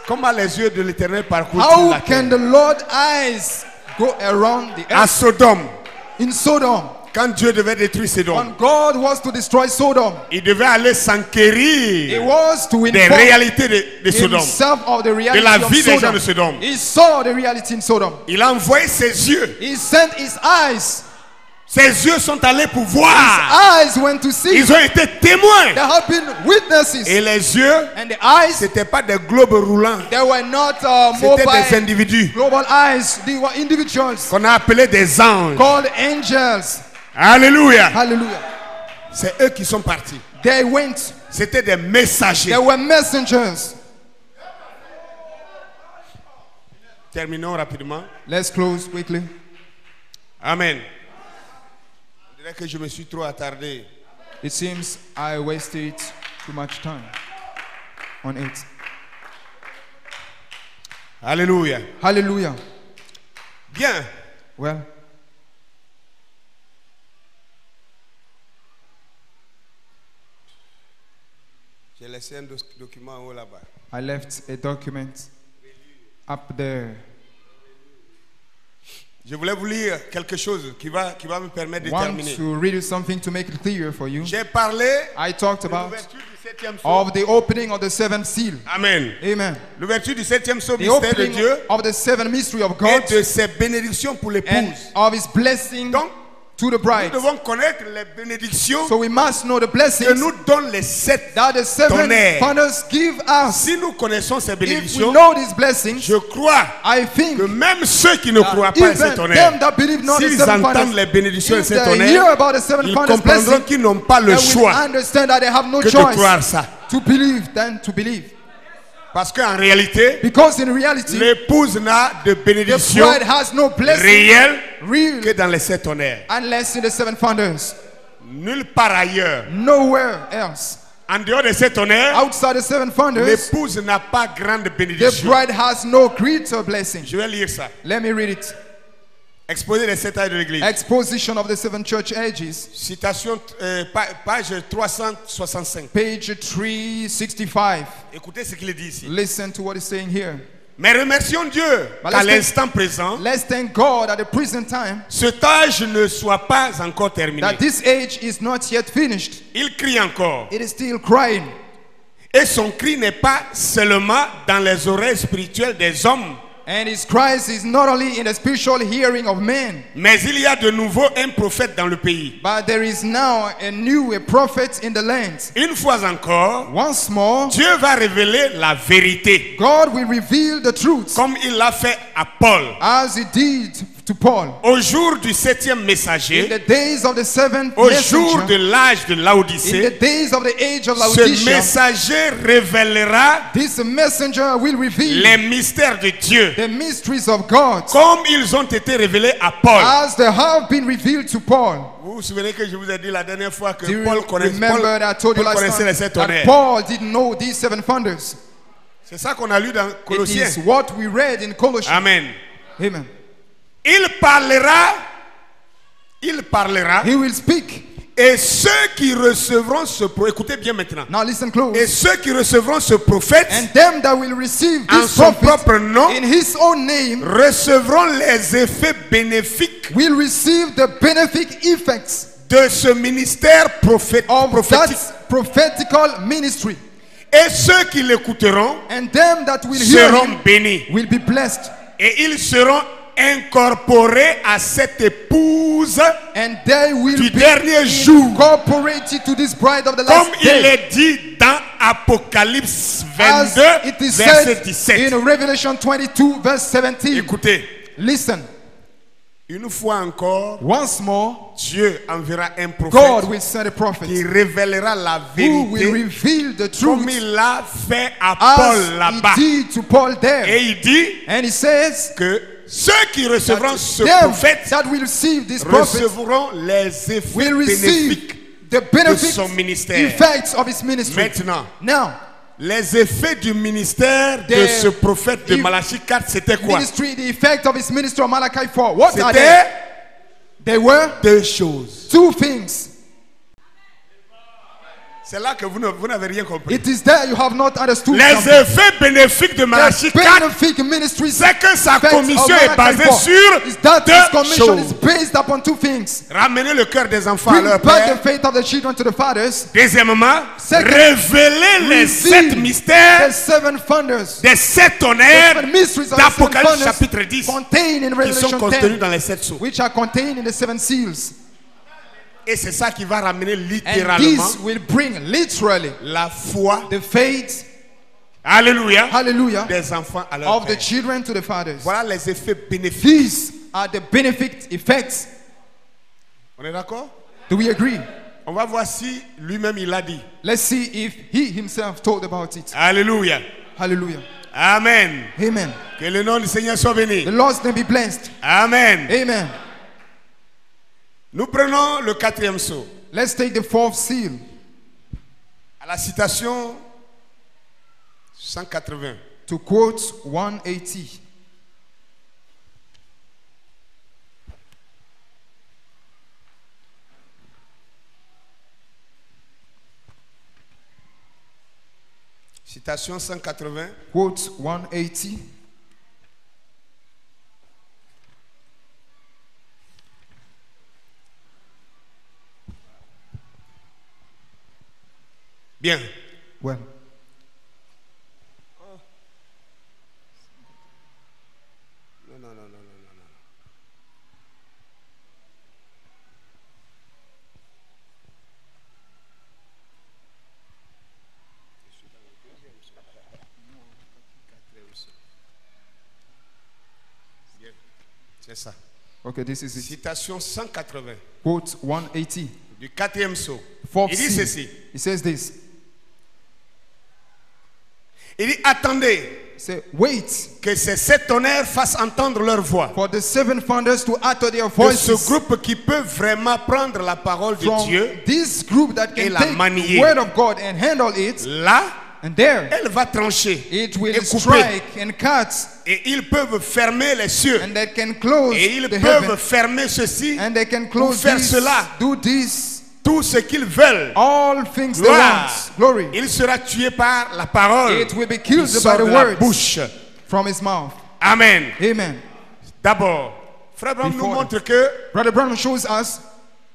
Speaker 1: Comment les yeux de l'Éternel parcourent
Speaker 2: How
Speaker 1: la
Speaker 2: can
Speaker 1: terre?
Speaker 2: the Lord's eyes go around the
Speaker 1: À
Speaker 2: earth?
Speaker 1: Sodome,
Speaker 2: In Sodom,
Speaker 1: quand Dieu devait détruire Sodome,
Speaker 2: when God was to destroy Sodom,
Speaker 1: il devait aller
Speaker 2: He
Speaker 1: s'enquérir
Speaker 2: was to
Speaker 1: des
Speaker 2: inform
Speaker 1: réalités de Sodome,
Speaker 2: himself of the
Speaker 1: de
Speaker 2: reality
Speaker 1: la
Speaker 2: of
Speaker 1: vie des gens de
Speaker 2: Sodom.
Speaker 1: Sodome.
Speaker 2: He saw the reality in Sodom.
Speaker 1: Il a envoyé ses yeux.
Speaker 2: He sent his eyes.
Speaker 1: Ses yeux sont allés pour
Speaker 2: His
Speaker 1: voir.
Speaker 2: eyes went to see.
Speaker 1: Ils ont été témoins.
Speaker 2: There have been witnesses.
Speaker 1: Et les yeux,
Speaker 2: And the eyes,
Speaker 1: ce n'étaient pas des globes roulants.
Speaker 2: they were not
Speaker 1: C'était des
Speaker 2: mobile
Speaker 1: individus
Speaker 2: global eyes. They were individuals
Speaker 1: qu'on a appelés des anges.
Speaker 2: called angels.
Speaker 1: Alléluia.
Speaker 2: Hallelujah.
Speaker 1: C'est eux qui sont partis.
Speaker 2: They went.
Speaker 1: C'était des messagers.
Speaker 2: They were messengers.
Speaker 1: Terminons rapidement.
Speaker 2: Let's close quickly.
Speaker 1: Amen. Je dirais que je me suis trop attardé.
Speaker 2: It seems I wasted too much time on it.
Speaker 1: Alléluia.
Speaker 2: Hallelujah.
Speaker 1: Bien.
Speaker 2: Well,
Speaker 1: J'ai laissé un document en haut là-bas.
Speaker 2: I left a document up there.
Speaker 1: Je voulais vous lire quelque chose qui va me permettre de
Speaker 2: I want
Speaker 1: terminer.
Speaker 2: to read you something to make it clear for you.
Speaker 1: J'ai parlé
Speaker 2: I talked
Speaker 1: de
Speaker 2: about
Speaker 1: l'ouverture du 7e
Speaker 2: of
Speaker 1: psaume.
Speaker 2: the opening of the seventh seal.
Speaker 1: Amen.
Speaker 2: Amen.
Speaker 1: L'ouverture du 7e psaume
Speaker 2: The
Speaker 1: mystère de
Speaker 2: opening
Speaker 1: Dieu
Speaker 2: of the seven mystery of
Speaker 1: et
Speaker 2: God
Speaker 1: de ses bénédictions pour
Speaker 2: and
Speaker 1: l'épouse.
Speaker 2: of his blessing
Speaker 1: Donc,
Speaker 2: to the
Speaker 1: nous
Speaker 2: bride.
Speaker 1: devons connaître les bénédictions
Speaker 2: So we must know the
Speaker 1: que
Speaker 2: blessings
Speaker 1: nous donnent les 7
Speaker 2: that the seven
Speaker 1: tonnerres.
Speaker 2: fathers give us.
Speaker 1: Si nous connaissons ces
Speaker 2: If we
Speaker 1: bénédictions,
Speaker 2: know these blessings,
Speaker 1: je crois
Speaker 2: I think
Speaker 1: que même ceux qui ne croient pas à ces
Speaker 2: even
Speaker 1: tonnerres,
Speaker 2: them that believe not the
Speaker 1: s'ils
Speaker 2: seven
Speaker 1: entendent
Speaker 2: fathers,
Speaker 1: les bénédictions de
Speaker 2: if
Speaker 1: ces
Speaker 2: they
Speaker 1: tonnerres,
Speaker 2: hear about the seven
Speaker 1: ils
Speaker 2: fathers
Speaker 1: comprendront
Speaker 2: blessing,
Speaker 1: qu'ils n'ont pas
Speaker 2: they
Speaker 1: le
Speaker 2: will
Speaker 1: choix
Speaker 2: understand that they have no
Speaker 1: que de
Speaker 2: choice
Speaker 1: croire ça.
Speaker 2: to believe than to believe.
Speaker 1: Parce qu'en réalité,
Speaker 2: Because in reality,
Speaker 1: l'épouse n'a de
Speaker 2: the
Speaker 1: bénédiction
Speaker 2: bride has no blessing
Speaker 1: réelle
Speaker 2: real
Speaker 1: que dans les 7 tonnerres.
Speaker 2: unless in the seven fathers.
Speaker 1: Nulle part ailleurs.
Speaker 2: Nowhere else.
Speaker 1: En dehors de 7 tonnerres,
Speaker 2: Outside the seven fathers,
Speaker 1: l'épouse n'a pas grande
Speaker 2: the
Speaker 1: bénédiction.
Speaker 2: bride has no greater blessing.
Speaker 1: Je vais lire ça.
Speaker 2: Let me read it.
Speaker 1: Exposé les 7 âges de l'Église.
Speaker 2: Exposition of the seven church ages,
Speaker 1: Citation, page 365.
Speaker 2: page 365.
Speaker 1: Écoutez ce qu'il dit ici.
Speaker 2: Listen to what he's saying here.
Speaker 1: Mais remercions Dieu
Speaker 2: But
Speaker 1: qu'à
Speaker 2: let's thank-
Speaker 1: l'instant présent,
Speaker 2: Let's thank God at the present time
Speaker 1: cet âge ne soit pas encore terminé.
Speaker 2: that this age is not yet finished.
Speaker 1: Il crie encore.
Speaker 2: It is still crying.
Speaker 1: Et son cri n'est pas seulement dans les oreilles spirituelles des hommes,
Speaker 2: And his cries is not only in the spiritual hearing of men,
Speaker 1: mais il y a de nouveau un prophète dans le pays.
Speaker 2: but there is now a prophet in the land.
Speaker 1: Une fois encore,
Speaker 2: Once more,
Speaker 1: Dieu va révéler la vérité,
Speaker 2: God will reveal the truth
Speaker 1: comme il l'a fait à Paul.
Speaker 2: as he did to Paul.
Speaker 1: Au jour du 7e
Speaker 2: In
Speaker 1: messager,
Speaker 2: the days of the seventh
Speaker 1: au jour de
Speaker 2: messenger,
Speaker 1: l'âge de
Speaker 2: in the
Speaker 1: Laodicée,
Speaker 2: days of the age of
Speaker 1: ce
Speaker 2: Laodicea,
Speaker 1: messager révélera
Speaker 2: this messenger will reveal
Speaker 1: les mystères de Dieu,
Speaker 2: the mysteries of God
Speaker 1: comme ils ont été révélés à Paul.
Speaker 2: as they have been revealed to Paul.
Speaker 1: Vous vous souvenez que je vous ai dit la dernière fois que
Speaker 2: Do you
Speaker 1: Paul connaissait,
Speaker 2: remember that I told you
Speaker 1: Paul
Speaker 2: last
Speaker 1: connaissait
Speaker 2: time
Speaker 1: les 7
Speaker 2: that
Speaker 1: tonnerres.
Speaker 2: Paul didn't know these seven thunders?
Speaker 1: C'est ça qu'on a lu dans
Speaker 2: It
Speaker 1: Colossiens.
Speaker 2: is what we read in Colossians.
Speaker 1: Amen.
Speaker 2: Amen.
Speaker 1: Il parlera,
Speaker 2: He will speak
Speaker 1: Et ceux qui recevront ce prophète, écoutez bien maintenant.
Speaker 2: Now listen close.
Speaker 1: Et ceux qui recevront ce prophète
Speaker 2: And them that will receive
Speaker 1: en
Speaker 2: this
Speaker 1: son
Speaker 2: prophet
Speaker 1: propre nom
Speaker 2: in his own name
Speaker 1: recevront les effets bénéfiques
Speaker 2: will receive the benefic effects
Speaker 1: de ce ministère
Speaker 2: of
Speaker 1: prophétique.
Speaker 2: that prophetical ministry.
Speaker 1: Et ceux qui l'écouteront
Speaker 2: And them that will hear
Speaker 1: seront
Speaker 2: him
Speaker 1: bénis.
Speaker 2: will be blessed.
Speaker 1: Et ils seront incorporés à cette épouse
Speaker 2: And they will
Speaker 1: du
Speaker 2: be
Speaker 1: dernier jour.
Speaker 2: incorporated to this bride of the
Speaker 1: Comme
Speaker 2: last
Speaker 1: il
Speaker 2: day.
Speaker 1: est dit dans Apocalypse
Speaker 2: As
Speaker 1: 22,
Speaker 2: it is
Speaker 1: verset
Speaker 2: said
Speaker 1: 17.
Speaker 2: in Revelation 22 verse 17.
Speaker 1: Écoutez,
Speaker 2: Listen,
Speaker 1: une fois encore,
Speaker 2: once more,
Speaker 1: Dieu enverra un
Speaker 2: God
Speaker 1: prophète
Speaker 2: will send a
Speaker 1: qui
Speaker 2: prophet
Speaker 1: révélera la
Speaker 2: who will
Speaker 1: vérité
Speaker 2: reveal the
Speaker 1: comme
Speaker 2: truth
Speaker 1: il l'a fait à
Speaker 2: as
Speaker 1: Paul là-bas.
Speaker 2: he did to Paul there.
Speaker 1: Et il dit
Speaker 2: And he says
Speaker 1: que ceux qui recevront
Speaker 2: that
Speaker 1: ce
Speaker 2: them
Speaker 1: prophète
Speaker 2: that will receive this prophet
Speaker 1: recevront les effets
Speaker 2: will
Speaker 1: bénéfiques
Speaker 2: receive the benefits,
Speaker 1: son ministère.
Speaker 2: effects of his ministry.
Speaker 1: Maintenant.
Speaker 2: Now,
Speaker 1: Les effets du ministère de
Speaker 2: The
Speaker 1: ce prophète de Malachie 4, c'était quoi?
Speaker 2: ministry, the effect of his ministry of Malachi 4. What are they?
Speaker 1: C'était
Speaker 2: They were
Speaker 1: deux choses.
Speaker 2: two things.
Speaker 1: C'est là que vous n'avez rien compris.
Speaker 2: It is there you have not understood
Speaker 1: Les
Speaker 2: something.
Speaker 1: effets bénéfiques de Malachie
Speaker 2: The
Speaker 1: 4,
Speaker 2: benefic ministry
Speaker 1: c'est que sa
Speaker 2: effects
Speaker 1: commission
Speaker 2: of
Speaker 1: est
Speaker 2: Malachi
Speaker 1: basée
Speaker 2: 4
Speaker 1: sur
Speaker 2: is that his
Speaker 1: deux
Speaker 2: commission is
Speaker 1: choses.
Speaker 2: based upon two things.
Speaker 1: Ramener le cœur des enfants à
Speaker 2: Bring
Speaker 1: leur
Speaker 2: back
Speaker 1: père.
Speaker 2: the faith of the children to the fathers.
Speaker 1: Deuxièmement,
Speaker 2: Second,
Speaker 1: révéler les
Speaker 2: reveal
Speaker 1: 7 mystères
Speaker 2: the seven thunders,
Speaker 1: des 7
Speaker 2: the
Speaker 1: tonnerres
Speaker 2: seven mysteries of the seven
Speaker 1: d'Apocalypse
Speaker 2: thunders
Speaker 1: chapitre 10
Speaker 2: contained in
Speaker 1: qui sont
Speaker 2: Revelation
Speaker 1: contenus
Speaker 2: 10,
Speaker 1: dans les 7 sceaux.
Speaker 2: which are contained in the seven seals.
Speaker 1: Et c'est ça qui va ramener
Speaker 2: And
Speaker 1: littéralement
Speaker 2: this will bring literally
Speaker 1: la foi,
Speaker 2: the faith,
Speaker 1: alléluia,
Speaker 2: hallelujah,
Speaker 1: des enfants à leur
Speaker 2: of the
Speaker 1: père.
Speaker 2: children to the fathers.
Speaker 1: Voilà les effets bénéfiques.
Speaker 2: These are the benefit effects.
Speaker 1: On est d'accord?
Speaker 2: Do we agree?
Speaker 1: On va voir si lui-même il a dit.
Speaker 2: Let's see if he himself told about it.
Speaker 1: Alléluia.
Speaker 2: Hallelujah.
Speaker 1: Amen.
Speaker 2: Amen.
Speaker 1: Que le nom du Seigneur soit béni.
Speaker 2: The Lord's name be blessed.
Speaker 1: Amen.
Speaker 2: Amen.
Speaker 1: Nous prenons le 4e sceau.
Speaker 2: Let's take the fourth seal.
Speaker 1: À la citation 180.
Speaker 2: To quote 180.
Speaker 1: Citation 180.
Speaker 2: Quote 180.
Speaker 1: Bien.
Speaker 2: Well,
Speaker 1: Non. Bien. C'est ça.
Speaker 2: okay, this is it.
Speaker 1: Citation 180
Speaker 2: Quote 180.
Speaker 1: du 4e sceau.
Speaker 2: Fourth
Speaker 1: Il dit
Speaker 2: seal.
Speaker 1: ceci.
Speaker 2: It says this.
Speaker 1: Il dit attendez
Speaker 2: Say, wait
Speaker 1: que ces 7 tonnerres fassent entendre leur voix.
Speaker 2: for the seven thunders to utter their
Speaker 1: De ce
Speaker 2: voices.
Speaker 1: groupe qui peut vraiment prendre la parole de
Speaker 2: From
Speaker 1: Dieu,
Speaker 2: this group that
Speaker 1: et
Speaker 2: can
Speaker 1: la
Speaker 2: take
Speaker 1: manier.
Speaker 2: the word of God and handle it,
Speaker 1: là,
Speaker 2: and there
Speaker 1: elle va trancher
Speaker 2: it will
Speaker 1: et couper.
Speaker 2: strike and cut,
Speaker 1: Et ils peuvent fermer les cieux.
Speaker 2: and they can close
Speaker 1: Et ils
Speaker 2: the
Speaker 1: peuvent
Speaker 2: heaven,
Speaker 1: fermer ceci,
Speaker 2: and they can close
Speaker 1: faire
Speaker 2: this,
Speaker 1: cela.
Speaker 2: do this,
Speaker 1: tout ce qu'ils veulent.
Speaker 2: all things they
Speaker 1: Gloire.
Speaker 2: want. Glory.
Speaker 1: Il sera tué par la parole
Speaker 2: It will be
Speaker 1: qui
Speaker 2: killed
Speaker 1: sort
Speaker 2: by the
Speaker 1: de la
Speaker 2: words
Speaker 1: bouche.
Speaker 2: from his mouth.
Speaker 1: Amen.
Speaker 2: Amen.
Speaker 1: D'abord, Frère Branham nous
Speaker 2: Before-
Speaker 1: montre que
Speaker 2: Brother Brown shows us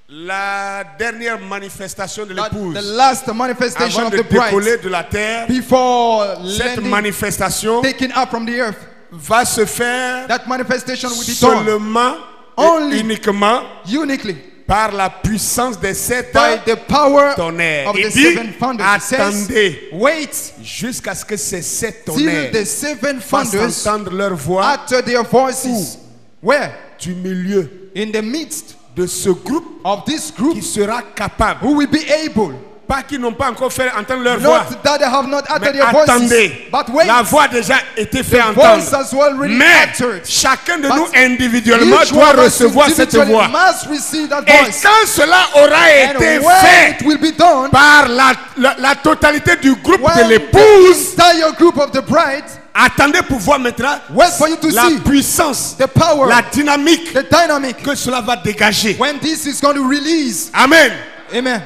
Speaker 1: la dernière manifestation de
Speaker 2: that
Speaker 1: l'épouse,
Speaker 2: the last manifestation
Speaker 1: avant
Speaker 2: of
Speaker 1: de
Speaker 2: the bride,
Speaker 1: décoller de la terre,
Speaker 2: before
Speaker 1: cette
Speaker 2: landing,
Speaker 1: manifestation
Speaker 2: taken up from the earth,
Speaker 1: va se faire
Speaker 2: that manifestation will be done
Speaker 1: seulement
Speaker 2: Only.
Speaker 1: et uniquement
Speaker 2: uniquely
Speaker 1: par la puissance des 7
Speaker 2: by the power
Speaker 1: tonnerres.
Speaker 2: of
Speaker 1: Il
Speaker 2: the
Speaker 1: dit,
Speaker 2: seven thunders. It says,
Speaker 1: attendez
Speaker 2: wait
Speaker 1: jusqu'à ce que ces 7
Speaker 2: till
Speaker 1: tonnerres
Speaker 2: the seven
Speaker 1: fassent
Speaker 2: thunders
Speaker 1: entendre leur voix
Speaker 2: utter their voices. Where?
Speaker 1: du milieu
Speaker 2: In the midst
Speaker 1: de ce groupe
Speaker 2: of this group
Speaker 1: qui sera capable,
Speaker 2: who will be able,
Speaker 1: pas qui n'ont pas encore fait entendre leur voix,
Speaker 2: not that they have not
Speaker 1: mais
Speaker 2: uttered their voices,
Speaker 1: attendez,
Speaker 2: but wait,
Speaker 1: la voix a déjà été fait
Speaker 2: the voice
Speaker 1: entendre.
Speaker 2: has already
Speaker 1: Mais
Speaker 2: uttered.
Speaker 1: chacun de
Speaker 2: But
Speaker 1: nous individuellement
Speaker 2: Each
Speaker 1: doit
Speaker 2: one of us
Speaker 1: recevoir cette
Speaker 2: individually
Speaker 1: voix.
Speaker 2: must receive that
Speaker 1: Et
Speaker 2: voice.
Speaker 1: quand cela aura
Speaker 2: And
Speaker 1: été
Speaker 2: when
Speaker 1: fait
Speaker 2: it will be done,
Speaker 1: par la totalité du groupe de
Speaker 2: when the
Speaker 1: l'épouse,
Speaker 2: entire group of the bride,
Speaker 1: attendez pour voir maintenant
Speaker 2: wait for you to
Speaker 1: la
Speaker 2: see
Speaker 1: puissance,
Speaker 2: the power,
Speaker 1: la dynamique
Speaker 2: the dynamic,
Speaker 1: que cela va dégager.
Speaker 2: when this is going to release.
Speaker 1: Amen.
Speaker 2: Amen.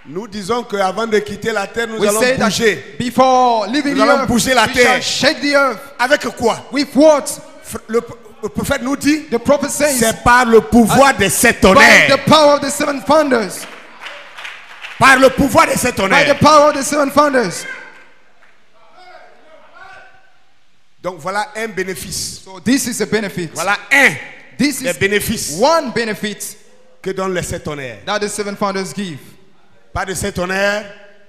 Speaker 1: Nous disons qu'avant de quitter la terre, nous
Speaker 2: We
Speaker 1: allons
Speaker 2: say that
Speaker 1: bouger.
Speaker 2: before leaving
Speaker 1: Nous
Speaker 2: the
Speaker 1: allons
Speaker 2: earth,
Speaker 1: bouger la
Speaker 2: we shall
Speaker 1: terre.
Speaker 2: shake the earth.
Speaker 1: Avec quoi?
Speaker 2: With what?
Speaker 1: Le prophète nous dit,
Speaker 2: The prophet says,
Speaker 1: c'est par le pouvoir de ces
Speaker 2: by
Speaker 1: tonnerres.
Speaker 2: the power of the seven thunders.
Speaker 1: Par le pouvoir de ces
Speaker 2: By the
Speaker 1: tonnerres.
Speaker 2: power of the seven thunders.
Speaker 1: Donc voilà un bénéfice.
Speaker 2: So this is a benefit.
Speaker 1: Voilà un
Speaker 2: This
Speaker 1: des
Speaker 2: is
Speaker 1: bénéfices
Speaker 2: one benefit
Speaker 1: que donnent les sept tonnerres.
Speaker 2: that the seven thunders give.
Speaker 1: Pas de sept tonnerres,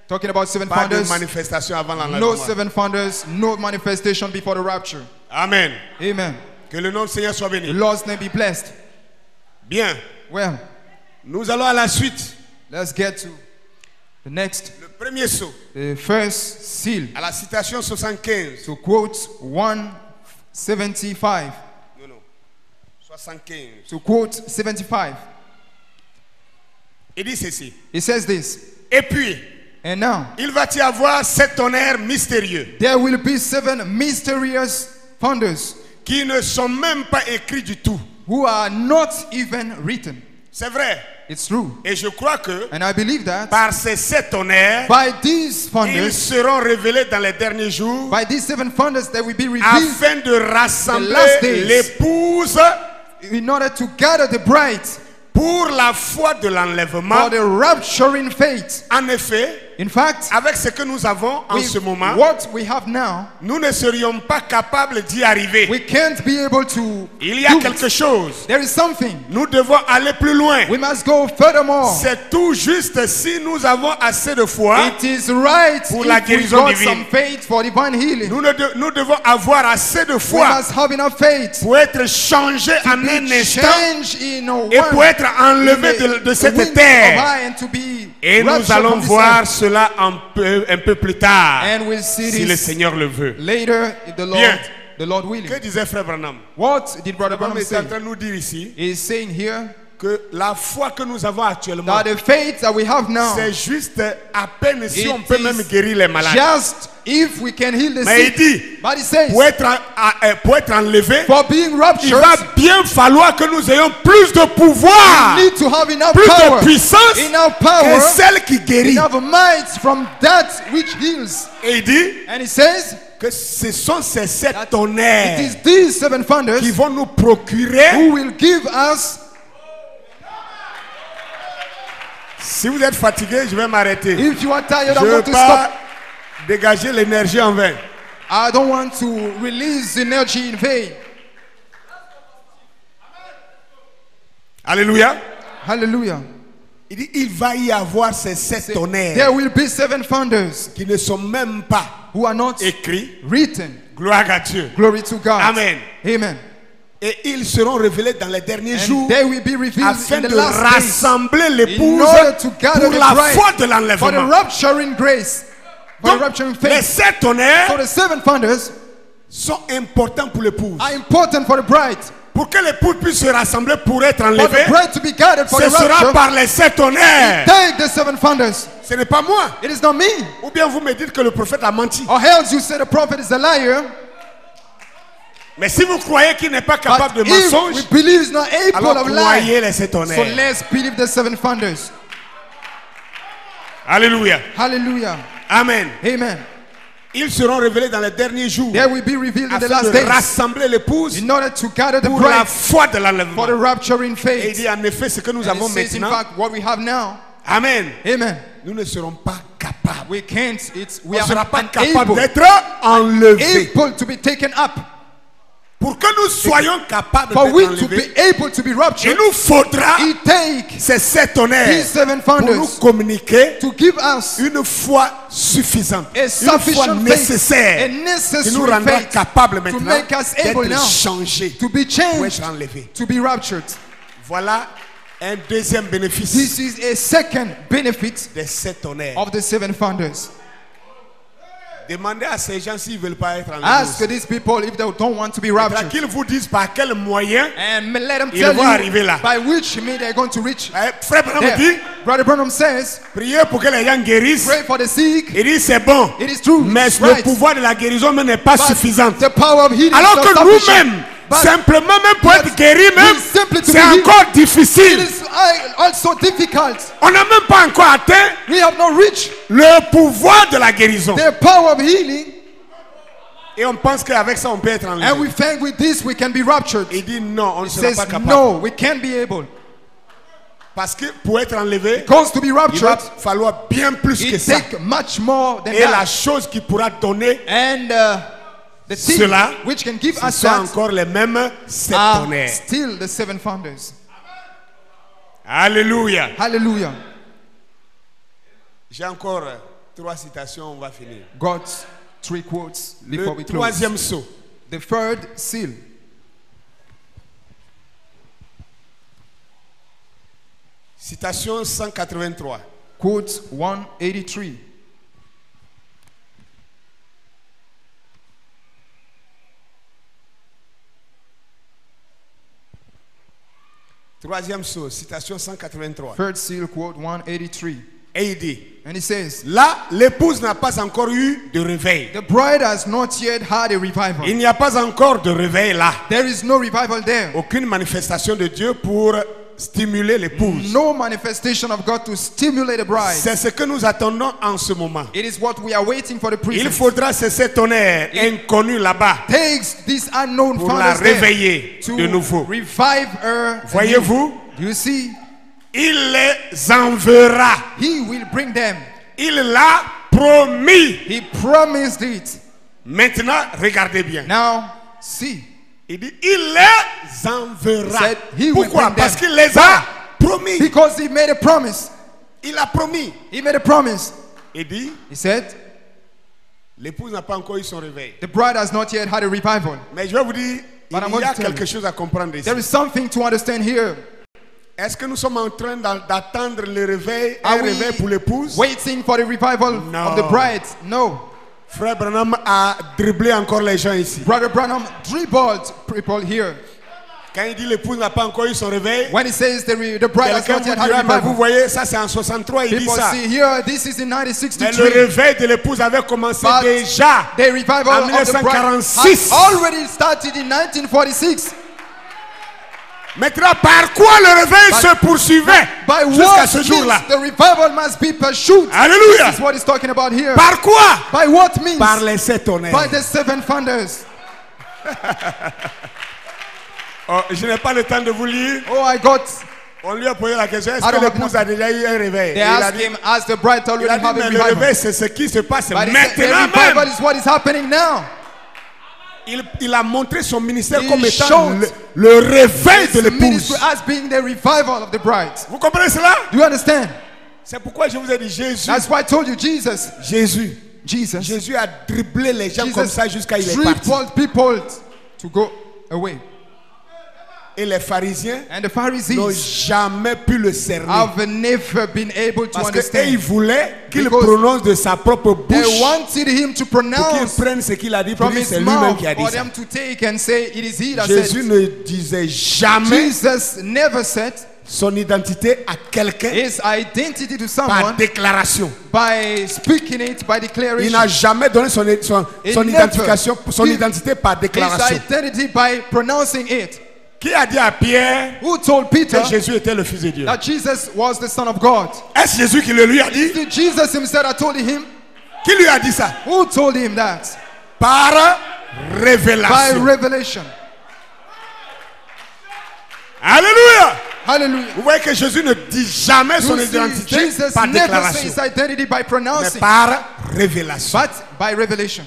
Speaker 2: Talking about seven
Speaker 1: pas de
Speaker 2: thunders,
Speaker 1: manifestation avant
Speaker 2: no
Speaker 1: l'enlèvement.
Speaker 2: seven thunders, no manifestation before the rapture.
Speaker 1: Amen.
Speaker 2: Amen.
Speaker 1: Que le nom du Seigneur soit
Speaker 2: The
Speaker 1: béni.
Speaker 2: Lord's name be blessed.
Speaker 1: Bien.
Speaker 2: Well,
Speaker 1: Nous allons à la suite.
Speaker 2: let's get to the next,
Speaker 1: Le premier saut.
Speaker 2: the first seal.
Speaker 1: À la citation 75.
Speaker 2: To quote 175.
Speaker 1: Non, non. 75.
Speaker 2: To quote 75.
Speaker 1: Il dit ceci.
Speaker 2: It says this.
Speaker 1: Et puis,
Speaker 2: And now,
Speaker 1: il va y avoir sept tonnerres mystérieux
Speaker 2: there will be seven mysterious thunders
Speaker 1: qui ne sont même pas écrits du tout.
Speaker 2: who are not even written.
Speaker 1: C'est vrai.
Speaker 2: It's true.
Speaker 1: Et je crois que
Speaker 2: And I believe that
Speaker 1: par ces sept tonnerres,
Speaker 2: by these
Speaker 1: ils
Speaker 2: thunders,
Speaker 1: seront révélés dans les derniers jours
Speaker 2: by these seven thunders that will be revealed
Speaker 1: afin de
Speaker 2: The
Speaker 1: rassembler
Speaker 2: last days.
Speaker 1: l'épouse
Speaker 2: in order to gather the bride
Speaker 1: pour la foi de
Speaker 2: for
Speaker 1: l'enlèvement.
Speaker 2: the rapturing faith.
Speaker 1: En effet,
Speaker 2: In fact,
Speaker 1: avec ce que nous avons en
Speaker 2: with
Speaker 1: ce moment,
Speaker 2: what we have now,
Speaker 1: nous ne serions pas capables d'y arriver.
Speaker 2: we can't be able to
Speaker 1: Il y a
Speaker 2: do
Speaker 1: quelque
Speaker 2: it.
Speaker 1: chose.
Speaker 2: There is something.
Speaker 1: Nous devons aller plus loin.
Speaker 2: We must go furthermore.
Speaker 1: C'est tout juste si nous avons assez de foi.
Speaker 2: It is right
Speaker 1: Pour la
Speaker 2: if we
Speaker 1: guérison
Speaker 2: got
Speaker 1: divine.
Speaker 2: some faith for divine healing.
Speaker 1: Nous devons avoir assez de
Speaker 2: We
Speaker 1: foi
Speaker 2: must have enough faith
Speaker 1: pour être changé en
Speaker 2: to
Speaker 1: un
Speaker 2: be
Speaker 1: instant
Speaker 2: changed in a
Speaker 1: et pour être enlevé de cette terre.
Speaker 2: and to be
Speaker 1: Et nous
Speaker 2: raptured
Speaker 1: allons
Speaker 2: from this
Speaker 1: voir
Speaker 2: earth.
Speaker 1: cela un peu plus tard,
Speaker 2: And we'll see
Speaker 1: si le
Speaker 2: this
Speaker 1: Seigneur le veut.
Speaker 2: later if
Speaker 1: Bien.
Speaker 2: the Lord willing.
Speaker 1: Que disait Frère Branham?
Speaker 2: What did Brother
Speaker 1: Branham
Speaker 2: Branham
Speaker 1: est en
Speaker 2: say?
Speaker 1: train de nous dire ici
Speaker 2: He is saying here
Speaker 1: que la foi que nous avons actuellement,
Speaker 2: that the faith that we have now,
Speaker 1: c'est juste à peine si
Speaker 2: It
Speaker 1: on peut
Speaker 2: is
Speaker 1: même guérir les malades.
Speaker 2: just if we can heal the
Speaker 1: Mais il
Speaker 2: sick.
Speaker 1: dit,
Speaker 2: But he says,
Speaker 1: pour être enlevé,
Speaker 2: for being
Speaker 1: il
Speaker 2: raptured,
Speaker 1: va bien falloir que nous ayons plus de pouvoir,
Speaker 2: we need to have enough
Speaker 1: plus
Speaker 2: power,
Speaker 1: de puissance
Speaker 2: enough
Speaker 1: que
Speaker 2: power,
Speaker 1: celle qui guérit.
Speaker 2: enough might from that which heals.
Speaker 1: Et il dit
Speaker 2: And he says
Speaker 1: que ce sont ces sept
Speaker 2: that it
Speaker 1: tonnerres
Speaker 2: is these seven thunders
Speaker 1: qui vont nous procurer.
Speaker 2: who will give us.
Speaker 1: Si vous êtes fatigué, je vais m'arrêter.
Speaker 2: If you are tired,
Speaker 1: Je
Speaker 2: I
Speaker 1: ne veux
Speaker 2: want to
Speaker 1: pas
Speaker 2: stop.
Speaker 1: dégager l'énergie en vain.
Speaker 2: I don't want to release energy in vain.
Speaker 1: Alléluia.
Speaker 2: Hallelujah.
Speaker 1: Il dit, il va y avoir ces sept
Speaker 2: There
Speaker 1: tonnerres
Speaker 2: will be seven thunders
Speaker 1: qui ne sont même pas
Speaker 2: who are not
Speaker 1: écrits.
Speaker 2: written.
Speaker 1: Gloire à Dieu.
Speaker 2: Glory to God.
Speaker 1: Amen.
Speaker 2: Amen.
Speaker 1: Et ils seront révélés dans les derniers
Speaker 2: And
Speaker 1: jours
Speaker 2: they will be revealed
Speaker 1: afin
Speaker 2: in the
Speaker 1: de
Speaker 2: last days
Speaker 1: rassembler
Speaker 2: in
Speaker 1: l'épouse
Speaker 2: order to gather
Speaker 1: pour
Speaker 2: the
Speaker 1: la
Speaker 2: bride
Speaker 1: foi de
Speaker 2: for the
Speaker 1: l'enlèvement.
Speaker 2: rapturing grace, for the
Speaker 1: Donc,
Speaker 2: rapturing
Speaker 1: les
Speaker 2: faith.
Speaker 1: sept tonnerres
Speaker 2: So the seven thunders
Speaker 1: sont importants pour l'épouse.
Speaker 2: are important for the bride.
Speaker 1: Pour que l'épouse puisse se rassembler pour être
Speaker 2: For
Speaker 1: enlevée,
Speaker 2: the bride to be gathered for
Speaker 1: ce
Speaker 2: the
Speaker 1: sera
Speaker 2: rapture,
Speaker 1: par les sept tonnerres.
Speaker 2: take the seven thunders.
Speaker 1: Ce n'est pas moi.
Speaker 2: It is not me.
Speaker 1: Ou bien vous me dites que le prophète a menti.
Speaker 2: Or else you say the prophet is a liar.
Speaker 1: Mais si vous croyez qu'il n'est pas
Speaker 2: But
Speaker 1: capable de
Speaker 2: if we
Speaker 1: mensonge,
Speaker 2: believe he's not able
Speaker 1: alors
Speaker 2: of lying,
Speaker 1: croyez les sept
Speaker 2: so
Speaker 1: tonnerres.
Speaker 2: let's believe the seven thunders.
Speaker 1: Alléluia.
Speaker 2: Hallelujah.
Speaker 1: Amen.
Speaker 2: Amen.
Speaker 1: Ils seront révélés dans les derniers jours
Speaker 2: They will be revealed in the
Speaker 1: afin
Speaker 2: last
Speaker 1: de
Speaker 2: days
Speaker 1: rassembler l'épouse
Speaker 2: in order to gather the
Speaker 1: pour la
Speaker 2: bride
Speaker 1: foi de
Speaker 2: for
Speaker 1: l'enlèvement.
Speaker 2: the rapturing
Speaker 1: Et il
Speaker 2: faith.
Speaker 1: dit en effet ce que nous
Speaker 2: And
Speaker 1: avons
Speaker 2: it says, in
Speaker 1: maintenant.
Speaker 2: fact, what we have now,
Speaker 1: Amen.
Speaker 2: amen,
Speaker 1: Nous ne serons pas capables.
Speaker 2: we can't, we
Speaker 1: On ne sera
Speaker 2: are
Speaker 1: pas capable
Speaker 2: unable,
Speaker 1: d'être enlevés.
Speaker 2: able to be taken up.
Speaker 1: Pour que nous soyons capables
Speaker 2: For
Speaker 1: d'être
Speaker 2: we to
Speaker 1: enlevés,
Speaker 2: be able to be
Speaker 1: il
Speaker 2: raptured,
Speaker 1: nous faudra
Speaker 2: it takes
Speaker 1: ces sept tonnerres
Speaker 2: these seven
Speaker 1: pour nous
Speaker 2: thunders
Speaker 1: communiquer
Speaker 2: to give us
Speaker 1: une foi suffisante,
Speaker 2: a
Speaker 1: une foi
Speaker 2: sufficient faith,
Speaker 1: nécessaire
Speaker 2: a
Speaker 1: qui nous
Speaker 2: necessary
Speaker 1: rendra
Speaker 2: faith
Speaker 1: capables
Speaker 2: to
Speaker 1: maintenant
Speaker 2: make us able
Speaker 1: d'être
Speaker 2: now
Speaker 1: changés
Speaker 2: to be
Speaker 1: pour
Speaker 2: changed,
Speaker 1: être enlevés.
Speaker 2: to be raptured.
Speaker 1: Voilà un deuxième bénéfice
Speaker 2: This is a second benefit
Speaker 1: des sept tonnerres.
Speaker 2: of the seven thunders.
Speaker 1: Demandez à ces gens s'ils ne veulent pas être enlevés.
Speaker 2: Ask these people if they don't want to be
Speaker 1: Faudra
Speaker 2: raptured.
Speaker 1: qu'ils vous disent par quel moyen.
Speaker 2: And let them
Speaker 1: Ils
Speaker 2: tell
Speaker 1: vont arriver
Speaker 2: you
Speaker 1: là.
Speaker 2: by which means they're going to reach
Speaker 1: Frère Branham
Speaker 2: there.
Speaker 1: dit,
Speaker 2: Brother Branham says,
Speaker 1: priez pour que les gens guérissent.
Speaker 2: pray for the sick.
Speaker 1: Il dit c'est bon,
Speaker 2: It is true.
Speaker 1: mais
Speaker 2: It's
Speaker 1: le
Speaker 2: right.
Speaker 1: pouvoir de la guérison même n'est pas
Speaker 2: But
Speaker 1: suffisant.
Speaker 2: the power of healing
Speaker 1: Alors
Speaker 2: is
Speaker 1: que
Speaker 2: not sufficient.
Speaker 1: nous-mêmes,
Speaker 2: But
Speaker 1: simplement même pour être guéris même,
Speaker 2: simply to
Speaker 1: c'est
Speaker 2: be healed,
Speaker 1: encore
Speaker 2: it
Speaker 1: difficile.
Speaker 2: is also difficult.
Speaker 1: On n'a même pas encore atteint
Speaker 2: We have not reached
Speaker 1: le pouvoir de la guérison.
Speaker 2: the power of healing.
Speaker 1: Et on pense qu'avec ça, on peut être enlevé.
Speaker 2: And we think with this we can be raptured.
Speaker 1: Il dit non, on ne
Speaker 2: He
Speaker 1: sera
Speaker 2: says,
Speaker 1: pas capable.
Speaker 2: no, we can't be able.
Speaker 1: Parce que pour être enlevé,
Speaker 2: Because to be
Speaker 1: il va
Speaker 2: raptured,
Speaker 1: falloir bien plus que
Speaker 2: it
Speaker 1: ça.
Speaker 2: takes much more than
Speaker 1: Et la
Speaker 2: that.
Speaker 1: chose qui pourra donner
Speaker 2: And the thing
Speaker 1: cela,
Speaker 2: which can give
Speaker 1: ce
Speaker 2: us
Speaker 1: sont
Speaker 2: that
Speaker 1: encore les mêmes sept
Speaker 2: are
Speaker 1: tonnerres.
Speaker 2: still the 7 founders.
Speaker 1: Alléluia.
Speaker 2: Hallelujah.
Speaker 1: J'ai encore 3 citations, on va finir.
Speaker 2: God's 3 quotes before we
Speaker 1: Le
Speaker 2: close.
Speaker 1: 3e saut.
Speaker 2: The 3rd seal.
Speaker 1: Citation 183.
Speaker 2: Quote 183.
Speaker 1: Troisième saut, citation 183.
Speaker 2: 3rd seal, quote 183.
Speaker 1: Et il dit,
Speaker 2: And he says,
Speaker 1: là, l'épouse n'a pas encore eu de réveil.
Speaker 2: the bride has not yet had a revival.
Speaker 1: Il n'y a pas encore de réveil là.
Speaker 2: There is no revival there.
Speaker 1: Aucune manifestation de Dieu pour stimuler l'épouse.
Speaker 2: No manifestation of God to stimulate the bride.
Speaker 1: C'est ce que nous attendons en ce moment.
Speaker 2: It is what we are waiting for the
Speaker 1: Il
Speaker 2: priest.
Speaker 1: faudra cesser tonnerre inconnu là-bas
Speaker 2: Takes this unknown
Speaker 1: pour la
Speaker 2: fathers there
Speaker 1: réveiller
Speaker 2: to
Speaker 1: de nouveau.
Speaker 2: revive her.
Speaker 1: Voyez-vous,
Speaker 2: Do you see?
Speaker 1: il les enverra.
Speaker 2: He will bring them.
Speaker 1: Il l'a promis.
Speaker 2: He promised it.
Speaker 1: Maintenant, regardez bien.
Speaker 2: Now, see.
Speaker 1: Il dit, il les enverra.
Speaker 2: Said he will
Speaker 1: Pourquoi?
Speaker 2: bring
Speaker 1: Parce
Speaker 2: them.
Speaker 1: qu'il les a promis.
Speaker 2: Because he made a promise.
Speaker 1: Il a promis.
Speaker 2: He made a promise.
Speaker 1: Il dit,
Speaker 2: He said,
Speaker 1: l'épouse n'a pas encore eu son réveil.
Speaker 2: the bride has not yet had a revival.
Speaker 1: Mais je vais vous dire,
Speaker 2: But I'm
Speaker 1: il y a
Speaker 2: going to tell
Speaker 1: quelque chose à comprendre ici.
Speaker 2: There is something to understand here.
Speaker 1: Est-ce que nous sommes en train d'attendre le réveil,
Speaker 2: Are
Speaker 1: un
Speaker 2: we
Speaker 1: réveil pour l'épouse?
Speaker 2: waiting for the revival
Speaker 1: No.
Speaker 2: of the bride? No.
Speaker 1: Frère Branham a dribblé encore les gens ici.
Speaker 2: Brother Branham dribbled people here.
Speaker 1: Quand il dit l'épouse n'a pas encore eu son réveil,
Speaker 2: When he says the bride has
Speaker 1: quelqu'un
Speaker 2: not
Speaker 1: vous
Speaker 2: yet had
Speaker 1: dira,
Speaker 2: a
Speaker 1: mais vous
Speaker 2: revival.
Speaker 1: voyez, ça c'est en 63, il dit
Speaker 2: People
Speaker 1: ça.
Speaker 2: see here, this is in
Speaker 1: Mais le
Speaker 2: 1963.
Speaker 1: réveil de l'épouse avait commencé
Speaker 2: But
Speaker 1: déjà
Speaker 2: the revival
Speaker 1: en
Speaker 2: of the bride
Speaker 1: 1946.
Speaker 2: has already started in 1946.
Speaker 1: Maintenant, par quoi le réveil
Speaker 2: But-
Speaker 1: se poursuivait
Speaker 2: By
Speaker 1: jusqu'à
Speaker 2: what
Speaker 1: ce
Speaker 2: means
Speaker 1: jour-là?
Speaker 2: the revival must be pursued.
Speaker 1: Alléluia.
Speaker 2: This is what he's talking about here.
Speaker 1: Par quoi?
Speaker 2: By what means?
Speaker 1: Par les 7 tonnerres.
Speaker 2: By the 7 founders.
Speaker 1: Oh, je n'ai pas le temps de vous lire.
Speaker 2: Oh, I got.
Speaker 1: On lui a posé la question, est-ce
Speaker 2: I
Speaker 1: que
Speaker 2: don't have
Speaker 1: l'épouse a déjà eu un réveil?
Speaker 2: They
Speaker 1: Et il a
Speaker 2: asked
Speaker 1: dit,
Speaker 2: him, as the bride
Speaker 1: il
Speaker 2: already
Speaker 1: a dit,
Speaker 2: have a
Speaker 1: mais le
Speaker 2: revival.
Speaker 1: réveil, c'est ce qui se passe
Speaker 2: But he said, the
Speaker 1: maintenant
Speaker 2: revival
Speaker 1: même.
Speaker 2: is what is happening now.
Speaker 1: Il a montré son ministère
Speaker 2: He
Speaker 1: comme étant
Speaker 2: showed
Speaker 1: le réveil de
Speaker 2: His
Speaker 1: l'épouse.
Speaker 2: ministry as being the revival of the bride.
Speaker 1: Vous comprenez cela?
Speaker 2: Do you understand?
Speaker 1: C'est pourquoi je vous ai dit Jésus.
Speaker 2: That's why I told you Jesus.
Speaker 1: Jésus. Jésus a dribblé les gens comme
Speaker 2: Jesus
Speaker 1: ça jusqu'à il est parti.
Speaker 2: dribbled people to go away.
Speaker 1: Et les pharisiens
Speaker 2: And the
Speaker 1: n'ont
Speaker 2: Pharisees
Speaker 1: jamais pu le cerner.
Speaker 2: have never been able to
Speaker 1: Parce qu'ils
Speaker 2: understand.
Speaker 1: voulaient qu'il
Speaker 2: Because
Speaker 1: prononce de sa propre
Speaker 2: They
Speaker 1: bouche
Speaker 2: wanted him to
Speaker 1: pour qu'il
Speaker 2: pronounce
Speaker 1: prenne ce qu'il a dit pour
Speaker 2: from
Speaker 1: dire
Speaker 2: his
Speaker 1: c'est lui-même
Speaker 2: mouth
Speaker 1: qui a dit
Speaker 2: for
Speaker 1: ça.
Speaker 2: them to take and say it is he that
Speaker 1: Jésus
Speaker 2: said.
Speaker 1: ne disait jamais
Speaker 2: Jesus never said
Speaker 1: son identité à quelqu'un
Speaker 2: his identity to
Speaker 1: par
Speaker 2: someone
Speaker 1: déclaration.
Speaker 2: by speaking it, by
Speaker 1: Il
Speaker 2: declaration.
Speaker 1: n'a jamais donné son
Speaker 2: He
Speaker 1: identification, son
Speaker 2: never
Speaker 1: identité par
Speaker 2: His
Speaker 1: déclaration.
Speaker 2: identity by pronouncing it.
Speaker 1: Qui a dit à Pierre
Speaker 2: Who told Peter
Speaker 1: que Jésus était le Fils de Dieu?
Speaker 2: that Jesus was the Son of God?
Speaker 1: Est-ce Jésus qui le lui a dit?
Speaker 2: Is it Jesus himself that told him?
Speaker 1: Qui lui a dit ça?
Speaker 2: Who told him that?
Speaker 1: Par
Speaker 2: By
Speaker 1: révélation.
Speaker 2: revelation.
Speaker 1: Alléluia!
Speaker 2: Hallelujah.
Speaker 1: Vous voyez que Jésus ne dit jamais son
Speaker 2: You see,
Speaker 1: identité
Speaker 2: Jesus
Speaker 1: par
Speaker 2: never
Speaker 1: déclaration,
Speaker 2: says his identity by
Speaker 1: mais
Speaker 2: pronouncing,
Speaker 1: par révélation.
Speaker 2: but by revelation.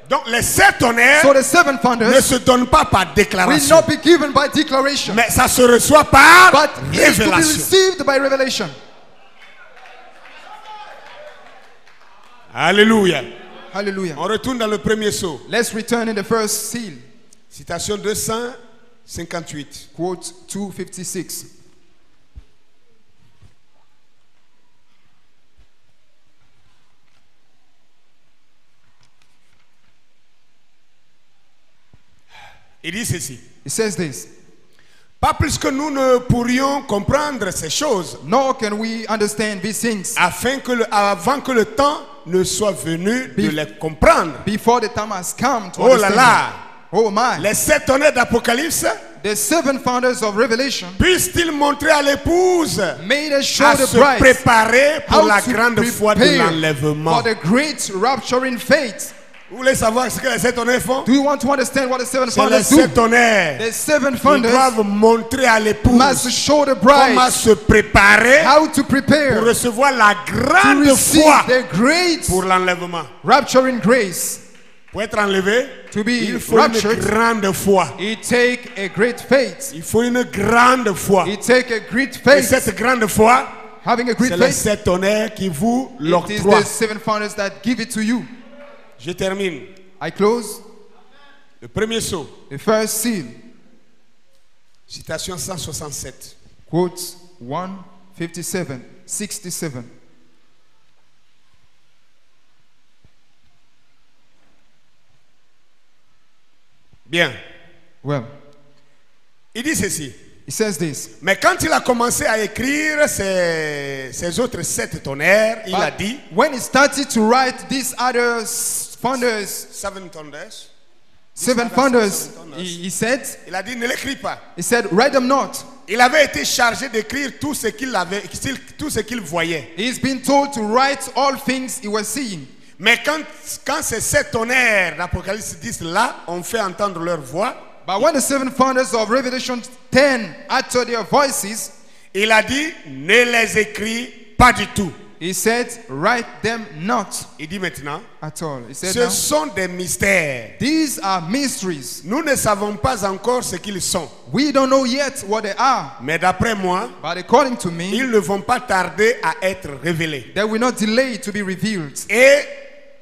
Speaker 1: Donc les 7 tonnerres
Speaker 2: So the 7
Speaker 1: ne
Speaker 2: founders
Speaker 1: se donnent pas par
Speaker 2: will
Speaker 1: déclaration,
Speaker 2: not be given by declaration,
Speaker 1: mais ça se reçoit par
Speaker 2: but it is to be
Speaker 1: révélation.
Speaker 2: received by revelation.
Speaker 1: Alléluia.
Speaker 2: Hallelujah.
Speaker 1: On retourne dans le premier saut.
Speaker 2: Let's return in the first seal.
Speaker 1: Citation 258.
Speaker 2: Quote 256.
Speaker 1: Il dit ceci.
Speaker 2: It says this.
Speaker 1: Pas plus que nous ne pourrions comprendre ces choses
Speaker 2: Nor can we understand these things
Speaker 1: avant que le temps ne soit venu de les comprendre.
Speaker 2: before the time has come to
Speaker 1: Oh là
Speaker 2: understand
Speaker 1: là.
Speaker 2: them. Oh my.
Speaker 1: Les 7 tonnerres d'Apocalypse
Speaker 2: The 7 founders of Revelation
Speaker 1: puissent-ils montrer à l'épouse
Speaker 2: made us show
Speaker 1: à
Speaker 2: the
Speaker 1: se
Speaker 2: bride
Speaker 1: préparer pour
Speaker 2: how
Speaker 1: la
Speaker 2: to
Speaker 1: grande foi de
Speaker 2: prepare
Speaker 1: l'enlèvement.
Speaker 2: for the great rapturing faith.
Speaker 1: Vous voulez savoir ce que les 7 tonnerres font?
Speaker 2: Do you want to understand what the 7
Speaker 1: C'est les
Speaker 2: founders
Speaker 1: 7
Speaker 2: do?
Speaker 1: tonnerres.
Speaker 2: The 7
Speaker 1: Ils
Speaker 2: founders
Speaker 1: doivent montrer à
Speaker 2: must
Speaker 1: l'épouse
Speaker 2: show the
Speaker 1: comment
Speaker 2: bride
Speaker 1: se préparer
Speaker 2: how to
Speaker 1: pour
Speaker 2: prepare
Speaker 1: recevoir la
Speaker 2: to
Speaker 1: grande
Speaker 2: receive
Speaker 1: foi
Speaker 2: the great
Speaker 1: pour l'enlèvement.
Speaker 2: rapturing grace.
Speaker 1: Pour être enlevé,
Speaker 2: To be
Speaker 1: il faut une
Speaker 2: raptured,
Speaker 1: grande foi.
Speaker 2: it take a great faith.
Speaker 1: Il faut une grande foi.
Speaker 2: It take a great
Speaker 1: Et
Speaker 2: faith.
Speaker 1: cette grande foi,
Speaker 2: Having a great
Speaker 1: c'est les
Speaker 2: faith,
Speaker 1: 7 tonnerres qui vous
Speaker 2: it is
Speaker 1: l'octroient.
Speaker 2: the 7 founders that give it to you.
Speaker 1: Je termine.
Speaker 2: I close.
Speaker 1: Le premier saut,
Speaker 2: The first seal,
Speaker 1: citation 167.
Speaker 2: quote 157, 67.
Speaker 1: Bien.
Speaker 2: Well,
Speaker 1: Il dit ceci.
Speaker 2: it says this.
Speaker 1: Mais quand il a commencé à écrire ces autres 7 tonnerres, il a
Speaker 2: But
Speaker 1: dit,
Speaker 2: when he started to write these other founders,
Speaker 1: 7 tonnerres,
Speaker 2: 7 founders, he said,
Speaker 1: il a dit, ne l'écris pas.
Speaker 2: he said, write them not.
Speaker 1: Il avait été chargé d'écrire tout ce qu'il voyait.
Speaker 2: He's been told to write all things he was seeing.
Speaker 1: Mais quand ces 7 tonnerres d'Apocalypse 10 là ont fait entendre leur voix,
Speaker 2: But when the 7 founders of Revelation 10 uttered their voices,
Speaker 1: il a dit, ne les écris pas du tout.
Speaker 2: he said, write them not
Speaker 1: Il dit maintenant,
Speaker 2: at all. He said,
Speaker 1: ce
Speaker 2: now,
Speaker 1: sont des mystères.
Speaker 2: these are mysteries.
Speaker 1: Nous ne savons pas encore ce qu'ils sont.
Speaker 2: We don't know yet what they are.
Speaker 1: Mais d'après moi,
Speaker 2: But according to me,
Speaker 1: ils ne vont pas tarder à être révélés.
Speaker 2: they will not delay to be revealed.
Speaker 1: Et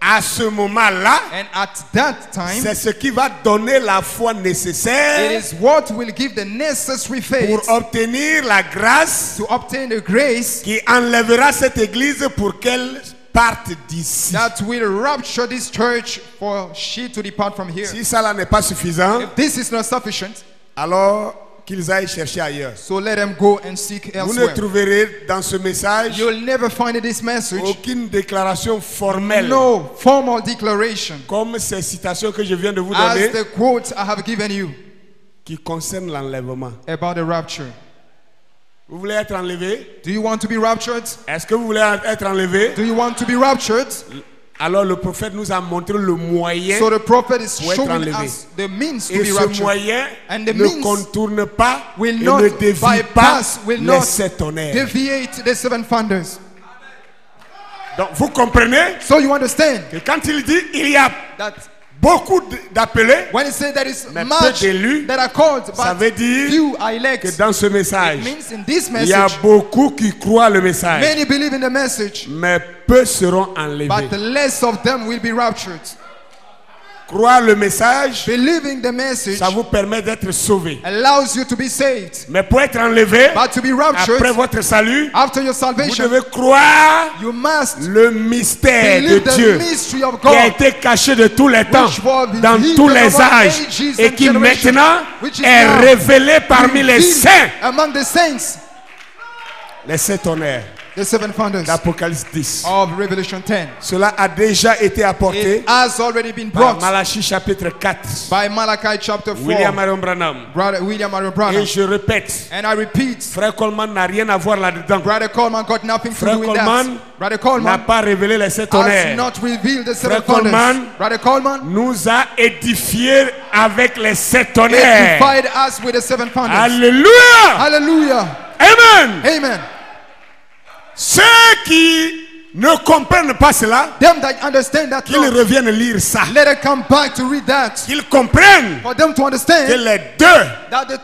Speaker 1: à ce moment-là,
Speaker 2: And at that time,
Speaker 1: c'est ce qui va donner la foi
Speaker 2: it
Speaker 1: nécessaire
Speaker 2: is what will give the necessary faith
Speaker 1: pour obtenir la grâce
Speaker 2: to obtain the grace
Speaker 1: qui enlèvera cette église pour qu'elle parte d'ici.
Speaker 2: that will rapture this church for she to depart from here.
Speaker 1: Si ça là n'est pas suffisant,
Speaker 2: If this is not sufficient,
Speaker 1: alors qu'ils aillent chercher ailleurs.
Speaker 2: so let them go and seek
Speaker 1: Vous ne
Speaker 2: elsewhere.
Speaker 1: trouverez dans ce message
Speaker 2: You'll never find in this message
Speaker 1: aucune déclaration formelle
Speaker 2: no formal declaration
Speaker 1: comme ces citations que je viens de vous
Speaker 2: as
Speaker 1: donner
Speaker 2: the quote I have given you
Speaker 1: qui concernent l'enlèvement.
Speaker 2: about the rapture.
Speaker 1: Vous voulez être enlevé?
Speaker 2: Do you want to be raptured?
Speaker 1: Est-ce que vous voulez être enlevé?
Speaker 2: Do you want to be raptured?
Speaker 1: Alors le prophète nous a montré le moyen
Speaker 2: So the prophet is
Speaker 1: pour être
Speaker 2: showing
Speaker 1: enlevé.
Speaker 2: us the means to
Speaker 1: et
Speaker 2: be
Speaker 1: ce
Speaker 2: raptured.
Speaker 1: moyen
Speaker 2: And the
Speaker 1: ne
Speaker 2: means
Speaker 1: contourne pas et
Speaker 2: Will
Speaker 1: ne
Speaker 2: not
Speaker 1: dévie pas
Speaker 2: bypass, will
Speaker 1: les
Speaker 2: not
Speaker 1: 7 tonnerres.
Speaker 2: deviate the 7 founders.
Speaker 1: Donc vous comprenez
Speaker 2: So you understand
Speaker 1: que quand il dit il y a
Speaker 2: that
Speaker 1: beaucoup d'appelés,
Speaker 2: when he said there is
Speaker 1: mais
Speaker 2: much
Speaker 1: peu d'élus,
Speaker 2: that are called,
Speaker 1: ça
Speaker 2: but
Speaker 1: veut dire
Speaker 2: few are elect,
Speaker 1: que dans ce message,
Speaker 2: it means in this
Speaker 1: il y a
Speaker 2: message,
Speaker 1: beaucoup qui croient le message,
Speaker 2: many believe in the message,
Speaker 1: mais peu seront enlevés.
Speaker 2: but less of them will be raptured.
Speaker 1: Croire le message,
Speaker 2: Believing the message
Speaker 1: ça vous permet d'être sauvé.
Speaker 2: allows you to be saved.
Speaker 1: Mais pour être enlevé,
Speaker 2: But to be raptured,
Speaker 1: après votre salut,
Speaker 2: after your
Speaker 1: vous
Speaker 2: salvation,
Speaker 1: devez croire
Speaker 2: you must
Speaker 1: le mystère de
Speaker 2: believe the
Speaker 1: Dieu
Speaker 2: mystery of
Speaker 1: qui a
Speaker 2: God,
Speaker 1: été caché de tous les temps,
Speaker 2: which was
Speaker 1: dans
Speaker 2: hidden
Speaker 1: tous les
Speaker 2: over
Speaker 1: âges,
Speaker 2: ages
Speaker 1: et
Speaker 2: and
Speaker 1: qui
Speaker 2: generations,
Speaker 1: maintenant
Speaker 2: which is
Speaker 1: est
Speaker 2: now
Speaker 1: révélé parmi les
Speaker 2: revealed
Speaker 1: saints.
Speaker 2: among the saints,
Speaker 1: Les 7 tonnerres
Speaker 2: the 7 founders
Speaker 1: d'Apocalypse 10.
Speaker 2: of Revelation 10.
Speaker 1: Cela a déjà été apporté
Speaker 2: It has already been
Speaker 1: par
Speaker 2: brought
Speaker 1: Malachie chapitre 4.
Speaker 2: by Malachi chapter 4,
Speaker 1: William Marion Branham.
Speaker 2: Brother William Marion
Speaker 1: Et
Speaker 2: Branham.
Speaker 1: je répète,
Speaker 2: And I repeat,
Speaker 1: Frère Coleman n'a rien à voir là-dedans.
Speaker 2: Brother Coleman got nothing to
Speaker 1: Frère
Speaker 2: do with
Speaker 1: Coleman
Speaker 2: that. Brother
Speaker 1: N'a
Speaker 2: Coleman
Speaker 1: pas révélé les 7
Speaker 2: has
Speaker 1: tonnerres.
Speaker 2: not revealed the 7
Speaker 1: Frère Coleman
Speaker 2: founders. Brother Coleman
Speaker 1: Nous a édifiés avec les 7 tonnerres.
Speaker 2: edified us with the 7 founders.
Speaker 1: Alléluia.
Speaker 2: Hallelujah.
Speaker 1: Amen.
Speaker 2: Amen.
Speaker 1: Ceux qui ne comprennent pas cela,
Speaker 2: Them that understand that
Speaker 1: qu'ils
Speaker 2: not,
Speaker 1: reviennent lire ça.
Speaker 2: let them come back to read that.
Speaker 1: Qu'ils comprennent
Speaker 2: For them to
Speaker 1: que
Speaker 2: understand that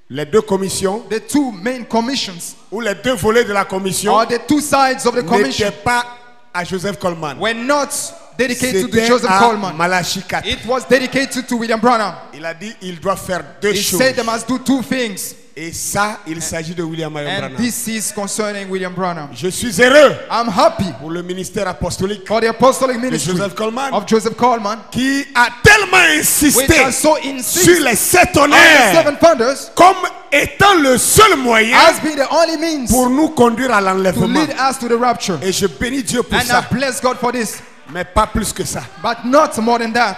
Speaker 1: les deux commissions,
Speaker 2: the two main commissions,
Speaker 1: ou les deux volets de la commission,
Speaker 2: or the two sides of the commission,
Speaker 1: n'étaient pas à Joseph Coleman.
Speaker 2: were not dedicated to
Speaker 1: C'était
Speaker 2: Joseph
Speaker 1: à
Speaker 2: Coleman.
Speaker 1: Malachie 4.
Speaker 2: It was dedicated to William Branham.
Speaker 1: Il a dit il doit faire deux
Speaker 2: He
Speaker 1: choses.
Speaker 2: said they must do two things.
Speaker 1: Et ça, il s'agit de William Marion
Speaker 2: And
Speaker 1: Branham.
Speaker 2: this is concerning William Branham.
Speaker 1: Je suis heureux
Speaker 2: I'm happy
Speaker 1: pour le ministère apostolique
Speaker 2: for the apostolic
Speaker 1: de
Speaker 2: ministry
Speaker 1: Joseph Coleman,
Speaker 2: of Joseph Coleman,
Speaker 1: qui a tellement
Speaker 2: which
Speaker 1: insisté
Speaker 2: has so
Speaker 1: sur
Speaker 2: insisted
Speaker 1: les 7
Speaker 2: on the
Speaker 1: tonnerres
Speaker 2: 7 founders
Speaker 1: comme étant le seul moyen
Speaker 2: as being the only means
Speaker 1: pour nous conduire à
Speaker 2: to
Speaker 1: l'enlèvement.
Speaker 2: lead us to the rapture.
Speaker 1: Et je bénis Dieu pour
Speaker 2: And I
Speaker 1: ça,
Speaker 2: bless God for this,
Speaker 1: mais pas plus que ça.
Speaker 2: but not more than that.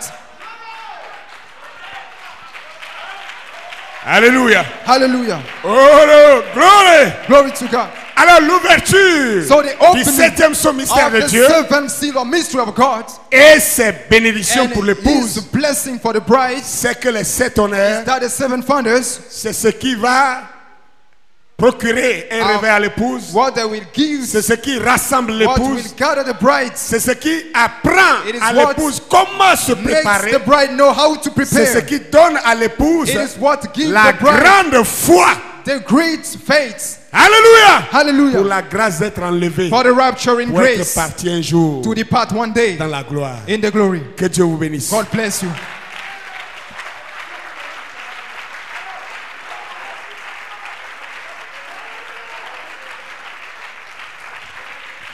Speaker 1: Alléluia.
Speaker 2: Hallelujah.
Speaker 1: Oh, glory.
Speaker 2: Glory to God.
Speaker 1: Alors l'ouverture
Speaker 2: So the
Speaker 1: du
Speaker 2: opening
Speaker 1: septième son mystère
Speaker 2: of
Speaker 1: de
Speaker 2: the
Speaker 1: Dieu
Speaker 2: seventh seal or mystery of God
Speaker 1: et ses bénédictions
Speaker 2: and
Speaker 1: pour
Speaker 2: His
Speaker 1: l'épouse,
Speaker 2: blessing for the bride,
Speaker 1: c'est que les 7 honneurs,
Speaker 2: that the seven thunders,
Speaker 1: c'est ce qui va procurer un réveil à l'épouse.
Speaker 2: what they will give,
Speaker 1: C'est ce qui rassemble
Speaker 2: what will
Speaker 1: l'épouse.
Speaker 2: gather the bride,
Speaker 1: C'est ce qui apprend
Speaker 2: It is
Speaker 1: à
Speaker 2: what
Speaker 1: l'épouse comment se
Speaker 2: makes
Speaker 1: préparer.
Speaker 2: the bride know how to
Speaker 1: C'est ce
Speaker 2: prepare.
Speaker 1: qui donne à l'épouse
Speaker 2: It is what gives
Speaker 1: la
Speaker 2: the bride
Speaker 1: grande foi.
Speaker 2: the great faith.
Speaker 1: Alléluia. Pour
Speaker 2: Hallelujah.
Speaker 1: la grâce d'être enlevé.
Speaker 2: For the rapturing
Speaker 1: Pour être
Speaker 2: grace
Speaker 1: parti un jour
Speaker 2: to depart one day
Speaker 1: dans la gloire.
Speaker 2: in the glory.
Speaker 1: Que Dieu vous bénisse.
Speaker 2: God bless you.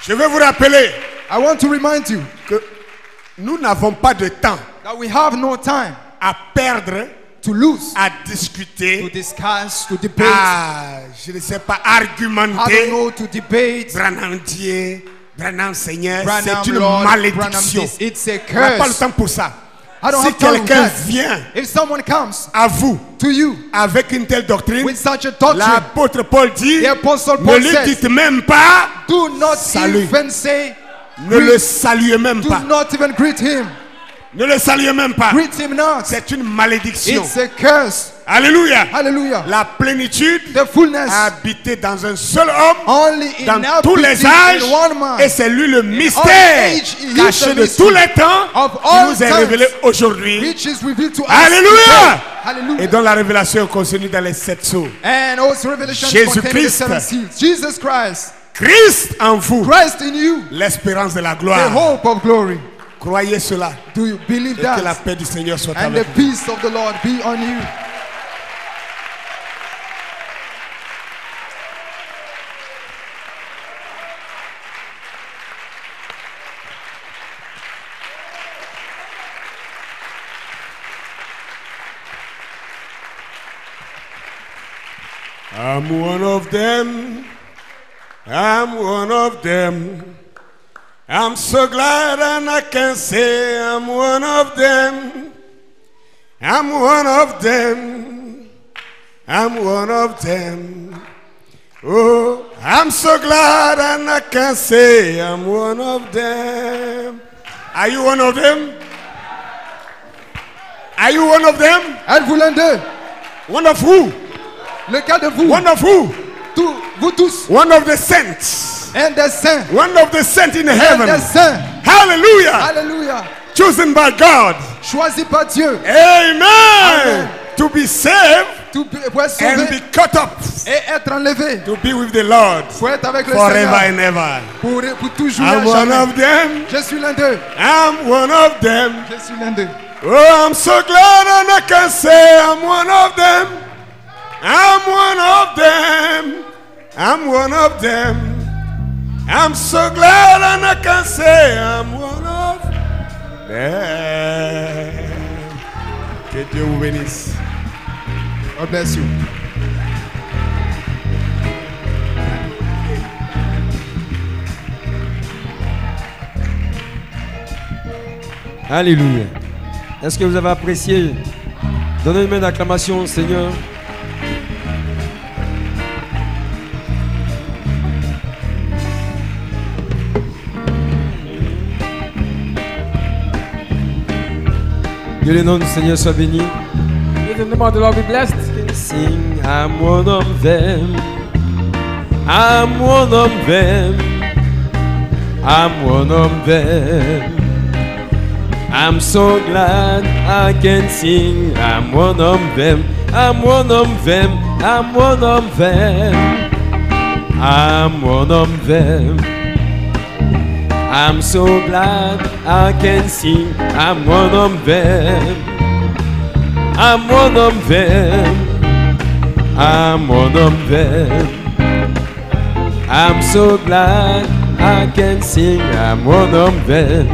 Speaker 1: Je vais vous rappeler
Speaker 2: I want to remind you
Speaker 1: que nous n'avons pas de temps
Speaker 2: that we have no time
Speaker 1: à perdre,
Speaker 2: to lose,
Speaker 1: à
Speaker 2: to
Speaker 1: discuter,
Speaker 2: discuss, to debate.
Speaker 1: je ne sais pas,
Speaker 2: I don't
Speaker 1: argumenter.
Speaker 2: know, to debate.
Speaker 1: Branham Dieu, Branham Seigneur,
Speaker 2: Branham
Speaker 1: c'est une
Speaker 2: Lord, Branham
Speaker 1: malédiction.
Speaker 2: this. It's a
Speaker 1: On n'a pas le
Speaker 2: curse.
Speaker 1: temps pour ça.
Speaker 2: I don't
Speaker 1: Si
Speaker 2: have time for
Speaker 1: quelqu'un
Speaker 2: that.
Speaker 1: vient
Speaker 2: If someone comes
Speaker 1: à vous
Speaker 2: to you
Speaker 1: avec une telle doctrine,
Speaker 2: with such a doctrine,
Speaker 1: l'apôtre Paul dit,
Speaker 2: the Apostle
Speaker 1: ne
Speaker 2: Paul
Speaker 1: lui
Speaker 2: says,
Speaker 1: dites même pas,
Speaker 2: do not
Speaker 1: Salut.
Speaker 2: even say,
Speaker 1: ne le saluez même
Speaker 2: do
Speaker 1: pas.
Speaker 2: not even greet him.
Speaker 1: Ne le saluez même pas.
Speaker 2: Greet him not.
Speaker 1: C'est une malédiction.
Speaker 2: It's a curse.
Speaker 1: Alléluia.
Speaker 2: Hallelujah.
Speaker 1: La plénitude
Speaker 2: The fullness
Speaker 1: a habité dans un seul homme,
Speaker 2: only
Speaker 1: dans
Speaker 2: in
Speaker 1: tous les âges,
Speaker 2: in one man.
Speaker 1: et c'est lui le mystère
Speaker 2: age, he is
Speaker 1: caché
Speaker 2: the
Speaker 1: de
Speaker 2: mystery
Speaker 1: tous les temps
Speaker 2: of
Speaker 1: qui
Speaker 2: all
Speaker 1: nous est
Speaker 2: times,
Speaker 1: révélé aujourd'hui.
Speaker 2: which is revealed to us.
Speaker 1: Alléluia.
Speaker 2: today.
Speaker 1: Et
Speaker 2: Hallelujah.
Speaker 1: dont la révélation est contenue dans les 7 sceaux.
Speaker 2: And also Revelation
Speaker 1: Jésus
Speaker 2: contains the
Speaker 1: Christ.
Speaker 2: 7 seals. Jesus Christ.
Speaker 1: Christ en vous,
Speaker 2: Christ in you.
Speaker 1: l'espérance de la
Speaker 2: The
Speaker 1: gloire.
Speaker 2: hope of glory.
Speaker 1: Croyez cela.
Speaker 2: Do you believe
Speaker 1: Et que la
Speaker 2: that?
Speaker 1: paix du Seigneur soit
Speaker 2: And the
Speaker 1: avec vous.
Speaker 2: peace of the Lord be on you.
Speaker 1: I'm one of them. I'm one of them. I'm so glad and I can say I'm one of them. I'm one of them. I'm one of them. Oh, I'm so glad and I can say I'm one of them. Are you one of them? Are you one of them?
Speaker 2: Êtes-vous l'un d'eux?
Speaker 1: One of who?
Speaker 2: Lequel de vous?
Speaker 1: One of who?
Speaker 2: Vous tous.
Speaker 1: One of the saints.
Speaker 2: Un des saints.
Speaker 1: One of the saints in
Speaker 2: Un
Speaker 1: heaven.
Speaker 2: des saints.
Speaker 1: Hallelujah.
Speaker 2: Alléluia.
Speaker 1: Chosen by God.
Speaker 2: Choisi par Dieu.
Speaker 1: Amen.
Speaker 2: Amen.
Speaker 1: To be saved
Speaker 2: Pour être
Speaker 1: and
Speaker 2: sauvé
Speaker 1: be caught up.
Speaker 2: et être enlevé.
Speaker 1: To be with the Lord
Speaker 2: Pour être avec le
Speaker 1: forever
Speaker 2: Seigneur.
Speaker 1: and ever.
Speaker 2: Pour toujours et à
Speaker 1: I'm one
Speaker 2: jamais.
Speaker 1: of them.
Speaker 2: Je suis l'un d'eux.
Speaker 1: I'm one of them.
Speaker 2: Je suis l'un d'eux.
Speaker 1: Oh, I'm so glad and I can say I'm one of them. I'm one of them. I'm one of them. I'm so glad and I can say I'm one of them. Que Dieu vous bénisse.
Speaker 2: God bless you.
Speaker 3: Alléluia. Est-ce que vous avez apprécié? Donnez une main d'acclamation au Seigneur. Que le nom du Seigneur soit béni.
Speaker 4: May the name of the Lord be blessed.
Speaker 3: Sing, I'm one of them. I'm one of them. I'm one of them. I'm so glad I can sing. I'm one of them. I'm one of them. I'm one of them. I'm one of them. I'm so glad I can sing. I'm one of them. I'm one of them. I'm one of them. I'm so glad I can sing. I'm one of them.